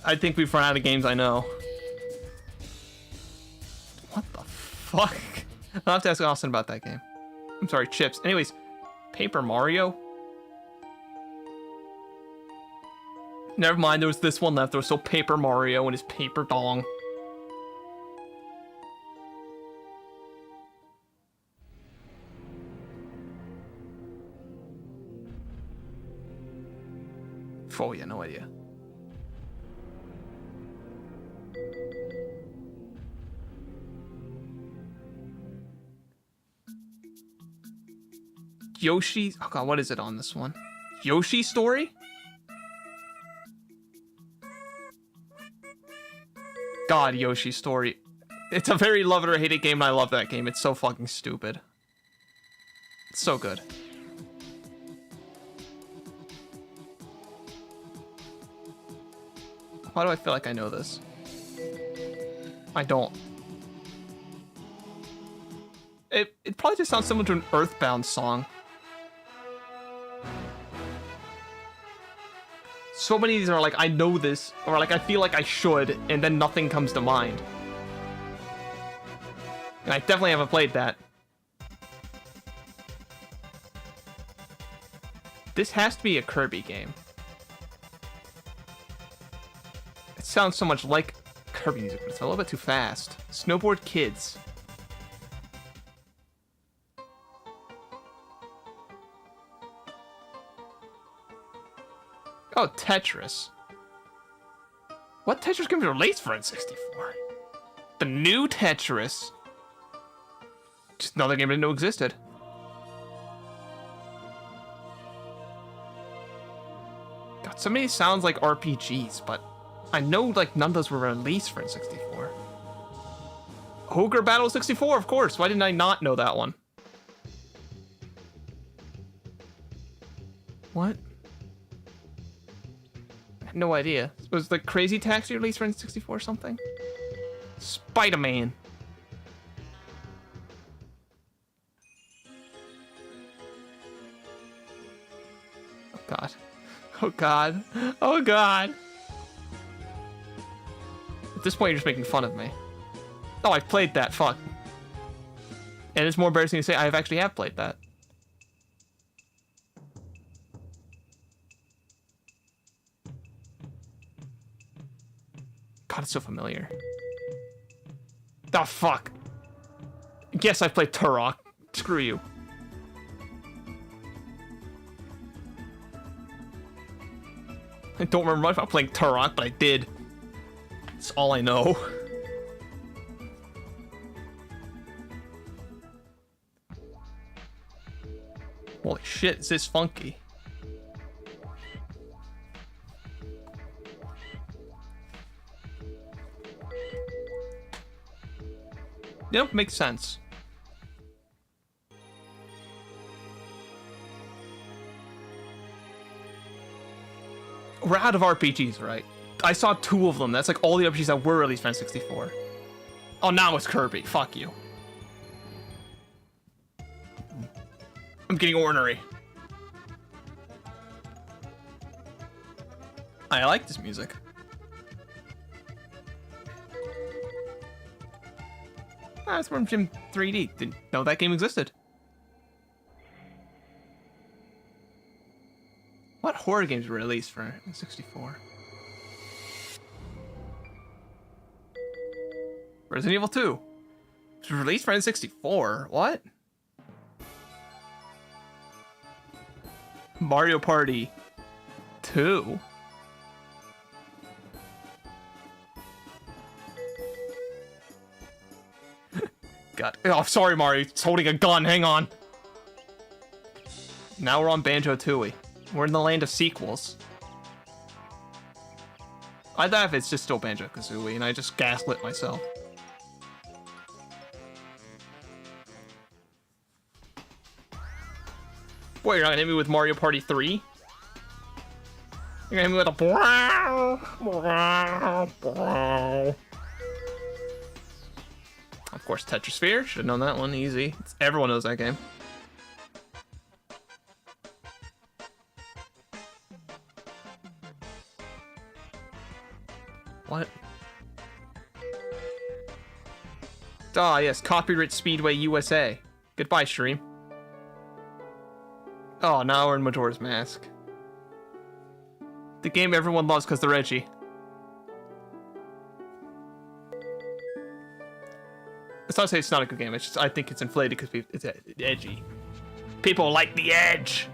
I think we've run out of games I know. What the fuck? I'll have to ask Austin about that game. I'm sorry, Chips. Anyways, Paper Mario? Never mind, there was this one left. There was still Paper Mario and his paper dong. Oh yeah, no idea. Yoshi. Oh god, what is it on this one? Yoshi Story? God, Yoshi Story. It's a very love it or hate it game, and I love that game. It's so fucking stupid. It's so good. Why do I feel like I know this? I don't. It probably just sounds similar to an Earthbound song. So many of these are like, I know this, or like, I feel like I should, and then nothing comes to mind. And I definitely haven't played that. This has to be a Kirby game. It sounds so much like Kirby music, but it's a little bit too fast. Snowboard Kids. Oh, Tetris. What Tetris games are released for N64? The new Tetris. Just another game I didn't know existed. God, so many sounds like RPGs, but I know like none of those were released for N64. Ogre Battle 64, of course. Why didn't I not know that one? What? I had no idea. Was the Crazy Taxi released for N64 or something? Spider-Man. Oh god. Oh god. Oh god. At this point, you're just making fun of me. Oh, I've played that. Fuck. And it's more embarrassing to say I actually have played that. God, it's so familiar. Oh, fuck. Yes, I've played Turok. Screw you. I don't remember much about playing Turok, but I did. That's all I know. Holy shit, is this funky? Yep, makes sense. We're out of RPGs, right? I saw 2 of them. That's like all the RPGs that were released for N64. Oh, now it's Kirby. Fuck you. I'm getting ornery. I like this music. Ah, it's from Gym 3D. Didn't know that game existed. What horror games were released for N64? Resident Evil 2. It was released for N64. What? Mario Party 2. God. Oh, sorry, Mario. It's holding a gun. Hang on. Now we're on Banjo-Tooie. We're in the land of sequels. I laugh it's just still Banjo-Kazooie, and I just gaslit myself. Boy, you're not gonna hit me with Mario Party 3? You're gonna hit me with a Of course, Tetrasphere. Should have known that one. Easy. Everyone knows that game. What? Ah, yes. Copyright Speedway USA. Goodbye, stream. Oh, now we're in Majora's Mask. The game everyone loves because they're edgy. It's not to say it's not a good game. It's just I think it's inflated because it's edgy. People like the edge.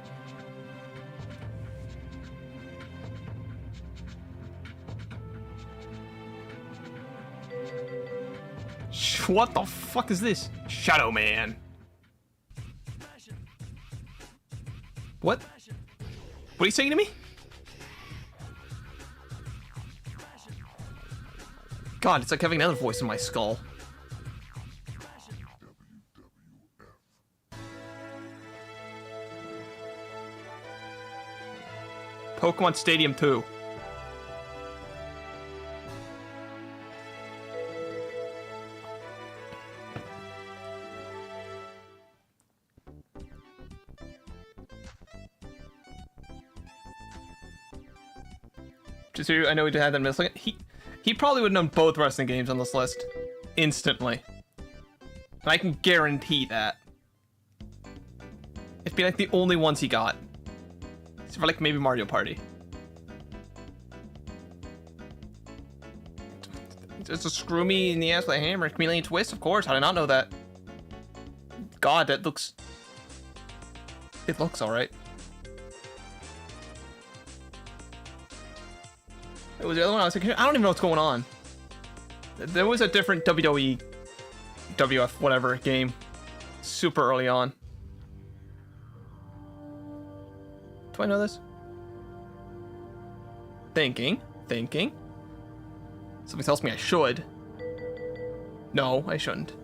What the fuck is this? Shadow Man. What are you saying to me? God, it's like having another voice in my skull. Pokemon Stadium 2. Just so I know we had that missing. He probably would have known both wrestling games on this list instantly. And I can guarantee that. It'd be like the only ones he got. Except for like maybe Mario Party. Just a screw me in the ass with a hammer. Chameleon twist, of course. How did I not know that? God, that looks... It looks alright. It was the other one. I was like, I don't even know what's going on. There was a different WWE, WF, whatever game, super early on. Do I know this? Thinking. Something tells me I should. No, I shouldn't.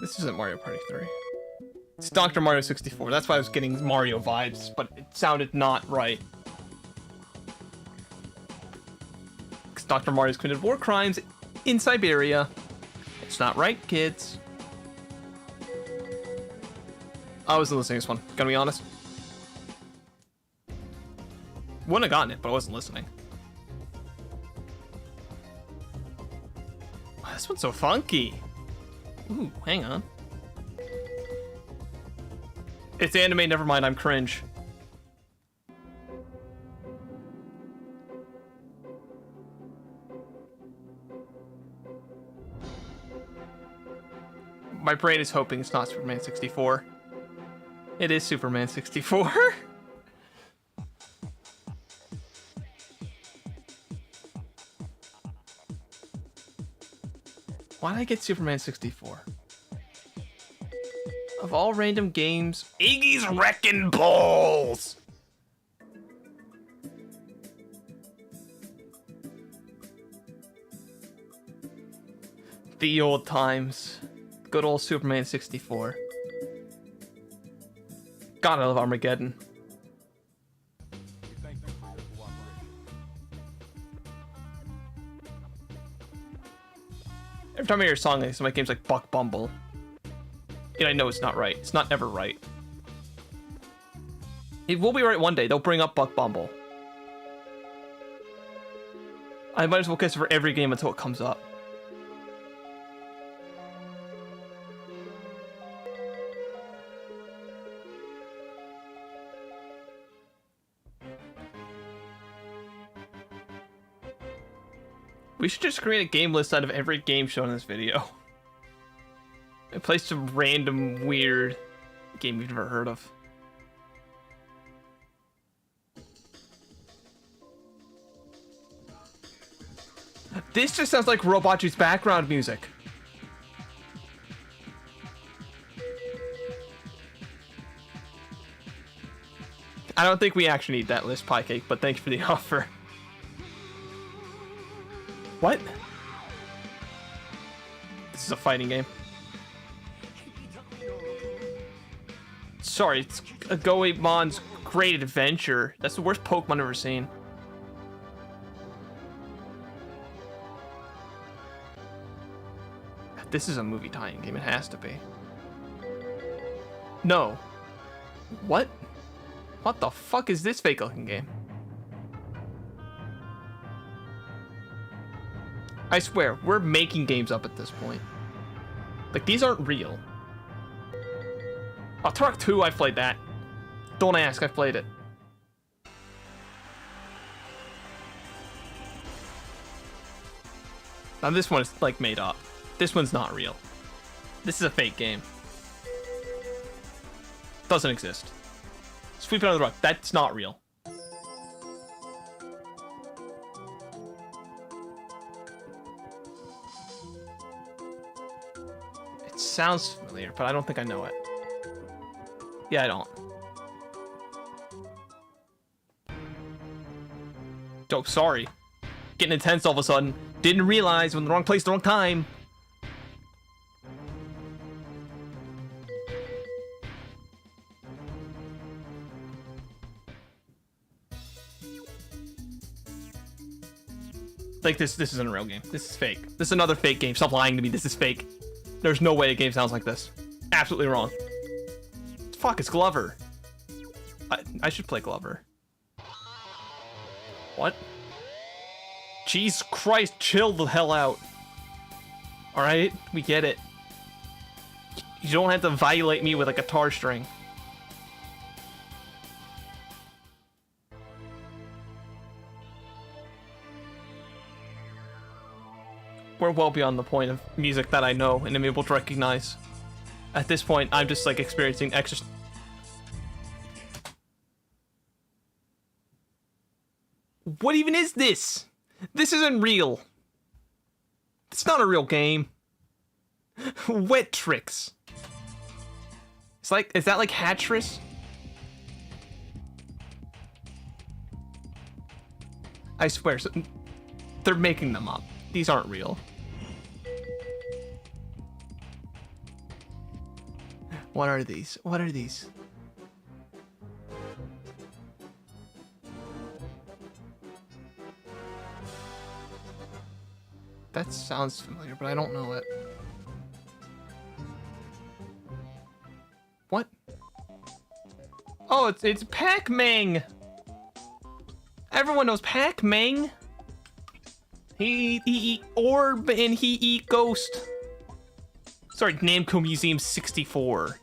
This isn't Mario Party 3. It's Dr. Mario 64. That's why I was getting Mario vibes, but it sounded not right. Because Dr. Mario's committed war crimes in Siberia. It's not right, kids. I wasn't listening to this one, gonna be honest. Wouldn't have gotten it, but I wasn't listening. Oh, this one's so funky. Ooh, hang on. It's anime, never mind, I'm cringe. My brain is hoping it's not Superman 64. It is Superman 64. Why did I get Superman 64? Of all random games, Iggy's Wrecking Balls! The old times. Good old Superman 64. God, I love Armageddon. Every time I hear a song like this, my game's like Buck Bumble. And I know it's not right. It's not ever right. It will be right one day. They'll bring up Buck Bumble. I might as well kiss it for every game until it comes up. We should just create a game list out of every game shown in this video. And play some random, weird game we've never heard of. This just sounds like Robotu's background music. I don't think we actually need that list, Pie Cake, but thank you for the offer. What? This is a fighting game. Sorry, it's a Goemon's Great Adventure. That's the worst Pokemon I've ever seen. This is a movie tie-in game. It has to be. No. What? What the fuck is this fake-looking game? I swear, we're making games up at this point. Like, these aren't real. Oh, Turok 2, I've played that. Don't ask, I've played it. Now this one is, like, made up. This one's not real. This is a fake game. Doesn't exist. Sweep it under the rug. That's not real. sounds familiar, but I don't think I know it. Yeah, I don't. Oh, sorry. Getting intense all of a sudden. Didn't realize we're in the wrong place, the wrong time. Like, this isn't a real game. This is fake. This is another fake game. Stop lying to me. This is fake. There's no way a game sounds like this. Absolutely wrong. Fuck, it's Glover. I should play Glover. What? Jesus Christ, chill the hell out. Alright, we get it. You don't have to violate me with a guitar string. We're well beyond the point of music that I know and am able to recognize. At this point, I'm just like experiencing extra... What even is this? This isn't real. It's not a real game. Wet tricks. It's like, is that like Hatris? I swear, they're making them up. These aren't real. What are these? What are these? That sounds familiar, but I don't know it. What? Oh, it's Pac-Man! Everyone knows Pac-Man! He eat Orb and he eat Ghost. Sorry, Namco Museum 64.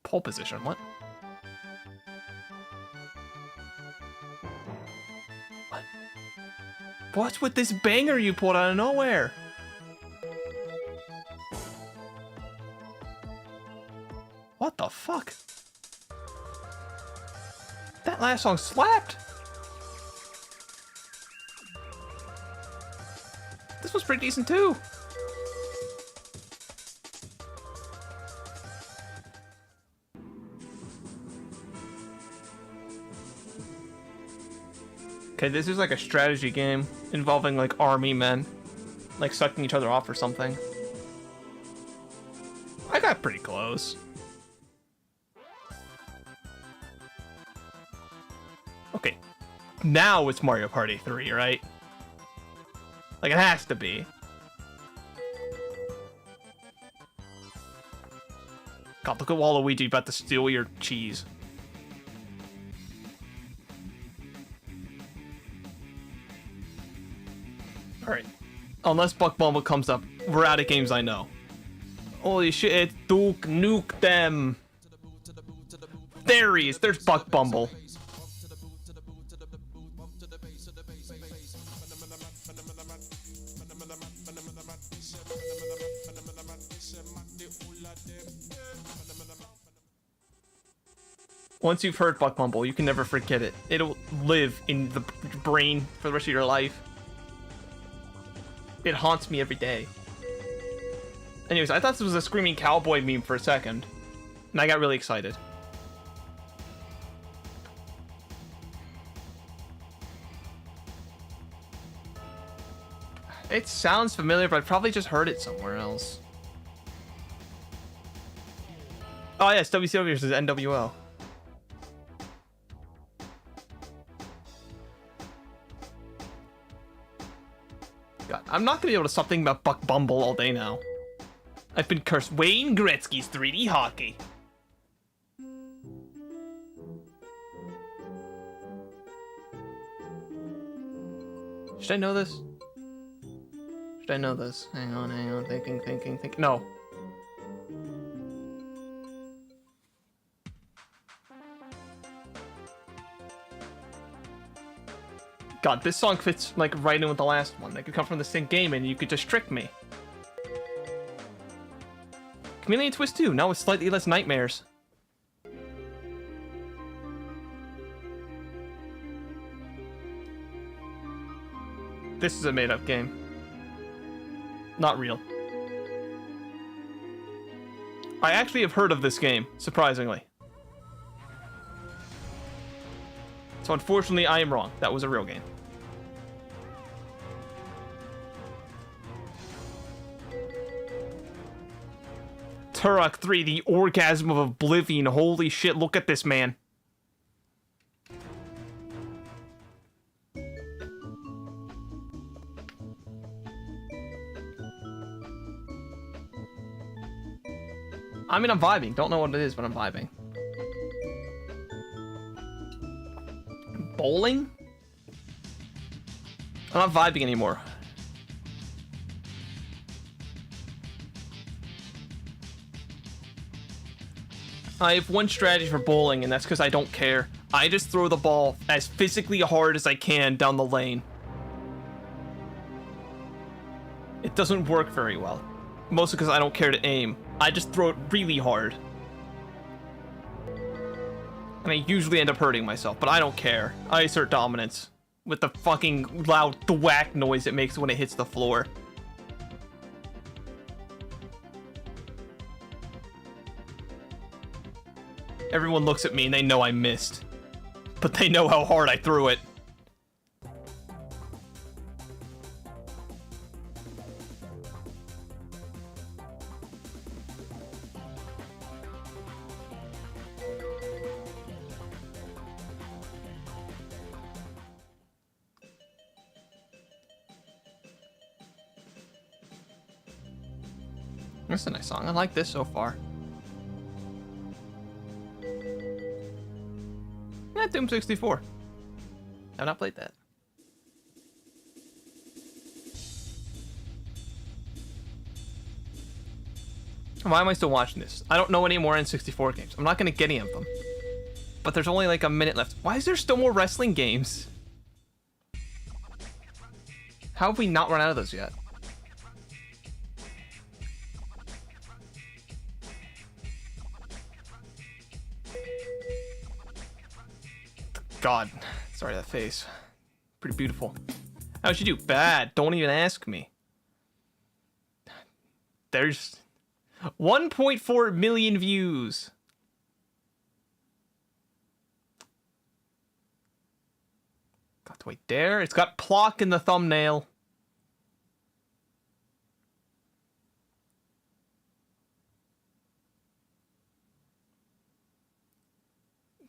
Pole position, what? What? What's with this banger you pulled out of nowhere? What the fuck? That last song slapped! This was pretty decent too. Okay, this is like a strategy game involving like army men, like sucking each other off or something. I got pretty close. Okay, now it's Mario Party 3, right? Like, it has to be. God, look at Waluigi about to steal your cheese. Alright. Unless Buck Bumble comes up, we're out of games I know. Holy shit, Duke Nuke them. There he is, there's Buck Bumble. Once you've heard Buck Bumble, you can never forget it. It'll live in the brain for the rest of your life. It haunts me every day. Anyways, I thought this was a Screaming Cowboy meme for a second, and I got really excited. It sounds familiar, but I probably just heard it somewhere else. Oh yes, WCW versus NWO. God, I'm not gonna be able to stop thinking about Buck Bumble all day now. I've been cursed. Wayne Gretzky's 3D hockey. Should I know this? Should I know this? Hang on, thinking. No. God, this song fits like right in with the last one. They could come from the same game and you could just trick me. Chameleon Twist 2, now with slightly less nightmares. This is a made-up game. Not real. I actually have heard of this game, surprisingly. So unfortunately, I am wrong. That was a real game. Turok 3, the orgasm of oblivion. Holy shit, look at this man. I mean, I'm vibing. Don't know what it is, but I'm vibing. Bowling? I'm not vibing anymore. I have one strategy for bowling, and that's because I don't care. I just throw the ball as physically hard as I can down the lane. It doesn't work very well. Mostly because I don't care to aim. I just throw it really hard. And I usually end up hurting myself, but I don't care. I assert dominance with the fucking loud thwack noise it makes when it hits the floor. Everyone looks at me and they know I missed. But they know how hard I threw it. That's a nice song. I like this so far. Yeah, Doom 64. I've not played that. Why am I still watching this? I don't know any more N64 games. I'm not going to get any of them. But there's only like a minute left. Why is there still more wrestling games? How have we not run out of those yet? God, sorry, that face. Pretty beautiful. How'd you do? Bad. Don't even ask me. There's 1.4 million views. Got to wait there. It's got Plock in the thumbnail.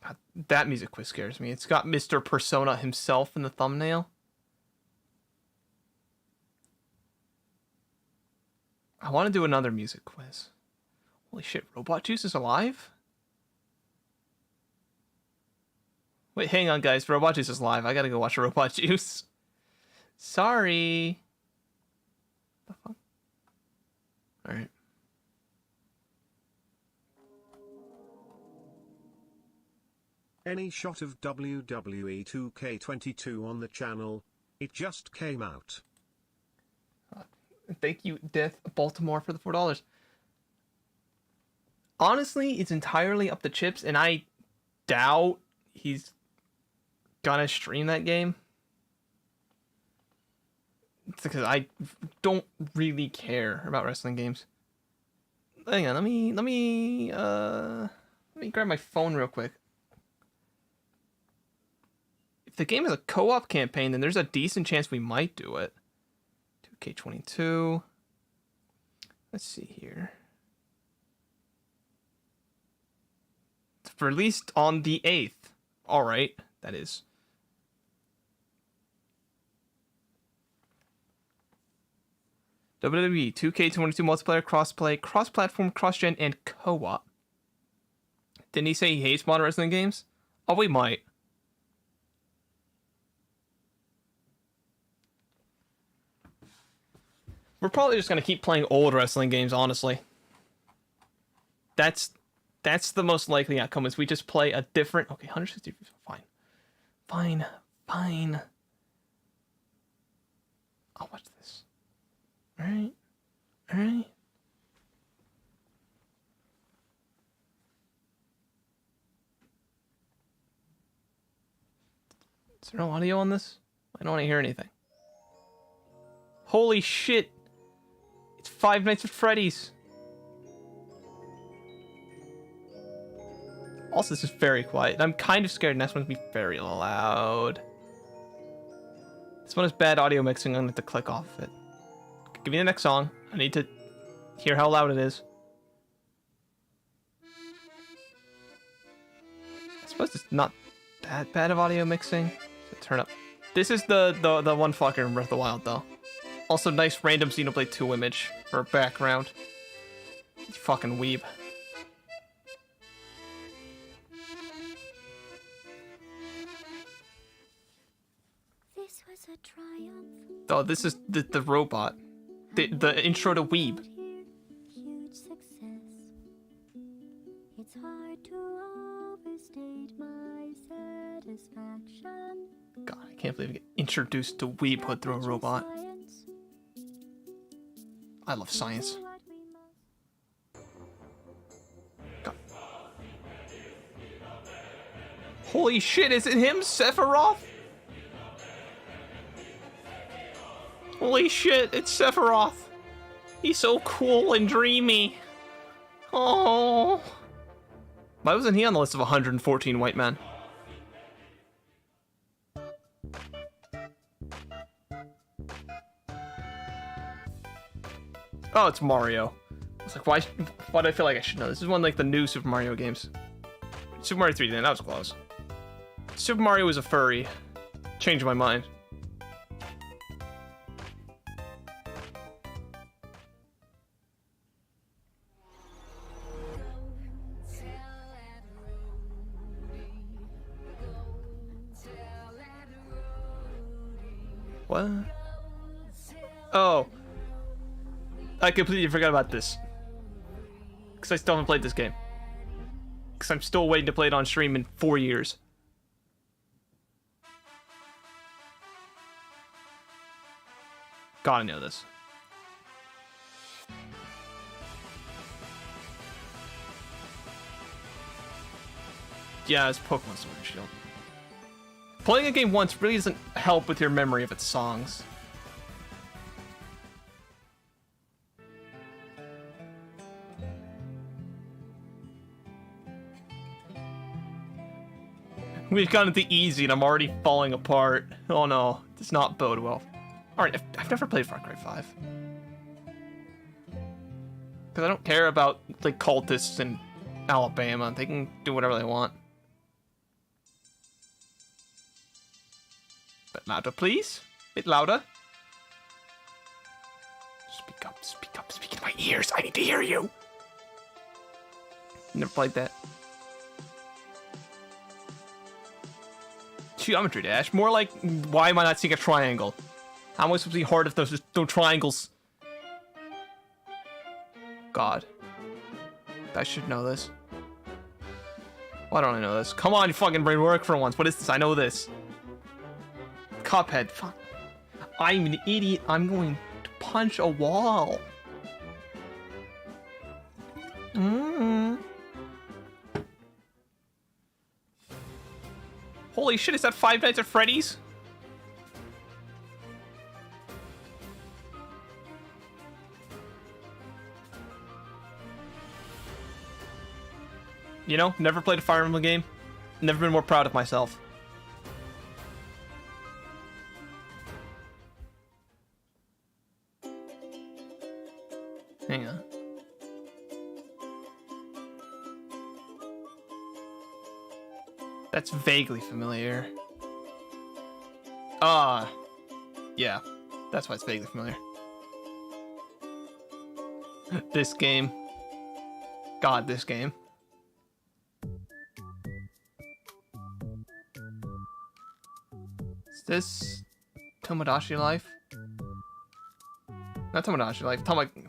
God, that music quiz scares me. It's got Mr. Persona himself in the thumbnail. I want to do another music quiz. Holy shit, Robot Juice is alive? Wait, hang on, guys. Robot Juice is live. I gotta go watch Robot Juice. Sorry. The fuck? Alright. Any shot of WWE 2K22 on the channel? It just came out. Thank you, Death Baltimore, for the $4. Honestly, it's entirely up to Chips, and I doubt he's gonna stream that game. It's because I don't really care about wrestling games. Hang on, let me grab my phone real quick. If the game is a co-op campaign, then there's a decent chance we might do it. 2K22. Let's see here. It's released on the 8th. Alright, that is. WWE 2K22 multiplayer, crossplay, cross-platform, cross-gen, and co-op. Didn't he say he hates modern wrestling games? Oh, we might. We're probably just going to keep playing old wrestling games, honestly. That's the most likely outcome, is we just play a different... Okay, 160... Fine. I'll watch this. Alright. Is there no audio on this? I don't want to hear anything. Holy shit! It's Five Nights at Freddy's. Also, this is very quiet. I'm kind of scared next one's gonna be very loud. This one has bad audio mixing. I'm gonna have to click off of it. Give me the next song. I need to hear how loud it is. I suppose it's not that bad of audio mixing. So turn up. This is the one fucker in Breath of the Wild though. Also, nice random Xenoblade 2 image for background. You fucking weeb. This was a triumph. Oh, this is the robot. The intro to Weeb. Huge success. It's hard to overstate my satisfaction. God, I can't believe I get introduced to Weebhood through a robot. I love science. God. Holy shit, is it him, Sephiroth? Holy shit, it's Sephiroth. He's so cool and dreamy. Oh. Why wasn't he on the list of 114 white men? Oh, it's Mario. I was like, why do I feel like I should know? This is one of like the new Super Mario games. Super Mario 3D, that was close. Super Mario was a furry. Changed my mind. What? Oh. I completely forgot about this. Because I still haven't played this game. Because I'm still waiting to play it on stream in 4 years. Gotta know this. Yeah, it's Pokemon Sword and Shield. Playing a game once really doesn't help with your memory of its songs. We've gone into easy and I'm already falling apart. Oh no, does not bode well. Alright, I've never played Far Cry 5. Because I don't care about, like, cultists in Alabama. They can do whatever they want. Bit louder, please. Bit louder. Speak up, speak up, speak in my ears. I need to hear you. Never played that. Geometry Dash. More like, why am I not seeing a triangle? How am I supposed to be hard if there's no triangles? God. I should know this. Why don't I know this? Come on, you fucking brain, work for once. What is this? I know this. Cuphead. Fuck. I'm an idiot. I'm going to punch a wall. Holy shit, is that Five Nights at Freddy's? You know, never played a Fire Emblem game. Never been more proud of myself. Hang on. That's vaguely familiar. Yeah. That's why it's vaguely familiar. This game. God, this game. Is this Tomodachi Life? Not Tomodachi Life.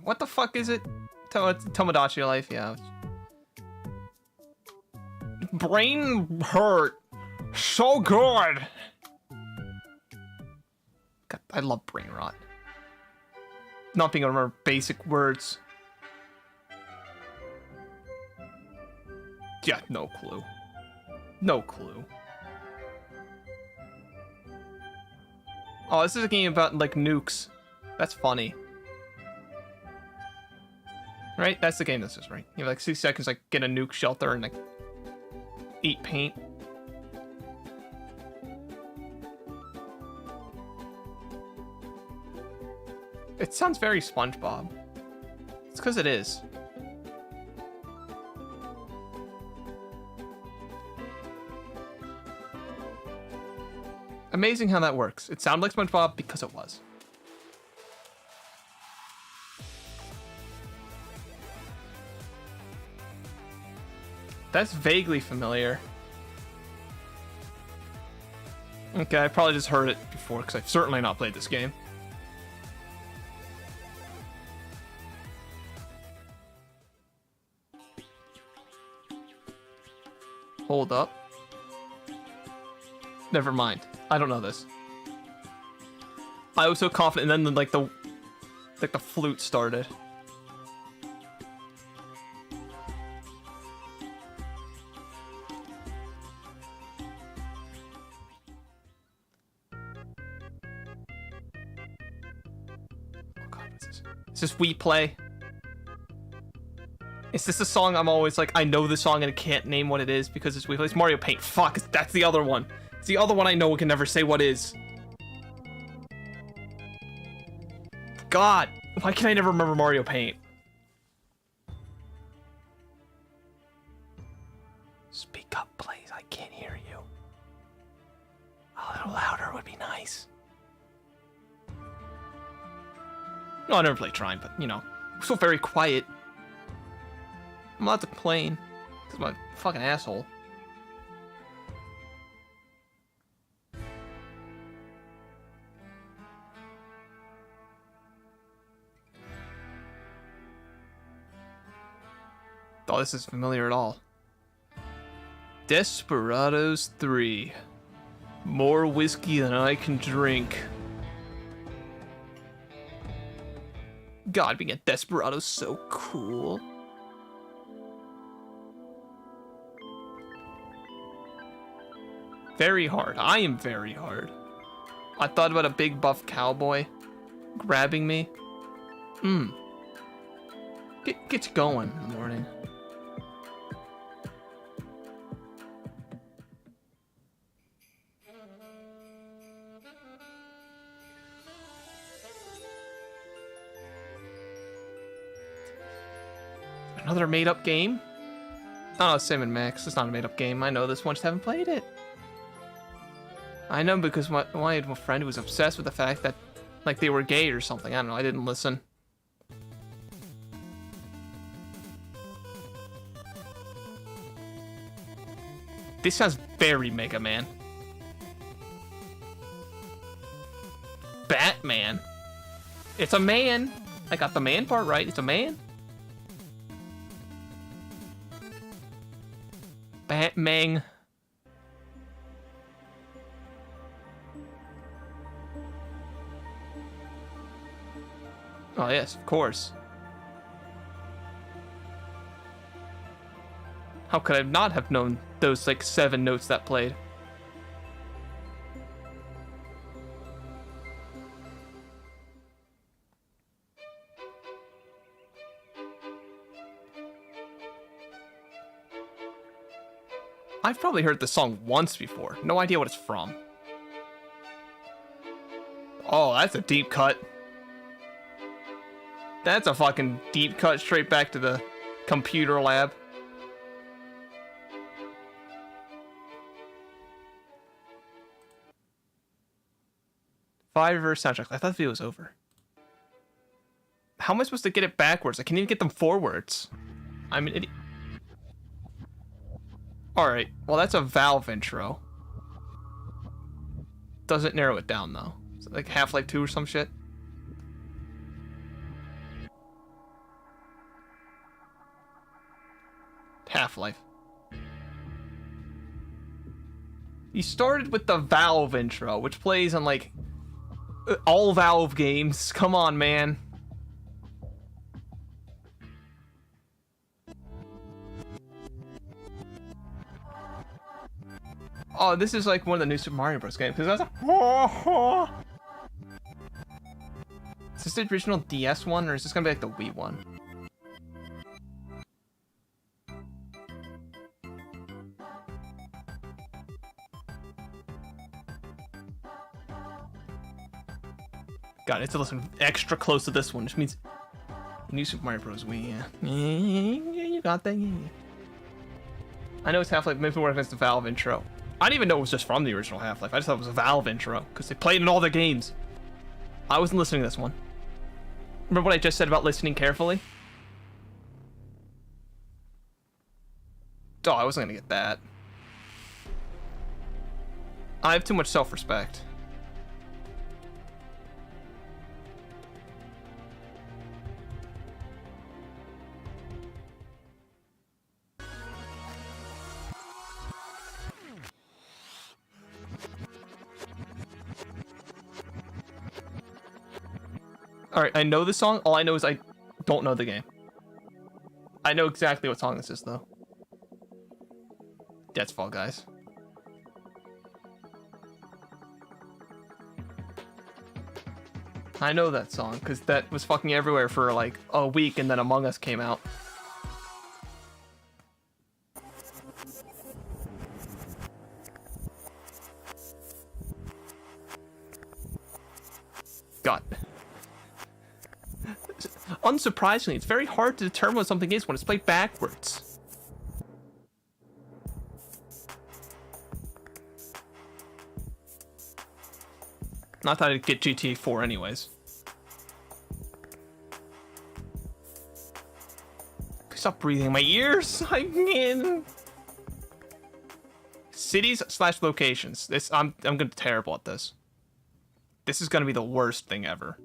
What the fuck is it? Tomodachi Life, yeah. Brain hurt. So good. God, I love brain rot. Not being able to remember basic words. Yeah, no clue. No clue. Oh, this is a game about, like, nukes. That's funny. Right? That's the game this is, right? You have, like, 6 seconds, like, get a nuke shelter and, like... eat paint. It sounds very SpongeBob. It's because it is. Amazing how that works. It sounded like SpongeBob because it was. That's vaguely familiar. Okay, I probably just heard it before because I've certainly not played this game. Hold up. Never mind. I don't know this. I was so confident, and then like the flute started. Oh God, what's this? Is this We Play? Is this a song I'm always like, I know the song and I can't name what it is because it's We Play? It's Mario Paint. Fuck, that's the other one. It's the other one I know and can never say what is. God, why can I never remember Mario Paint? Speak up, please. I can't hear you. A little louder would be nice. No, I never played Trine, but, you know, we're so very quiet. I'm allowed to complain. Because I'm a fucking asshole. Oh, this is familiar at all. Desperados 3. More whiskey than I can drink. God, being a Desperado is so cool. Very hard. I am very hard. I thought about a big buff cowboy grabbing me. Get you going in the morning. Another made-up game? Oh, Sam and Max. It's not a made-up game. I know this one, just haven't played it. I know because I had a friend who was obsessed with the fact that, like, they were gay or something. I don't know. I didn't listen. This sounds very Mega Man. Batman. It's a man. I got the man part right. It's a man. Batman. Oh, yes, of course. How could I not have known those, like, 7 notes that played? I've probably heard this song once before. No idea what it's from. Oh, that's a deep cut. That's a fucking deep cut straight back to the computer lab. Fiverr soundtrack. I thought the video was over. How am I supposed to get it backwards? I can't even get them forwards. I'm an idiot. Alright, well that's a Valve intro. Doesn't narrow it down though. Is it like Half-Life 2 or some shit? Half-Life. You started with the Valve intro, which plays on like all Valve games. Come on, man. Oh, this is like one of the new Super Mario Bros. Games. Because that's a... Is this the original DS one, or is this gonna be like the Wii one? God, I have to listen extra close to this one, which means New Super Mario Bros. Wii. Yeah, you got that. Yeah. I know it's Half-Life. Maybe we're against the Valve intro. I didn't even know it was just from the original Half-Life. I just thought it was a Valve intro because they played in all their games. I wasn't listening to this one. Remember what I just said about listening carefully? Oh, I wasn't gonna get that. I have too much self-respect. Alright, I know the song. All I know is I don't know the game. I know exactly what song this is, though. That's Fall Guys. I know that song, because that was fucking everywhere for like a week, and then Among Us came out. God. Unsurprisingly, it's very hard to determine what something is when it's played backwards. Not that I'd get GTA 4 anyways. Stop breathing in my ears. I mean, cities/locations. This I'm gonna be terrible at this. This is gonna be the worst thing ever.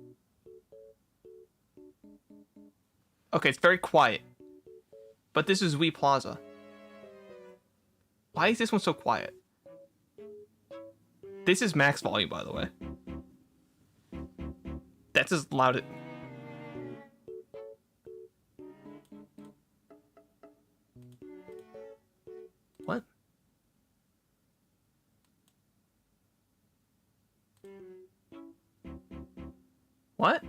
Okay, it's very quiet. But this is Wii Plaza. Why is this one so quiet? This is max volume, by the way. That's as loud as... What? What?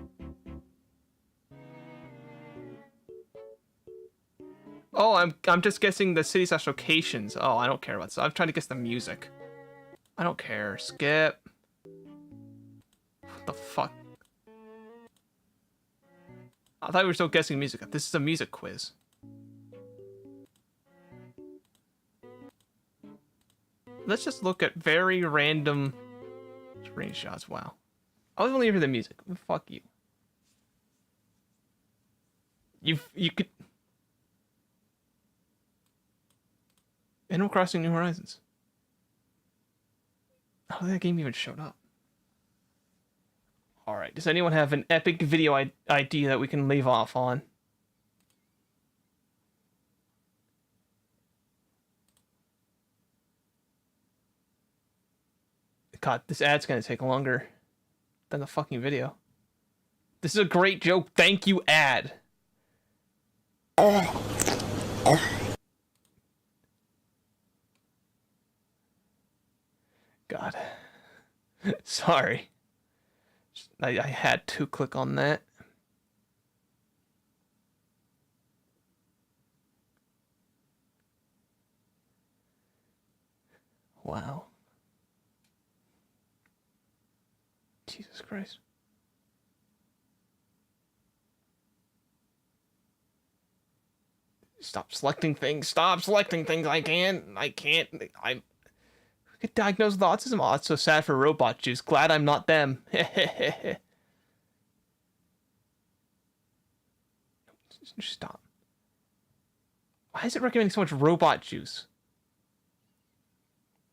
Oh, I'm just guessing the city/locations. Oh, I don't care about this. I'm trying to guess the music. I don't care. Skip. What the fuck? I thought we were still guessing music. This is a music quiz. Let's just look at very random screenshots. Wow. I was only here for the music. Fuck you. You could... Animal Crossing New Horizons. How did that game even showed up? Alright, does anyone have an epic video idea that we can leave off on? God, this ad's gonna take longer than the fucking video. This is a great joke. Thank you, ad. God. Sorry. I had to click on that. Wow. Jesus Christ. Stop selecting things. Stop selecting things. I can't. I'm get diagnosed with autism. Oh, it's so sad for robot juice. Glad I'm not them. Stop. Why is it recommending so much robot juice?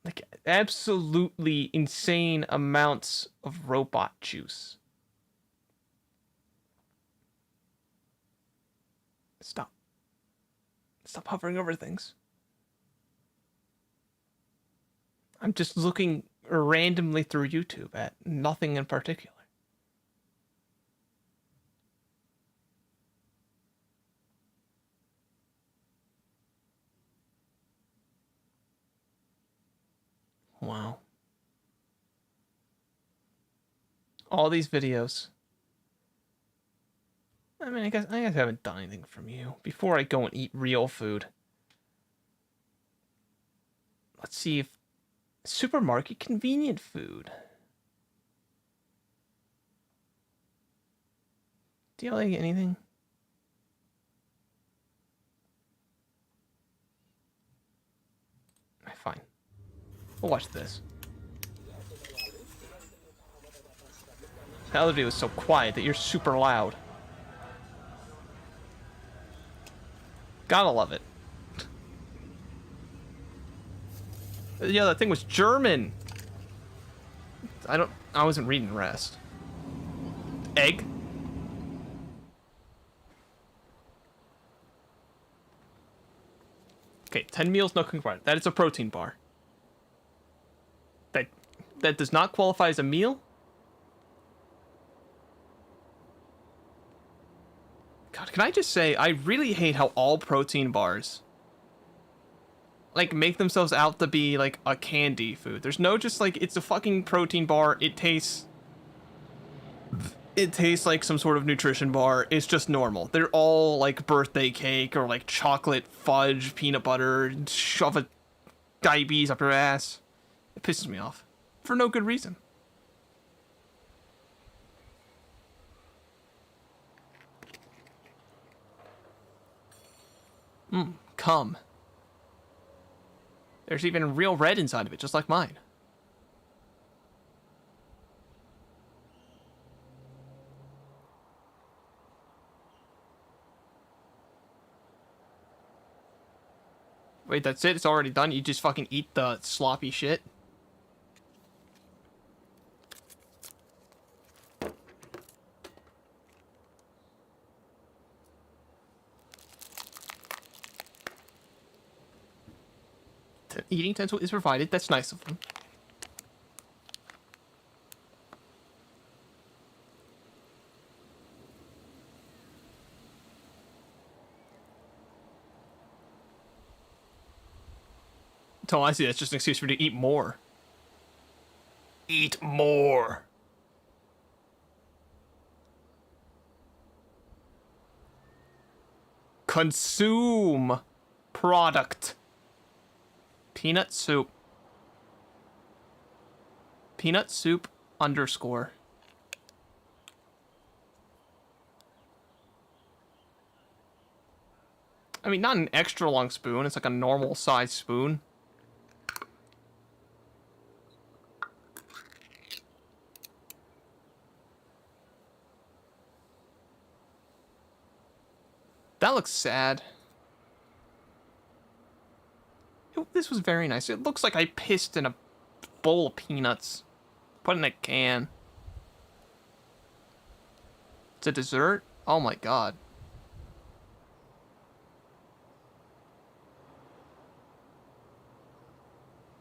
Like, absolutely insane amounts of robot juice. Stop. Stop hovering over things. I'm just looking randomly through YouTube at nothing in particular. Wow. All these videos. I mean, I guess I haven't done anything from you. Before I go and eat real food. Let's see if supermarket convenient food. Do you like anything? Fine. We'll watch this. The other video was so quiet that you're super loud. Gotta love it. Yeah, that thing was German. I wasn't reading the rest. Egg. Okay, 10 meals, no cooking required. That is a protein bar. That does not qualify as a meal? God, can I just say, I really hate how all protein bars like make themselves out to be like a candy food. There's no just like, it's a fucking protein bar. It tastes like some sort of nutrition bar. It's just normal. They're all like birthday cake or like chocolate fudge, peanut butter, shove a diabetes up your ass. It pisses me off for no good reason. Cum. There's even real red inside of it, just like mine. Wait, that's it? It's already done? You just fucking eat the sloppy shit? Eating utensil is provided. That's nice of them. Oh, I see. That's just an excuse for you to eat more. Eat more. Consume product. Peanut soup. Peanut soup underscore. I mean, not an extra long spoon. It's like a normal size spoon. That looks sad. This was very nice. It looks like I pissed in a bowl of peanuts. Put in a can. It's a dessert? Oh my god.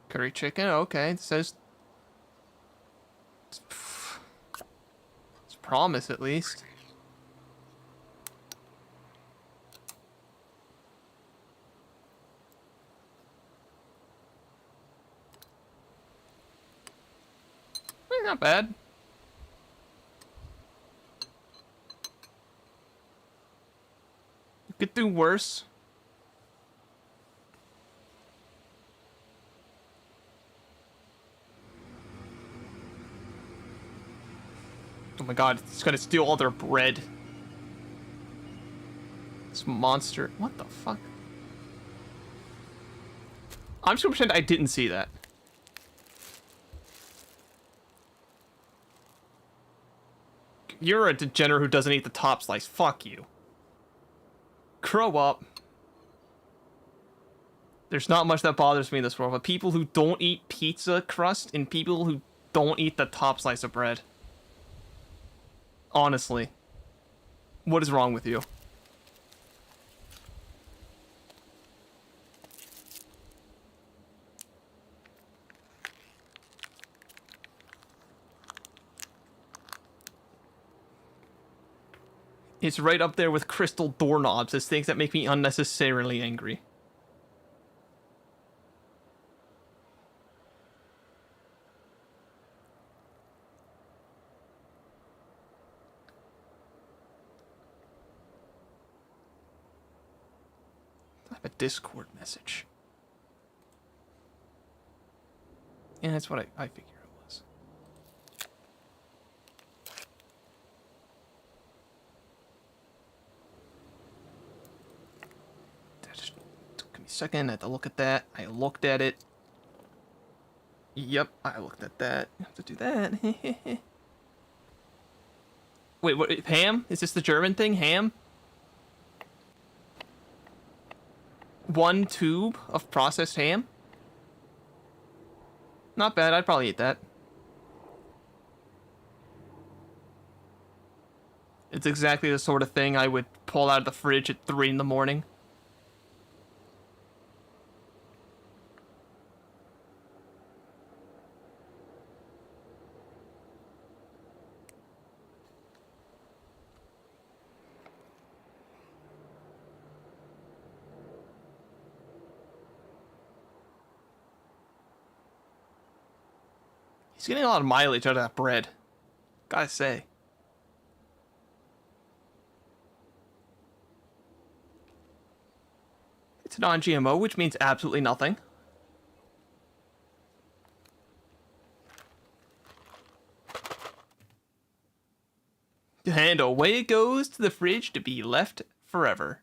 Curry chicken? Okay, it says... It's promise, at least. Not bad. You could do worse. Oh my god, it's gonna steal all their bread. This monster. What the fuck? I'm just gonna pretend I didn't see that. You're a degenerate who doesn't eat the top slice. Fuck you. Grow up. There's not much that bothers me in this world, but people who don't eat pizza crust and people who don't eat the top slice of bread. Honestly. What is wrong with you? It's right up there with crystal doorknobs as things that make me unnecessarily angry. I have a Discord message. And that's what I figured it was. Second, I have to look at that. I looked at it. Yep, I looked at that. I have to do that. Wait, what? Ham? Is this the German thing? Ham? 1 tube of processed ham? Not bad, I'd probably eat that. It's exactly the sort of thing I would pull out of the fridge at 3 in the morning. He's getting a lot of mileage out of that bread. Gotta say. It's non-GMO, which means absolutely nothing. And away it goes to the fridge to be left forever.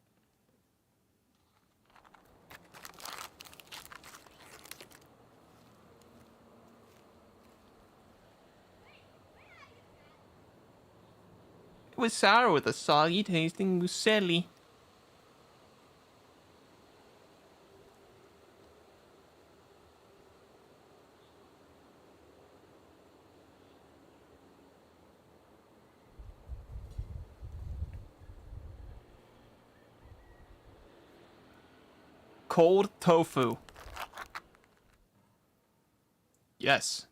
It was sour with a soggy tasting muesli. Cold tofu. Yes.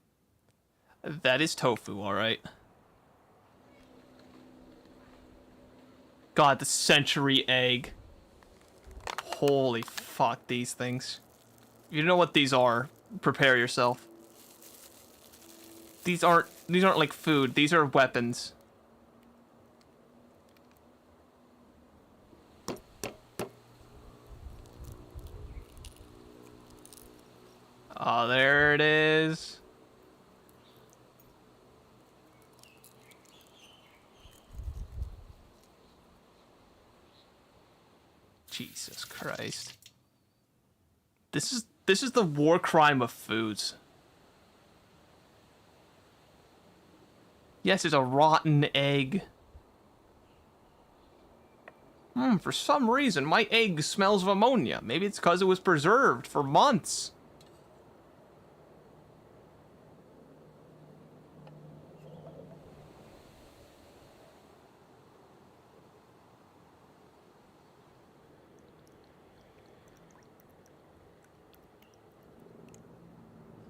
That is tofu, alright. God, the century egg. Holy fuck, these things. You know what these are. Prepare yourself. These aren't like food. These are weapons. Oh, there it is. Jesus Christ. This is the war crime of foods. Yes, it's a rotten egg. For some reason, my egg smells of ammonia. Maybe it's because it was preserved for months.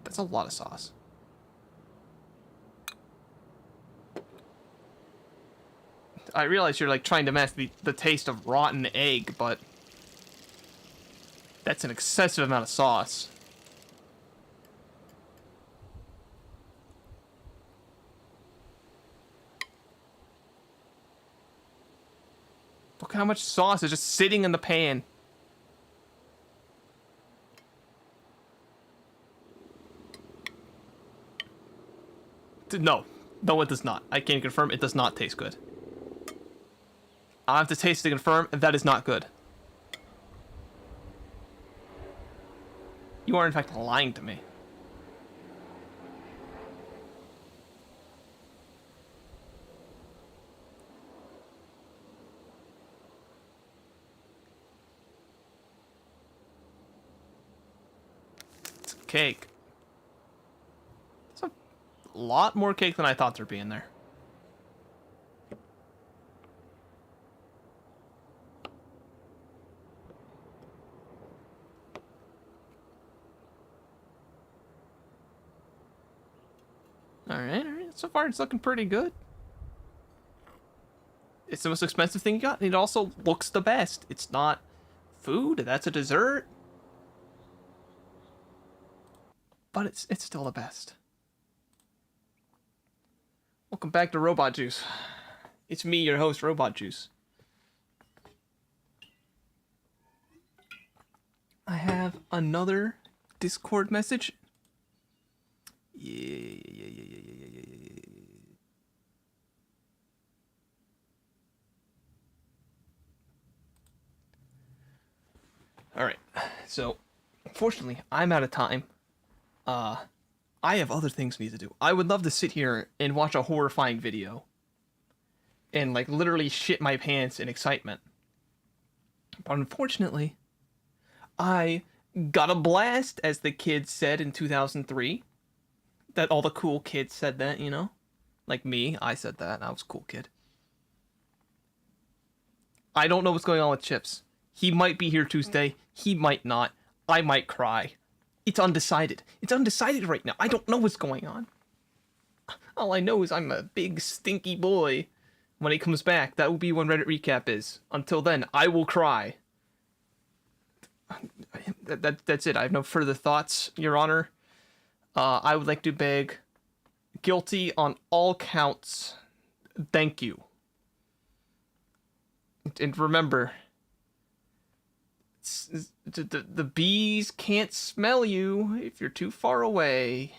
That's a lot of sauce. I realize you're like trying to mask the taste of rotten egg, but that's an excessive amount of sauce. Look how much sauce is just sitting in the pan. No. No, it does not. I can confirm it does not taste good. I have to taste to confirm that is not good. You are in fact lying to me. It's a cake. It's a lot more cake than I thought there'd be in there. Alright. So far, it's looking pretty good. It's the most expensive thing you got, and it also looks the best. It's not food, that's a dessert. But it's still the best. Welcome back to Robot Juice. It's me, your host, Robot Juice. I have another Discord message. Yeah. All right. So, unfortunately, I'm out of time. I have other things we need to do. I would love to sit here and watch a horrifying video and, like, literally shit my pants in excitement. But unfortunately, I got a blast, as the kids said in 2003. That all the cool kids said that, you know? Like me, I said that. I was a cool kid. I don't know what's going on with Chips. He might be here Tuesday. He might not. I might cry. It's undecided. It's undecided right now. I don't know what's going on. All I know is I'm a big stinky boy. When he comes back, that will be when Reddit Recap is. Until then, I will cry. That's it. I have no further thoughts, Your Honor. I would like to beg guilty on all counts. Thank you. And remember, the bees can't smell you if you're too far away.